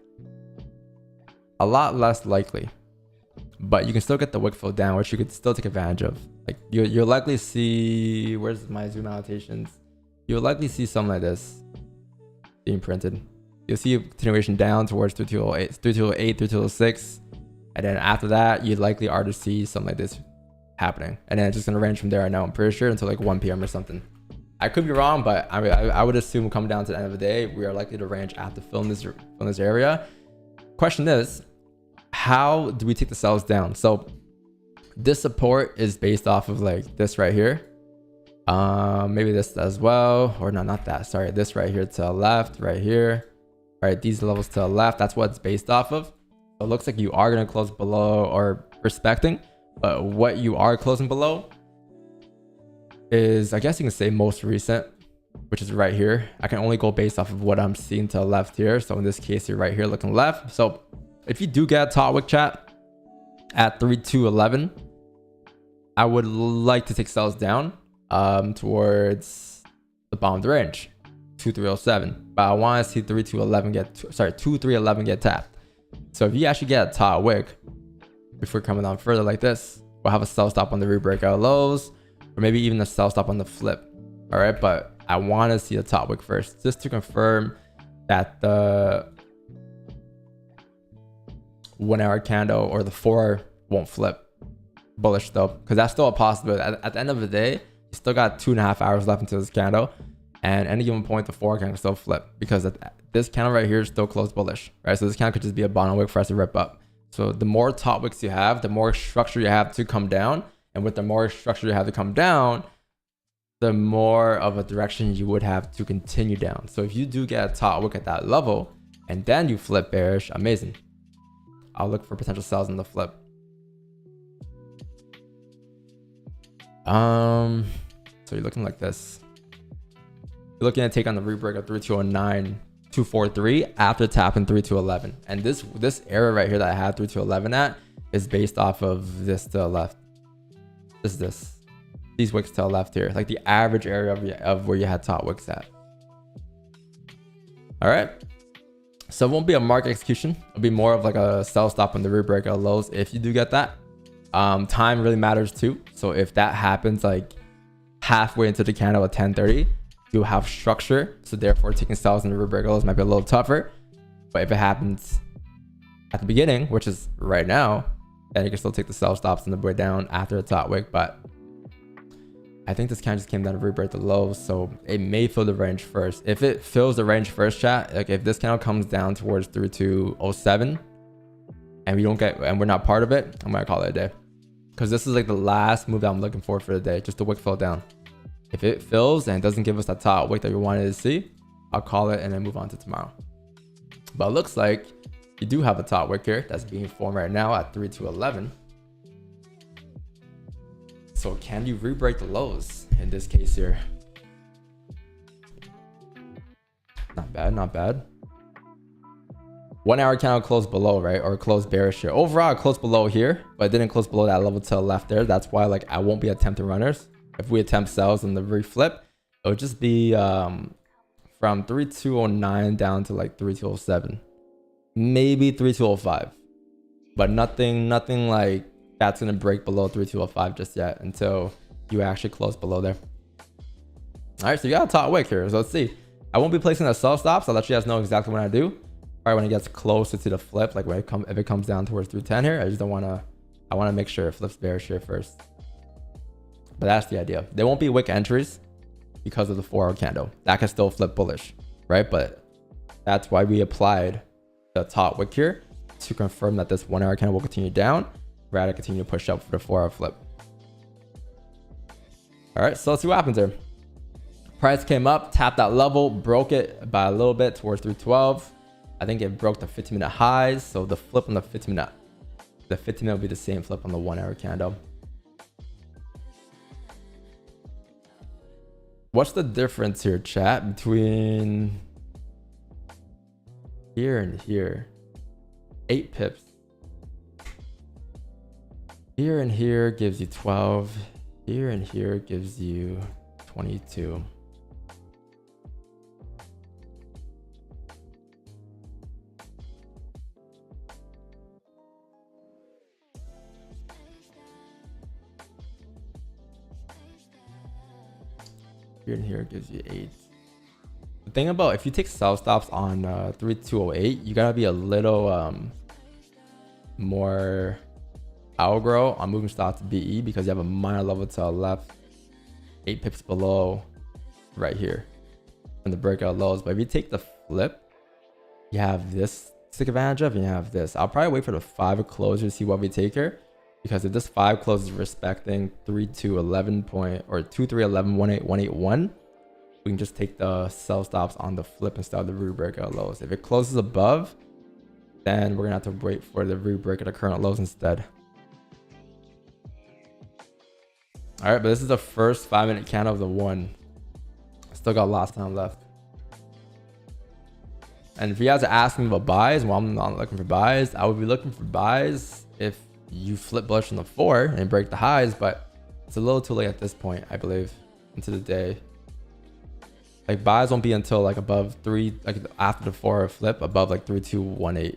[SPEAKER 8] A lot less likely, but you can still get the wick fill down, which you could still take advantage of. Like you'll likely see, where's my zoom annotations? You'll likely see something like this being printed. You'll see a continuation down towards 3208, 3208, 3206, and then after that, you likely are to see something like this happening, and then it's just gonna range from there. I know, I'm pretty sure until like 1 p.m. or something. I could be wrong, but I would assume coming down to the end of the day, we are likely to range after filling this area. Question is, how do we take the sells down? So this support is based off of like this right here, maybe this as well, or no, not that, sorry, this right here to the left, right here, right, these levels to the left. That's what it's based off of. So it looks like you are going to close below or respecting, but what you are closing below is, I guess you can say, most recent, which is right here. I can only go based off of what I'm seeing to the left here. So in this case, you're right here looking left. So if you do get a top wick chat at 3211, I would like to take sells down towards the bottom of the range, 2307. But I want to see 2311 get tapped. So if you actually get a top wick before coming down further like this, we'll have a sell stop on the rebreakout lows, or maybe even a sell stop on the flip. All right, but I want to see the top wick first, just to confirm that the 1 hour candle or the 4 won't flip bullish though, because that's still a possibility. At the end of the day, you still got 2.5 hours left into this candle, and any given point the 4 can still flip, because this candle right here is still closed bullish, right? So this candle could just be a bottom wick for us to rip up. So the more top wicks you have, the more structure you have to come down, and with the more structure you have to come down, the more of a direction you would have to continue down. So if you do get a top wick at that level and then you flip bearish, amazing. I'll look for potential sells in the flip. So you're looking like this. You're looking at take on the rebreak of 3209, 243 after tapping 3211. And this area right here that I had 3211 at is based off of this to the left. These wicks to the left here, like the average area of where you had top wicks at. All right. So it won't be a market execution. It'll be more of like a sell stop on the rebreakout lows if you do get that. Time really matters too. So if that happens like halfway into the candle at 10:30, you'll have structure. So therefore taking sells in the rebreakout lows might be a little tougher. But if it happens at the beginning, which is right now, then you can still take the sell stops on the way down after a top wick. But I think this candle just came down to rebreak the lows, so it may fill the range first. If it fills the range first, chat, like if this candle comes down towards 3207 and we're not part of it, I might call it a day, because this is like the last move that I'm looking for the day, just the wick fill down. If it fills and doesn't give us that top wick that we wanted to see, I'll call it and then move on to tomorrow. But it looks like you do have a top wick here that's being formed right now at 3211. So can you re-break the lows in this case here? Not bad, not bad. 1 hour candle closed below, right? Or closed bearish here. Overall, it closed below here, but it didn't close below that level to the left there. That's why like I won't be attempting runners. If we attempt sells in the reflip, it'll just be from 3209 down to like 3207. Maybe 3205. But nothing like that's going to break below 3205 just yet until you actually close below there. All right, so you got a top wick here. So let's see. I won't be placing a sell stop, so I'll let you guys know exactly what I do. Probably when it gets closer to the flip, like when if it comes down towards 310 here, I just don't want to, I want to make sure it flips bearish here first. But that's the idea. There won't be wick entries because of the 4 hour candle. That can still flip bullish, right? But that's why we applied the top wick here to confirm that this 1 hour candle will continue down, rather continue to push up for the 4 hour flip. All right, so let's see what happens here. Price came up, tapped that level, broke it by a little bit towards 312. I think it broke the 15-minute highs. So the flip on the 15-minute, will be the same flip on the 1 hour candle. What's the difference here, chat, between here and here? 8 pips. Here and here gives you 12. Here and here gives you 22. Here and here gives you 8. The thing about if you take sell stops on 3208, you gotta be a little more aggro on moving stops to BE because you have a minor level to the left, 8 pips below, right here, and the breakout lows. But if you take the flip, you have this to take advantage of, and you have this. I'll probably wait for the 5 closer to see what we take here. Because if this 5 closes respecting 3211 point or 2311.181, we can just take the sell stops on the flip instead of the rebreakout lows. If it closes above, then we're gonna have to wait for the rebreak of the current lows instead. All right, but this is the first 5-minute candle of the one. Still got lots of time left. And if you guys are asking about buys, well, I'm not looking for buys. I would be looking for buys if you flip bullish on the 4 and break the highs, but it's a little too late at this point, I believe, into the day. Like buys won't be until like above 3, like after the 4 flip above like 3218.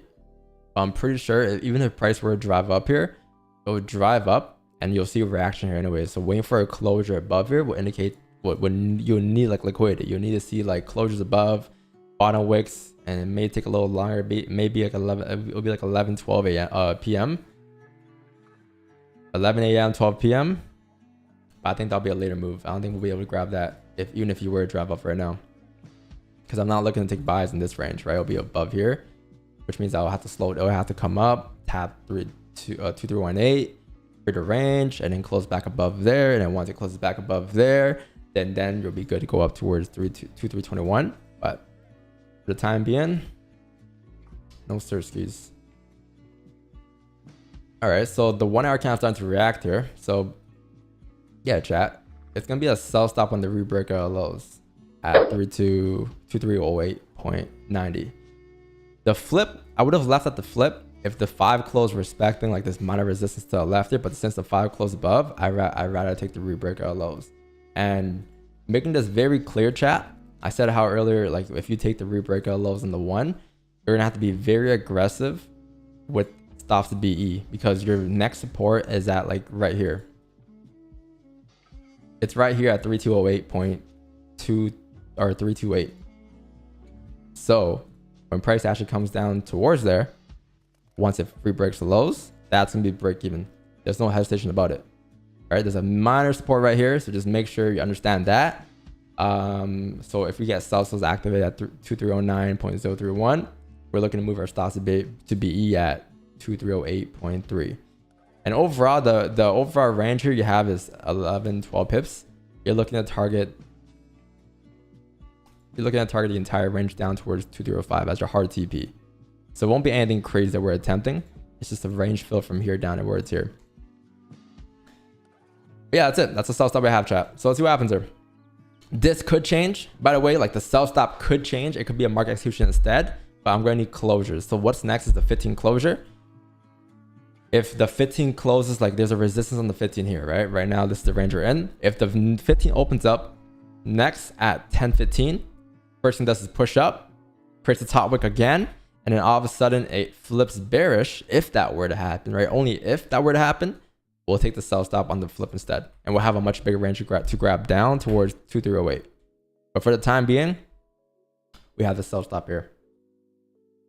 [SPEAKER 8] I'm pretty sure even if price were to drive up here, it would drive up and you'll see a reaction here anyway. So waiting for a closure above here will indicate when you'll need like liquidity. You'll need to see like closures above, bottom wicks, and it may take a little longer. Maybe like 11. It'll be like 11, 12 a.m. PM. 11 a.m., 12 p.m. But I think that'll be a later move. I don't think we'll be able to grab that even if you were to drive up right now. Because I'm not looking to take buys in this range, right? It'll be above here, which means I'll have to slow it. It'll have to come up, tap 2318, create a range, and then close back above there. And then once it closes back above there, then you'll be good to go up towards 2321. But for the time being, no sirskis. All right, so the 1 hour candle's starting to react here. So yeah, chat, it's gonna be a sell stop on the rebreaker lows at 2308.90. The flip, I would have left at the flip if the 5 closed respecting like this minor resistance to the left here, but since the 5 closed above, I'd rather take the rebreaker lows. And making this very clear, chat, I said how earlier, like if you take the rebreaker lows in the 1, you're gonna have to be very aggressive with stops to BE because your next support is at like right here. It's right here at 3208.2 or 328. So when price actually comes down towards there, once it rebreaks the lows, that's gonna be break even. There's no hesitation about it. All right, there's a minor support right here, so just make sure you understand that. So if we get sell signals activated at 2309.031, we're looking to move our stops to BE at 2308.3. And overall, the overall range here you have is 11, 12 pips. You're looking at target the entire range down towards 2305 as your hard TP. So it won't be anything crazy that we're attempting. It's just a range fill from here down to where it's here. But yeah, that's it. That's the sell stop I have, chat. So let's see what happens here. This could change. By the way, like the sell stop could change. It could be a market execution instead, but I'm going to need closures. So what's next is the 15 closure. If the 15 closes, like there's a resistance on the 15 here, right? Right now, this is the range we're in. If the 15 opens up next at 10:15, first thing does is push up, creates a top wick again, and then all of a sudden it flips bearish. If that were to happen, right? Only if that were to happen, we'll take the sell stop on the flip instead, and we'll have a much bigger range to grab down towards 2308. But for the time being, we have the sell stop here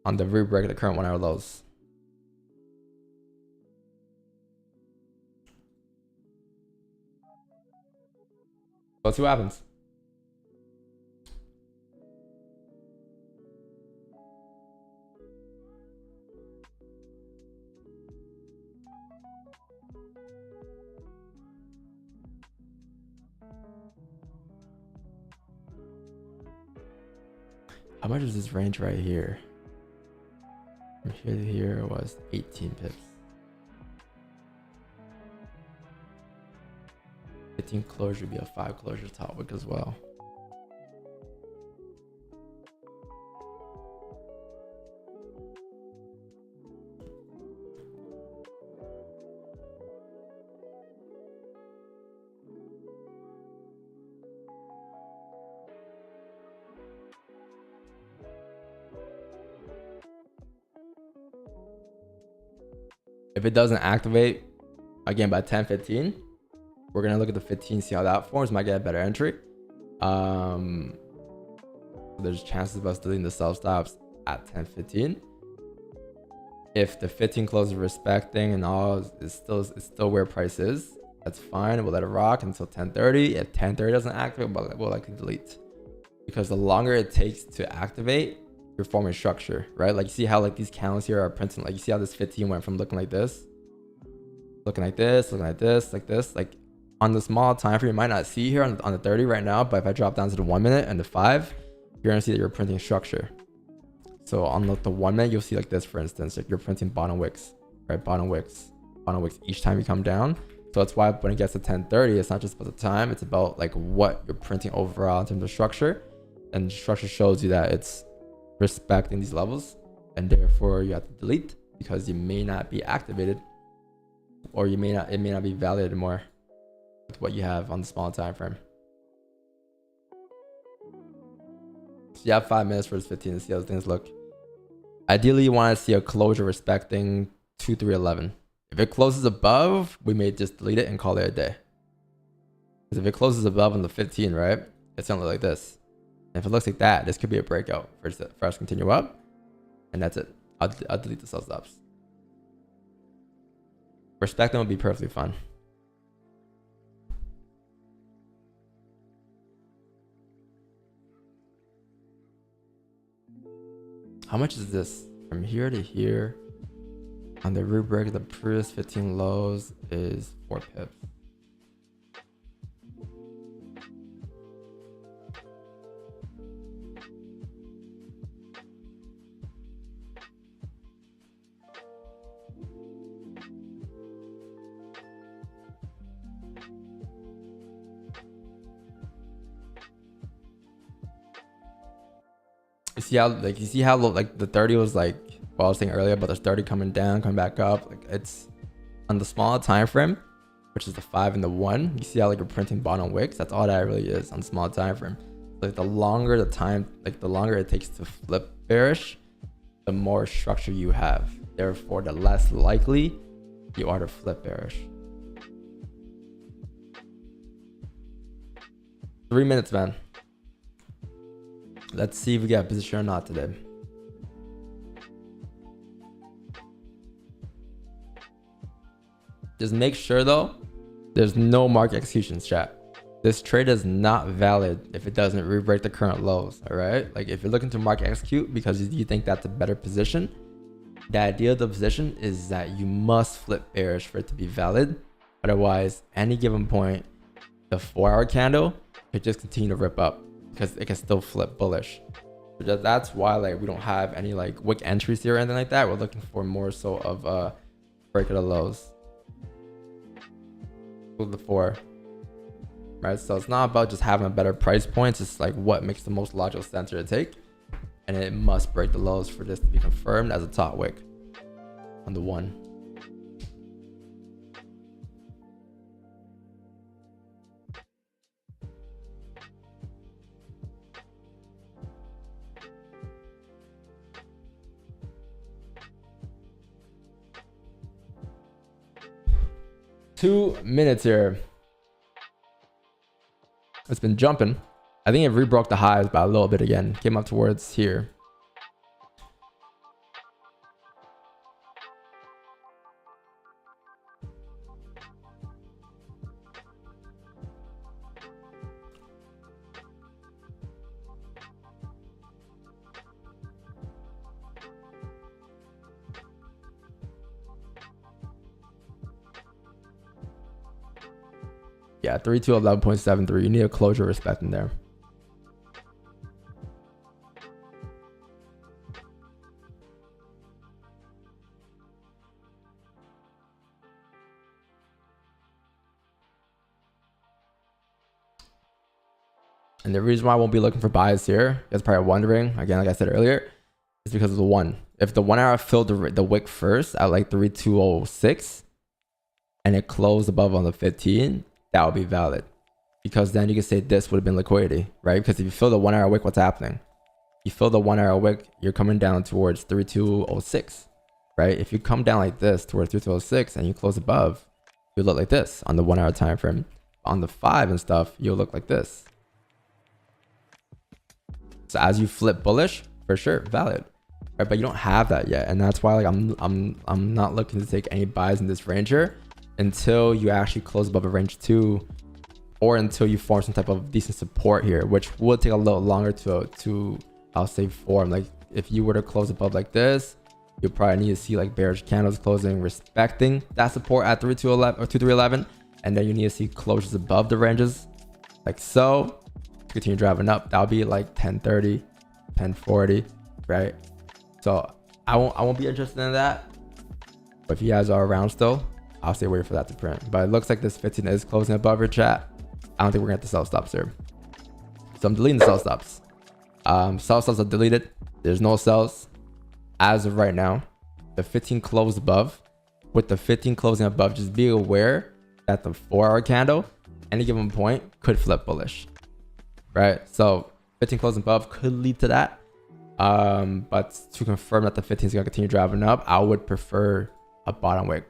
[SPEAKER 8] on the rebreak of the current 1 hour lows. Let's see what happens. How much is this range right here? From here to here was 18 pips. 15 closure would be a 5 closure top wick as well. If it doesn't activate again by 10-15, we're gonna look at the 15, see how that forms. Might get a better entry. There's chances of us deleting the sell stops at 10-15. If the 15 closes respecting and all is still where price is, that's fine. We'll let it rock until 10:30. If 10:30 doesn't activate, we'll likely delete, because the longer it takes to activate, you're forming structure, right? Like you see how like these candles here are printing, like you see how this 15 went from looking like this, looking like this, looking like this, like this, like on the small time frame, you might not see here on the 30 right now, but if I drop down to the 1 minute and the 5, you're gonna see that you're printing structure. So on the 1 minute, you'll see like this, for instance, like you're printing bottom wicks, right? Bottom wicks each time you come down. So that's why when it gets to 10:30, it's not just about the time, it's about like what you're printing overall in terms of structure. And structure shows you that it's respecting these levels, and therefore you have to delete because you may not be activated, or it may not be validated more with what you have on the small time frame. So you have 5 minutes for this 15 to see how things look. Ideally, you want to see a closure respecting 2-3-11. If it closes above, we may just delete it and call it a day. Because if it closes above on the 15, right, it's gonna look like this. And if it looks like that, this could be a breakout for us to continue up, and that's it. I'll delete the sell stops. Respecting would be perfectly fine. How much is this? From here to here, on the rubric of the previous 15 lows is 4 pips. You see how like the 30 was like, well, I was saying earlier about the 30 coming down, coming back up. Like it's on the smaller time frame, which is the 5 and the 1. You see how like you're printing bottom wicks. That's all that really is on the smaller time frame. Like the longer the time, like the longer it takes to flip bearish, the more structure you have. Therefore, the less likely you are to flip bearish. 3 minutes, man. Let's see if we get a position or not today. Just make sure though, there's no market executions, chat. This trade is not valid if it doesn't re-break the current lows, all right? Like if you're looking to market execute because you think that's a better position, the idea of the position is that you must flip bearish for it to be valid. Otherwise, any given point, the 4-hour candle could just continue to rip up, because it can still flip bullish. So that's why like we don't have any like wick entries here or anything like that. We're looking for more so of a break of the lows with the 4, right? So it's not about just having a better price point. It's just like what makes the most logical sense to take, and it must break the lows for this to be confirmed as a top wick on the 1. $2 minutes here. It's been jumping. I think it re-broke the highs by a little bit again. Came up towards here. Yeah, 3 to 11.73. You need a closure respect in there. And the reason why I won't be looking for buys here, you guys are probably wondering, again, like I said earlier, is because of the one. If the 1 hour filled the wick first at like 3206 and it closed above on the 15, that would be valid. Because then you can say this would have been liquidity, right? Because if you fill the 1 hour wick, what's happening? You fill the 1 hour wick, you're coming down towards 3206, right? If you come down like this towards 3206 and you close above, you look like this on the 1 hour time frame. On the 5 and stuff, you'll look like this. So as you flip bullish, for sure, valid, right? But you don't have that yet, and that's why like I'm not looking to take any buys in this range here until you actually close above a range 2, or until you form some type of decent support here, which will take a little longer to I'll say form. Like if you were to close above like this, you probably need to see like bearish candles closing, respecting that support at 3211 or 2311, and then you need to see closures above the ranges, like so. Continue driving up. That'll be like 1030, 1040, right? So I won't be interested in that. But if you guys are around still, I'll say wait for that to print. But it looks like this 15 is closing above your chat. I don't think we're gonna have to sell stops here. So I'm deleting the sell stops. Sell stops are deleted. There's no sells as of right now. The 15 closed above. With the 15 closing above, just be aware that the 4 hour candle, any given point, could flip bullish. Right, so 15 closing above could lead to that, but to confirm that the 15 is going to continue driving up, I would prefer a bottom wick.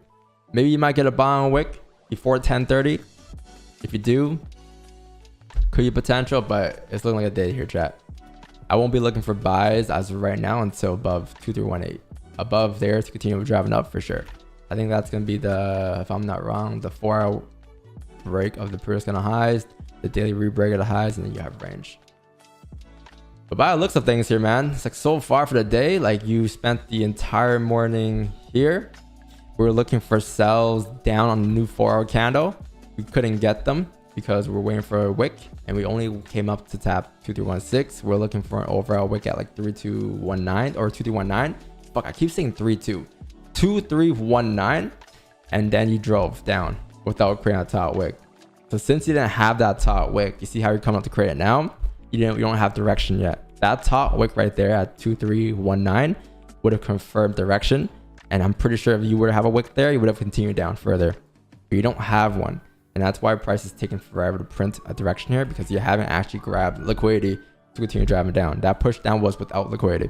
[SPEAKER 8] Maybe you might get a bottom wick before 1030. If you do, could be potential, but it's looking like a day here, chat. I won't be looking for buys as of right now until above 2318, above there to continue driving up for sure. I think that's going to be the, if I'm not wrong, the 4 hour break of the previous kind of highs, the daily re-break of the highs, and then you have range. But by the looks of things here, man, it's like so far for the day, like you spent the entire morning here. We were looking for sells down on the new 4 hour candle. We couldn't get them because we're waiting for a wick, and we only came up to tap 2316. We're looking for an overall wick at like 3219 or 2319. Fuck, I keep saying 2319, and then you drove down without creating a top wick. So since you didn't have that top wick, you see how you're coming up to create it now? You don't have direction yet. That top wick right there at 2319 would have confirmed direction. And I'm pretty sure if you were to have a wick there, you would have continued down further. But you don't have one. And that's why price is taking forever to print a direction here, because you haven't actually grabbed liquidity to continue driving down. That push down was without liquidity.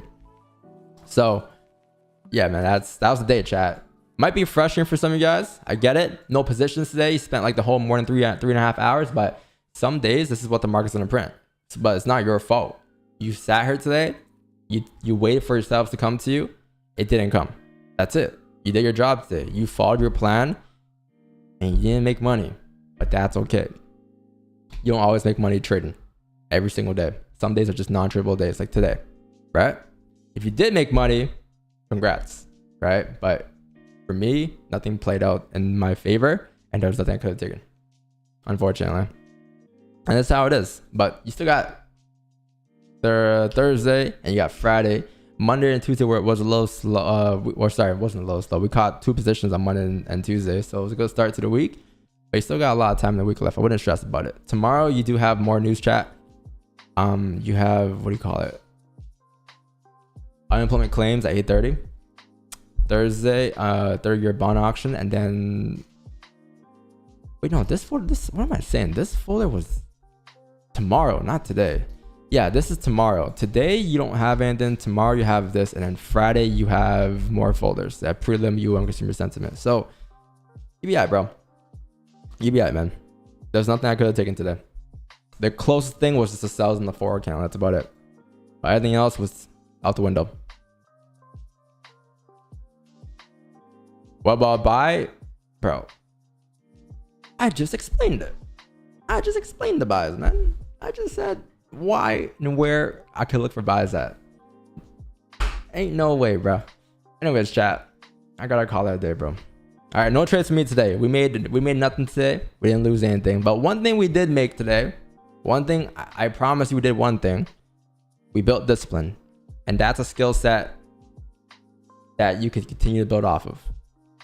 [SPEAKER 8] So yeah, man, that was the day, chat. Might be frustrating for some of you guys. I get it. No positions today. You spent like the whole morning, 3.5 hours. But some days, this is what the market's going to print. But it's not your fault. You sat here today. You waited for yourselves to come to you. It didn't come. That's it. You did your job today. You followed your plan. And you didn't make money. But that's okay. You don't always make money trading. Every single day. Some days are just non-tradable days like today. Right? If you did make money, congrats. Right? But for me, nothing played out in my favor, and there was nothing I could have taken, unfortunately. And that's how it is. But you still got Thursday, and you got Friday. Monday and Tuesday where it was a little slow. Or sorry, it wasn't a little slow. We caught 2 positions on Monday and Tuesday, so it was a good start to the week. But you still got a lot of time in the week left. I wouldn't stress about it. Tomorrow, you do have more news chat. You have, what do you call it? Unemployment claims at 8:30. Thursday, 3rd-year bond auction, and then wait, no, this what am I saying? This folder was tomorrow, not today. Yeah, this is tomorrow. Today you don't have anything. Tomorrow you have this, and then Friday you have more folders. That prelim, consumer sentiment. So EBI, bro. EBI, man. There's nothing I could have taken today. The closest thing was just the sells in the 4 account. That's about it. But everything else was out the window. What about buy? Bro, I just explained it. I just explained the buys, man. I just said why and where I could look for buys at. Ain't no way, bro. Anyways, chat, I gotta call that a day, bro. All right, no trades for me today. We made nothing today. We didn't lose anything. But one thing we did make today, one thing, I promise you we did one thing. We built discipline. And that's a skill set that you can continue to build off of.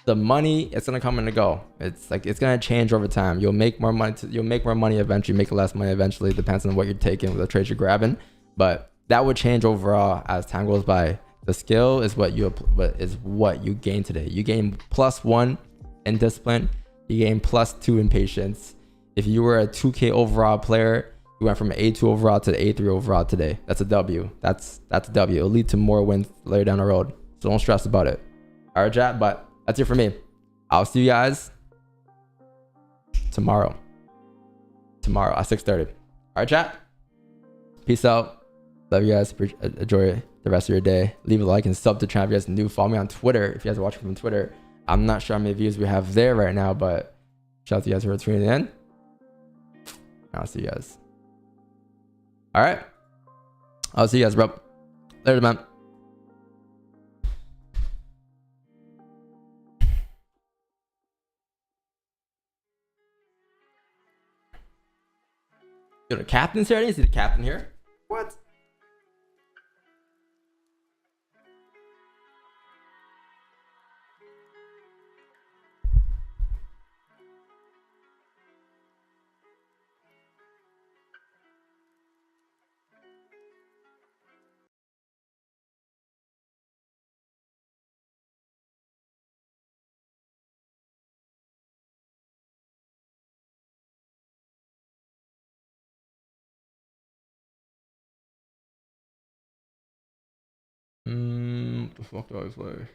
[SPEAKER 8] the money, it's gonna come and go. It's like it's gonna change over time. You'll make more money. You'll make more money eventually. Make less money eventually. Depends on what you're taking, the trades you're grabbing. But that would change overall as time goes by. The skill is what you gain today. You gain +1 in discipline. You gain +2 in patience. If you were a 2K overall player, you went from an A2 overall to the A3 overall today. That's a W. That's a W. It'll lead to more wins later down the road. So don't stress about it. All right, chat. But that's it for me. I'll see you guys tomorrow. Tomorrow at 6:30. All right, chat. Peace out. Love you guys. Enjoy the rest of your day. Leave a like and sub to the channel if you guys are new. Follow me on Twitter if you guys are watching from Twitter. I'm not sure how many views we have there right now, but shout out to you guys for tuning in. I'll see you guys. All right. I'll see you guys, bro. Later, man. Yo, the captain's here? I didn't see the captain here. What? What the fuck do I play?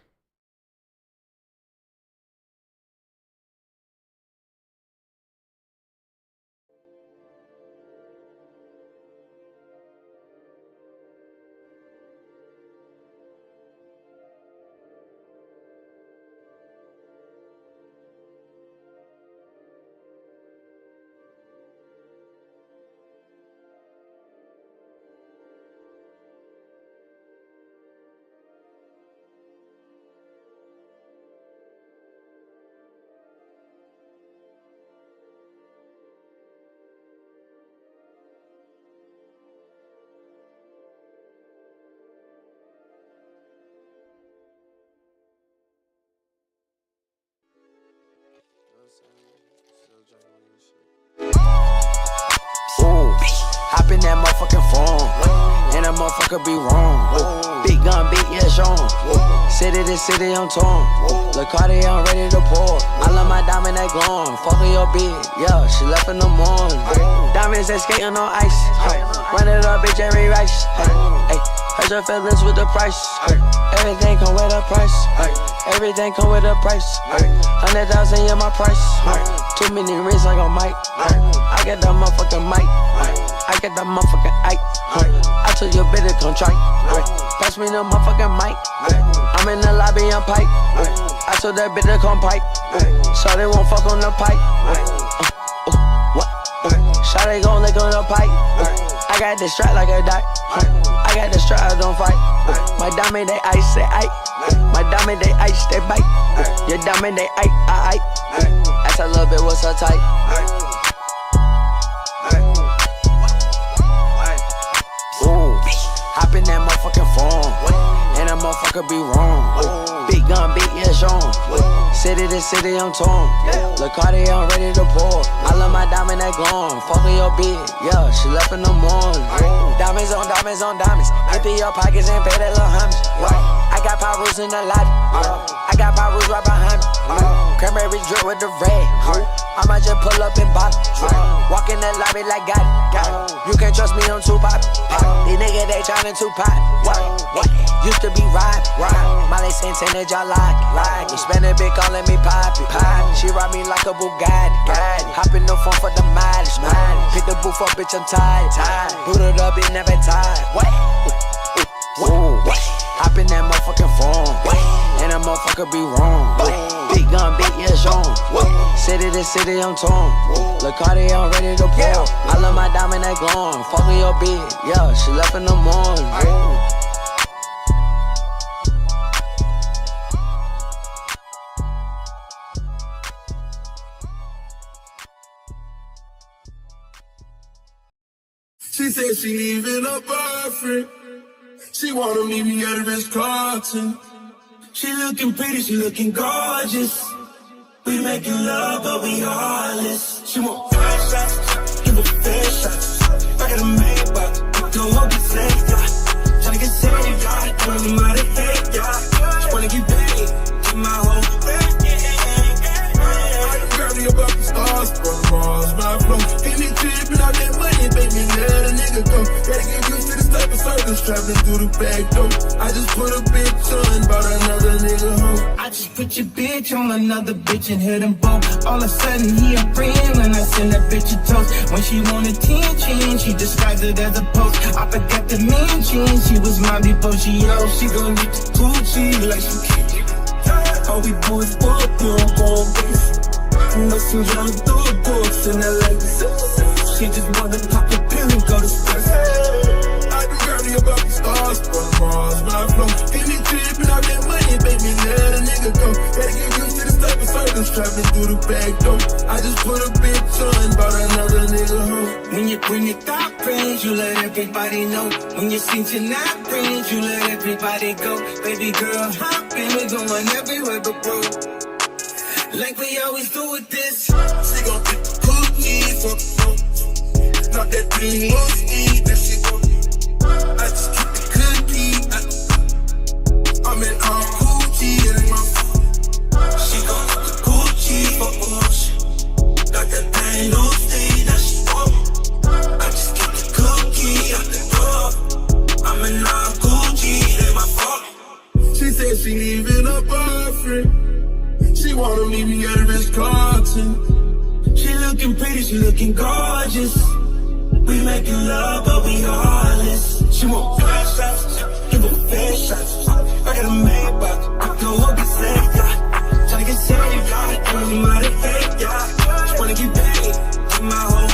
[SPEAKER 9] Ooh, hop in that motherfucking phone, and that motherfucker be wrong. Big gun, big yeah, Sean. City to city, I'm torn. Look, Cardi, I'm ready to pour. I love my diamond that glowing. Fucking your bitch, yeah, she left in the morning. Diamonds that skating on ice. Run it up, bitch, every rice. Hey, hurt your feelings with the price. Everything come with a price. Everything come with a price. 100,000, yeah, my price. Too many rings like a mic. I get that motherfucking mic. I get that motherfucking Ike. I told your bitch to come try. Pass me the motherfucking mic. I'm in the lobby, I'm pipe. I told that bitch to come pipe. So they won't fuck on the pipe. What? Shot they gon' lick on the pipe. I got this strap like a dot. I got the strap, I don't fight. My diamond, they ice, they Ike. My diamond, they ice, they bite. Your diamond, they Ike, I Ike. That's a little bit, what's her type? Ooh, hop in that motherfucking phone, and that motherfucker be wrong. Big gun, big yeah, Sean. City to city, I'm torn. Look, Cardi, I'm ready to pour. I love my diamond that glowing. Fucking your bitch, yeah, she left in the morning. Diamonds on diamonds on diamonds. Empty your pockets and pay that little homage. I got Pyrus in the lobby. I got Pyrus right behind me. Cranberry drip with the red. I might just pull up and bop. Walk in that lobby like got it. You can't trust me, I'm too pop. These niggas, they tryna too pop. What? Used to be ride. Molly Santana, y'all like. You spend a bit calling me Poppy. She ride me like a Bugatti. Hop in the phone for the mileage. Pick the booth up, bitch, I'm tired. Boot it up, it never tired. What? Hop in that motherfucking phone, and that motherfucker be wrong. Big gun, big yeah, Sean. City to city, I'm torn. Look, Cardi, I'm ready to pour. I love my diamond that glowing. Fucking your bitch, yeah, she left in the morning.
[SPEAKER 3] She said she leaving her boyfriend. She wanna meet me at a Ritz Carlton. She looking pretty, she looking gorgeous. We making love, but we heartless. She want 5 shots, give her fair shots. I got a Maybach, don't hope you say yeah. Tryna get saved, yeah. I don't know how to hate, yeah. She wanna get paid, get my whole
[SPEAKER 2] Girlie about the stars, from Mars, my flow. Give me trippin' out that money, baby, let a nigga go. Gotta get used to this type of service, traveling through the back door. I just put a bitch on, bought another nigga home.
[SPEAKER 3] I just put your bitch on another bitch and hit him both. All of a sudden he a friend and I send that bitch a toast. When she want attention, she describes it as a post. I forgot to mention, she was my before she out. She gon' get the Gucci like she can't. All we do is walk, we don't go on base. Know some young dogs in LA. She just wanna pop a pill and go to space.
[SPEAKER 2] I do girlie about the stars, from Mars, my flow. Give me trippin' out that money, baby, let a nigga go. Gotta get used to this type of service, traveling through the back door. I just put a bitch on, bought another nigga home.
[SPEAKER 3] When you bring your top friends, you let everybody know. When you sing your not friends, you let everybody go. Baby girl, hop in, we going everywhere but broke. Like we always do with this.
[SPEAKER 2] She gon' get the cookies for the road. Not that thing musty, that she gon' I just keep the cookie. I'm in all Gucci, it ain't my fault.
[SPEAKER 3] She gon' get the Gucci for Porsche. Got that thing Lucy that she want. I just keep the cookie out the door. I'm in all Gucci, it ain't my fault.
[SPEAKER 2] She said she leaving her boyfriend. She wanna meet me at Ritz-Carlton.
[SPEAKER 3] She looking pretty, she looking gorgeous. We making love, but we heartless. She want 5 shots, give her fair shots. I got a Maybach, I don't hope you say yeah. Tryna get saved, yeah. I don't know how to fake, yeah. She wanna get paid, get my whole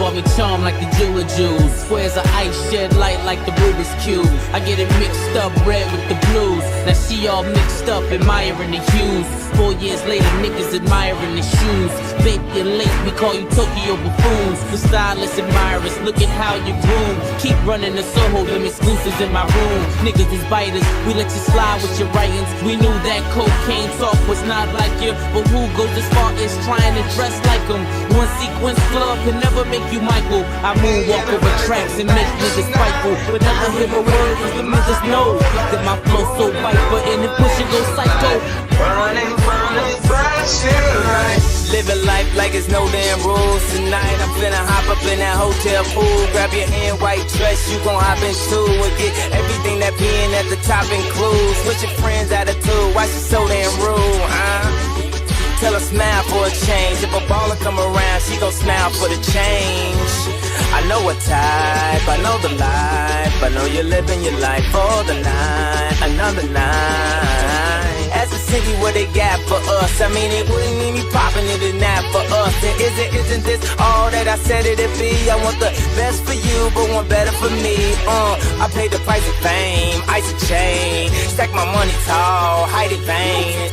[SPEAKER 10] evolve your charm like the Jeweler Jews. Squares of ice shed light like the Rubik's Cube. I get it mixed up, red with the blues. Now she all mixed up, admiring the hues. 4 years later, niggas admiring the shoes. Babe, you're late, we call you Tokyo buffoons. The stylist admirers, look at how you groom. Keep running the Soho, them exclusives in my room. Niggas is biters, we let you slide with your writings. We knew that cocaine talk was not like you, but who goes as far as trying to dress like them? One sequence glove can never make you Michael. I moonwalk over tracks and make niggas spiteful, but never hear a word cause the niggas know that my flow so viper and the push it go psycho.
[SPEAKER 9] Running from the flashing lights. Living life like it's no damn rules. Tonight I'm finna hop up in that hotel pool. Grab your hand, white dress, you gon' hop in too. And get everything that being at the top includes. Switch your friends' attitude, why she so damn rude, huh? Tell her smile for a change. If a baller come around, she gon' smile for the change. I know what type, I know the life. I know you're living your life for the night, another night. As a city, what they got for us? I mean, it wouldn't need me popping it in that for us. And isn't this all that I said it'd be? I want the best for you, but want better for me. I paid the price of fame, ice a chain, stack my money tall, hide it vain.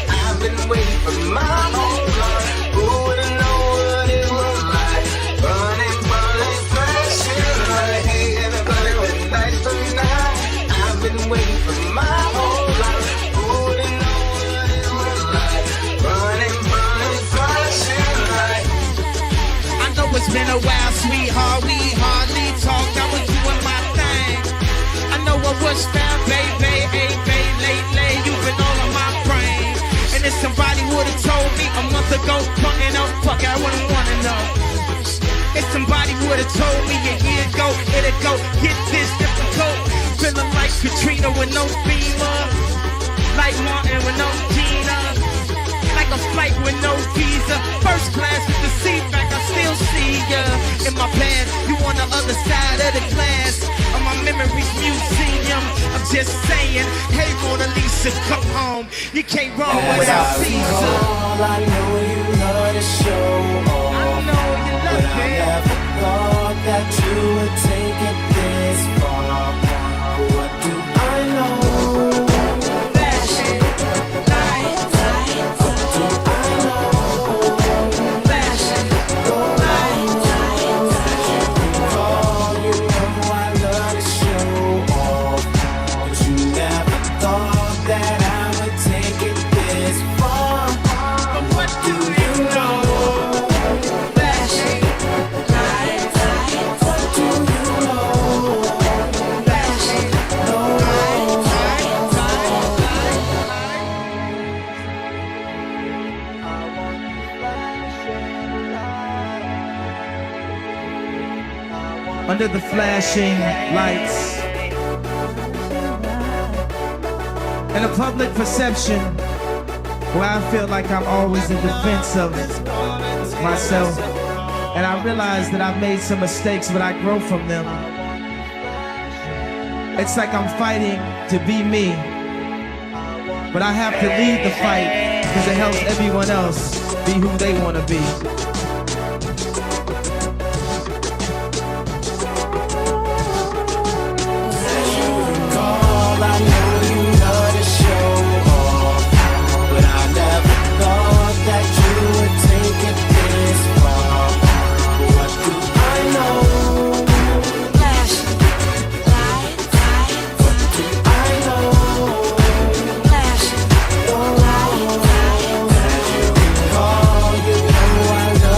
[SPEAKER 9] I've been waiting for my whole life. Who would've known what it was like? Running from this flashing light. Hey, everybody, what night tonight? I've been waiting for my whole life. Who would've known what it was like? Running from this flashing light.
[SPEAKER 3] I know it's been a while, sweetheart. We hardly talk. I was doing my thing. I know I was found, baby. Hey, baby, lately you've been all on my brain. And if somebody would've told me a month ago, fucking up, fuck, I wouldn't wanna know. If somebody would've told me a year ago, it'd go get this difficult. Feeling like Katrina with no FEMA, like Martin with no Gina, like a flight with no visa. First class with the seat back, I still see ya. In my past, you on the other side of the glass of my memories museum. I'm just saying, hey Mona Lisa, come home. You can't run without Caesar.
[SPEAKER 9] I know you love to show off.
[SPEAKER 3] I know you love
[SPEAKER 9] but I never thought that you would take it this far. What do I know? Fashion, lights. What do I know? Fashion, lights. You know I love to show off, but you never thought that I would take it this far. But what do you know? Fashion, lights. What do you know? Fashion,
[SPEAKER 3] under the flashing lights and a public perception where I feel like I'm always in defense of myself, and I realize that I've made some mistakes, but I grow from them. It's like I'm fighting to be me, but I have to lead the fight because it helps everyone else be who they want to be.
[SPEAKER 9] I know you love to show off, but I never thought that you would take it this far. What do I know? Fashion, lights. What do I know? Fashion, lights. As you recall, you know I love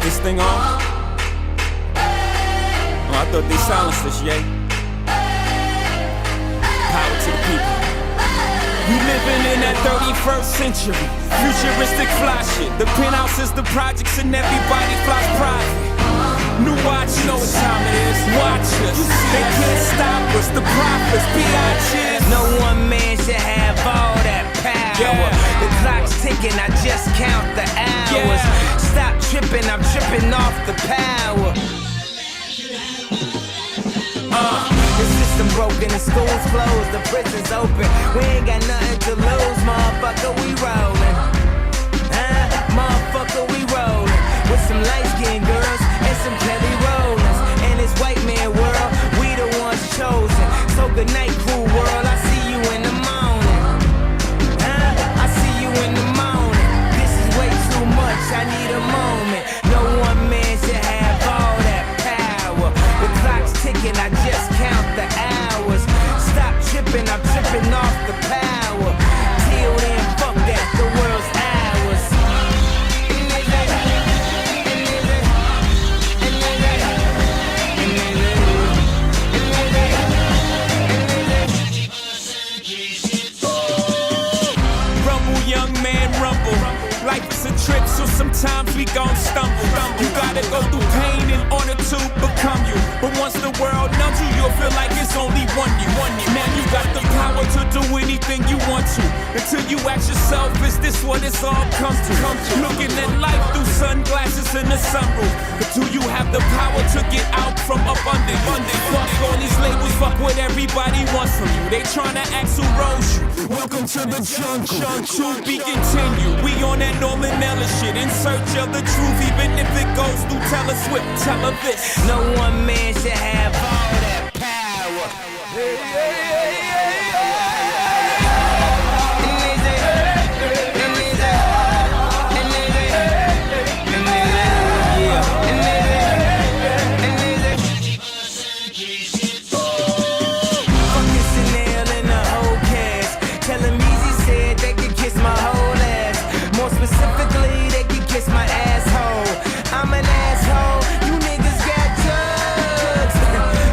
[SPEAKER 5] This thing on? Oh, I thought they silenced this, yay. Power to the people. We living in that 31st century, futuristic fly shit. The penthouse is the projects and everybody flies private. New watch, you know what time it is. Watch us, they can't stop us. The prophets, biatches.
[SPEAKER 10] No one man should have all that power.
[SPEAKER 5] Yeah.
[SPEAKER 10] The clock's ticking, I just count the hours.
[SPEAKER 5] Yeah.
[SPEAKER 10] Stop tripping, I'm tripping off the power. The system broken, the school's closed, the prison's open. We ain't got nothing to lose, motherfucker, we rollin'. Motherfucker, we rollin'. With some light-skinned girls and some Kelly Rollins. And this white man world, we the ones chosen. So good night, cool world, I see you in the morning. I see you in the morning. This is way too much, I need a moment. No one man should have all that power. The clock's ticking, I just count the hours. Stop tripping, I'm tripping off the power. Till then, fuck that, the world's ours.
[SPEAKER 5] Rumble, young man, rumble. Life is a trip, so sometimes we gon' stumble. You gotta go through pain in order to become you. But once the world numbs you, you'll feel like it's only one you. Now you got the power to do anything you want to. Until you ask yourself, is this what it's all come to? Looking at life through sunglasses in the sunroof. But do you have the power to get out from up under you? Fuck all these labels, fuck what everybody wants from you. They tryna ask who rose you. Welcome to the jungle. To be continued. We on that Norman Ellis shit, in search of the truth, even if it goes through Taylor Swift. Tell her this.
[SPEAKER 10] No one man should have all that power. Fucking Chanel and the whole cast. Tell him Easy said they could kiss my whole ass. More specifically, they could kiss my asshole. I'm an asshole, you niggas got drugs.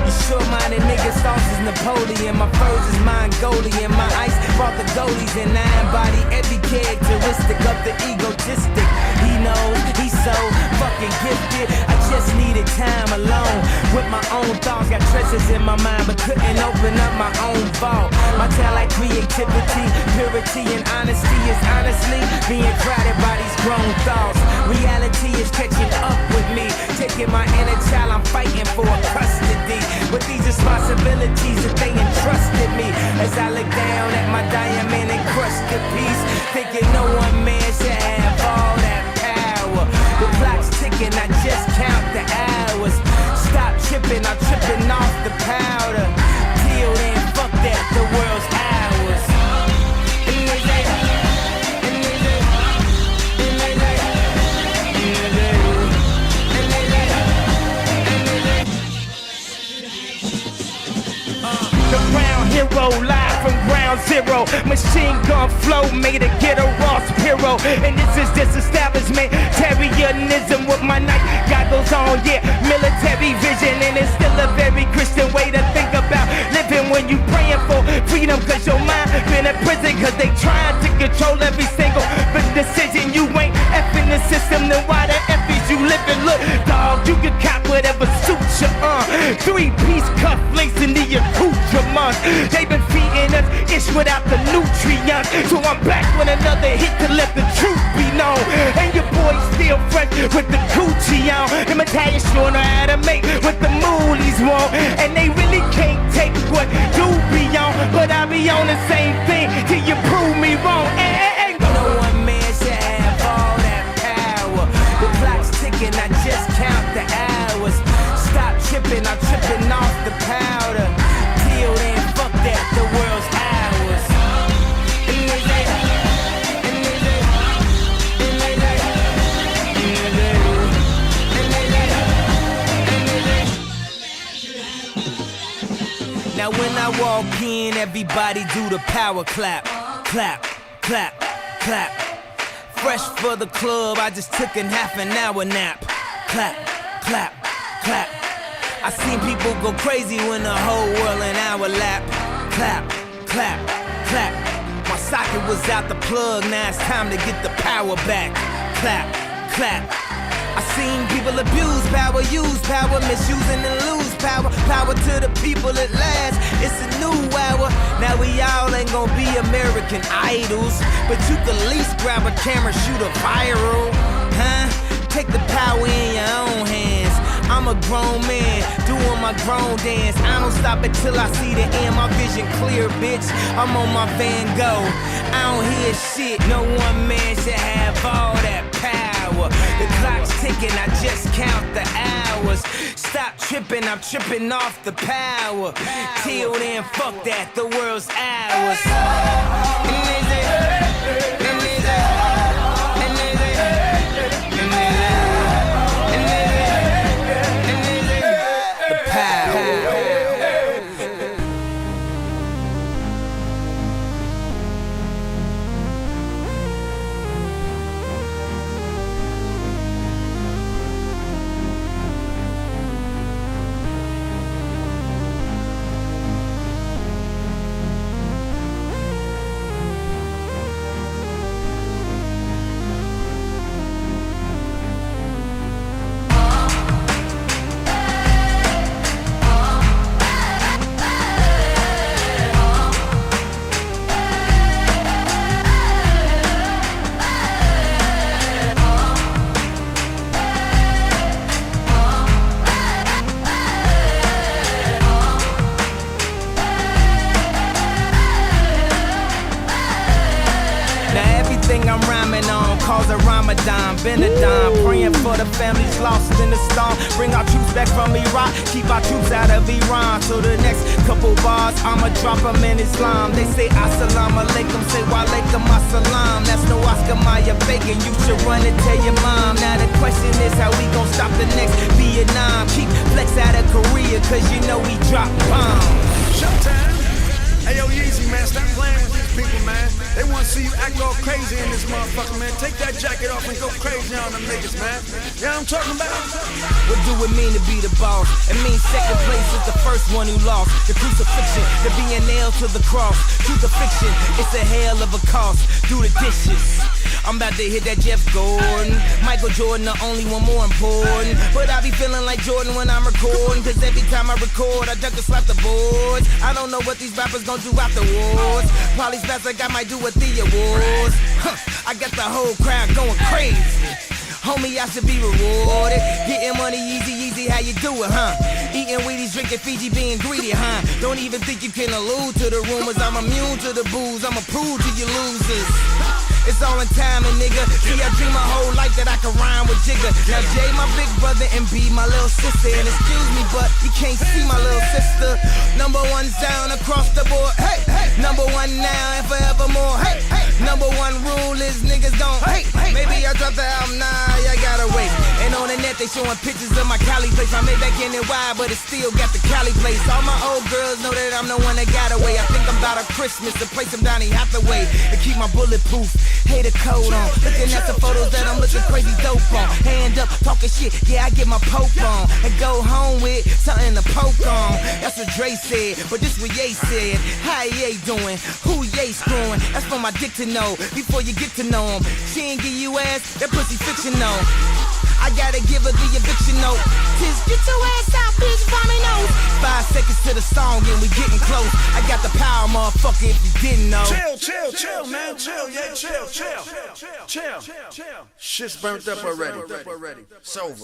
[SPEAKER 10] You sure-minded niggas, sauce is Napoleon. My furs is Mongolian. My ice brought the goalies, and I embody every characteristic of the egotistic. He knows he's so fucking gifted. I just needed time alone with my own thoughts. Got treasures in my mind, but couldn't open up my own vault. My talent, creativity, purity, and honesty is honestly being crowded by these grown thoughts. Reality is catching up with me, taking my inner child, I'm fighting for custody. With these responsibilities that they entrusted me, as I look down at my diamond encrusted piece, thinking no one man should have all that power. The clock's ticking, I just count the hours. Stop tripping, I'm tripping off the powder. Till then, fuck that, the world's ours.
[SPEAKER 3] The ground hero, live from ground zero. Machine gun flow made a ghetto Ross Piro. And this is just establishment Terrianism with my night goggles on, yeah. Military vision, and it's still a very Christian way to think about living when you praying for freedom. Cause your mind been in prison, cause they trying to control every single decision. You ain't effing the system, then why the F is you living? Look, dog, you can cop whatever suits you, 3-piece cufflinks in the accoutrements. They been feeding us ish without the nutrients. So I'm back with another hit to let the truth be known. And your boy still fresh with the Gucci on. Them Italians showing her how to make what the moolies want. And they really can't take what you be on. But I be on the same thing till you prove me wrong.
[SPEAKER 10] No one man should have all that power. The clock's ticking, I just count the hours. Stop tripping, I'm tripping off the powder. Till then, fuck that, the world's ours. Now when I walk in, everybody do the power clap. Clap, clap, clap. Fresh for the club, I just took a half an hour nap.
[SPEAKER 3] clap, clap, clap. I seen people go crazy when the whole world in our lap. Clap, clap, clap. My socket was out the plug, now it's time to get the power back. Clap, clap. I seen people abuse power, use power, misusing and lose power. Power to the people at last, it's a new hour. Now we all ain't gonna be American Idols, but you can at least grab a camera, shoot a viral, huh? Take the power in your own hands. I'm a grown man, doing my grown dance. I don't stop until I see the end, my vision clear, bitch. I'm on my Van Gogh, I don't hear shit. No one man should have all that power. The clock's ticking, I just count the hours. Stop tripping, I'm tripping off the power. Till then, fuck that, the world's ours. I'm rhyming on, cause a Ramadan, Benadine, praying for the families lost in the storm. Bring our troops back from Iraq, keep our troops out of Iran. So the next couple bars, I'ma drop them in Islam. They say assalamu alaikum, say wa alaikum assalam. That's no Oscar Mayer begging, you should run and tell your mom. Now the question is how we gon' stop the next Vietnam. Keep flex out of Korea, cause you know we drop bombs.
[SPEAKER 11] Showtime. Hey yo, Yeezy, man, stop playing with these people, man. They want to see you act all crazy in this motherfucker, man. Take that jacket off and go crazy on them niggas, man. You know what I'm talking about?
[SPEAKER 3] What do it mean to be the boss? It means second place is the first one who lost. The crucifixion, the being nailed to the cross. Truth or fiction, it's a hell of a cost. Do the dishes. I'm about to hit that Jeff Gordon. Michael Jordan, the only one more important. But I be feeling like Jordan when I'm recording. Cause every time I record, I duck and slap the boards. I don't know what these rappers gon' do afterwards. Probably best like I might do with the awards. I got the whole crowd going crazy. Homie, I should be rewarded. Getting money easy, how you do it, huh? Eating Wheaties, drinking Fiji, being greedy, huh? Don't even think you can allude to the rumors. I'm immune to the booze, I'ma prove to you losers. It's all in timing, nigga. See, I dream my whole life that I can rhyme with Jigga. Now Jay, my big brother, and B, my little sister. And excuse me, but you can't see my little sister. Number one sound across the board, hey, hey. Number one now and forevermore, hey, hey. Number one rule is niggas don't hate. Maybe I dropped the album, nah, I gotta wait. And on the net they showing pictures of my Cali place. I made back in it wide, but it still got the Cali place. All my old girls know that I'm the one that got away. I think I'm about a Christmas to play some Donny Hathaway and keep my bulletproof. Hater coat on, looking at the photos that I'm looking crazy dope on. Hand up, talking shit, yeah, I get my poke on. And go home with something to poke on. That's what Dre said, but this what Ye said. How Ye doing? Who Ye screwing? That's for my dick to know, before you get to know him. She ain't give you ass, that pussy fictional. I gotta give her the eviction note. Tis get your ass out, bitch, vomit nose. 5 seconds to the song and we getting close. I got the power, motherfucker, if you didn't know.
[SPEAKER 11] Chill, man, chill, yeah, chill. Shit's burnt up already. It's over.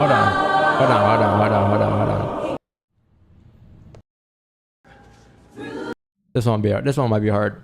[SPEAKER 8] Hold on. This one might be hard.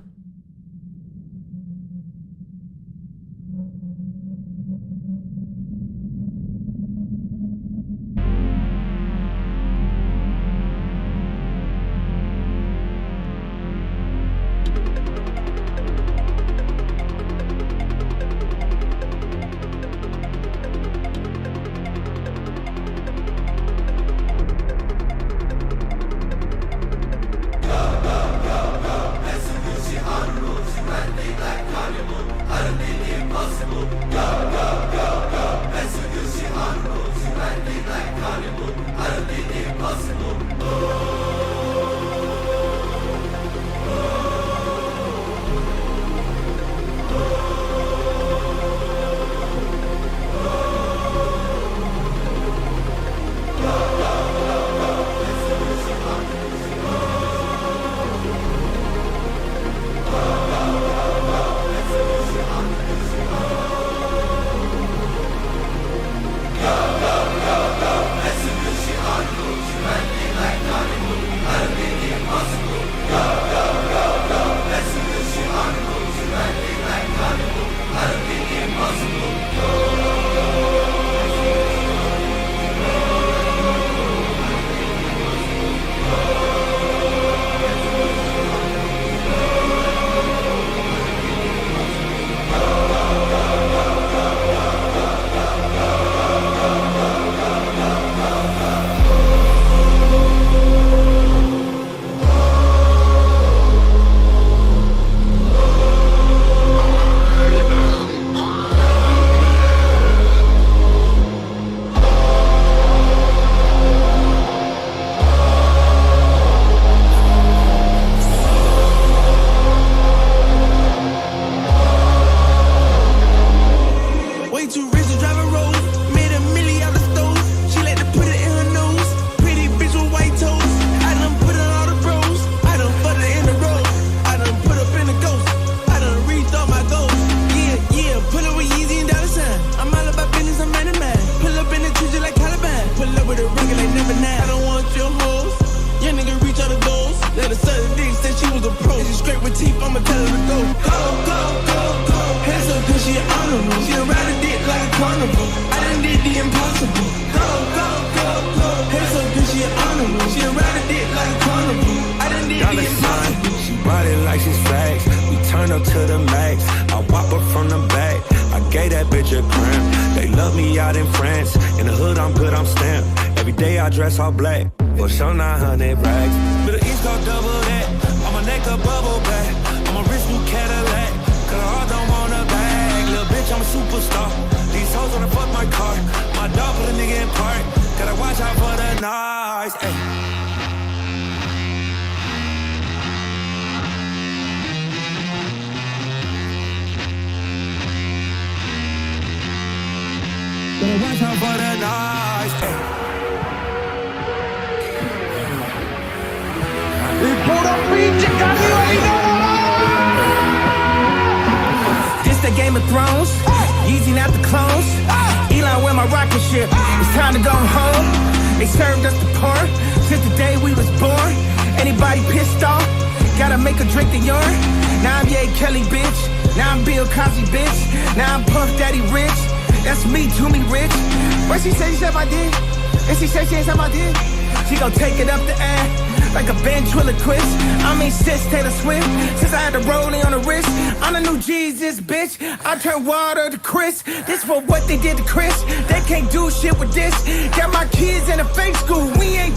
[SPEAKER 3] This the Game of Thrones, Yeezy not the clones. Elon, where my rocket ship? It's time to go home. They served us the porn since the day we was born. Anybody pissed off? Gotta make a drink the urine. Now I'm Ye Kelly, bitch. Now I'm Bill Cosby, bitch. Now I'm Puff Daddy Rich. That's me, to me, rich. What she say? She said my dick. And she said she ain't said my dick. She gon' take it up the ass like a ventriloquist. I mean, sis Taylor Swift. Since I had the rolling on the wrist, I'm the new Jesus, bitch. I turn water to Chris. This for what they did to Chris. They can't do shit with this. Got my kids in a fake school. We ain't.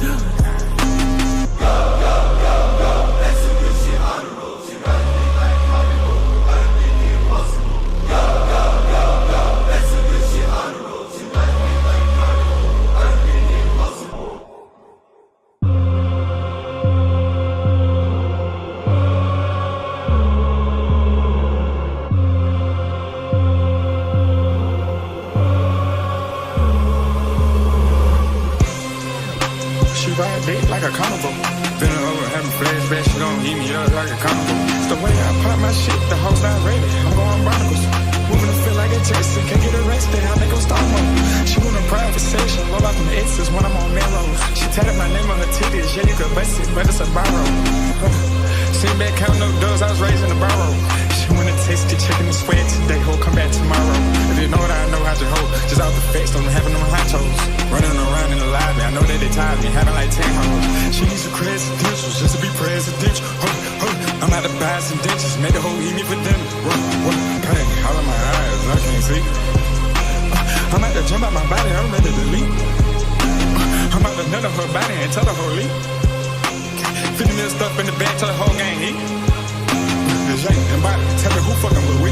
[SPEAKER 5] Like a carnival. Feeling over, having flashbacks, she gon' eat me up like a carnival. It's the way I pop my shit, the hoes not ready. I'm going barnacles. Moving to feel like a Texan, can't get arrested, I make her start mode. She want a private session, roll out them X's when I'm on Melrose. She tatted my name on her titties, yeah, you could bust it, but it's a borrow. Sitting back counting up doors, I was raised in the barrow. She wanna taste it, chicken and sweat today, ho, come back tomorrow. If you know what I know how to hold, just out the face, don't having them hot toes. Running around in the lobby, I know that they tired of me, having like 10 hoes. She needs some credentials just to be presidential. I'm out to buy some dentures, make the whole eat me for dinner. Pain, all in my eyes, I can't see. I'm out to jump out my body, I'm ready to leave. I'm out to nut up her body and tell her whole leave. Feeling this stuff in the bed, tell the whole gang eat. The Jake and body, tell me who fucking with we.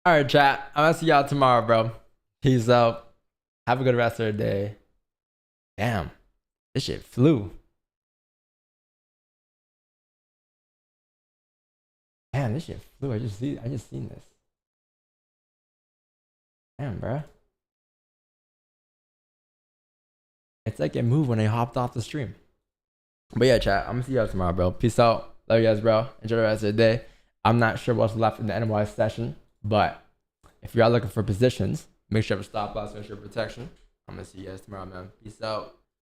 [SPEAKER 8] All right, chat. I'm gonna see y'all tomorrow, bro. Peace out. Have a good rest of the day. Damn, this shit flew. Damn, this shit flew. I just seen this. Damn, bro. It's like it moved when I hopped off the stream. But yeah, chat. I'm gonna see y'all tomorrow, bro. Peace out. Love you guys, bro. Enjoy the rest of the day. I'm not sure what's left in the NY session, but if you are looking for positions, make sure you have a stop loss, make sure protection. I'm gonna see you guys tomorrow, man. Peace out.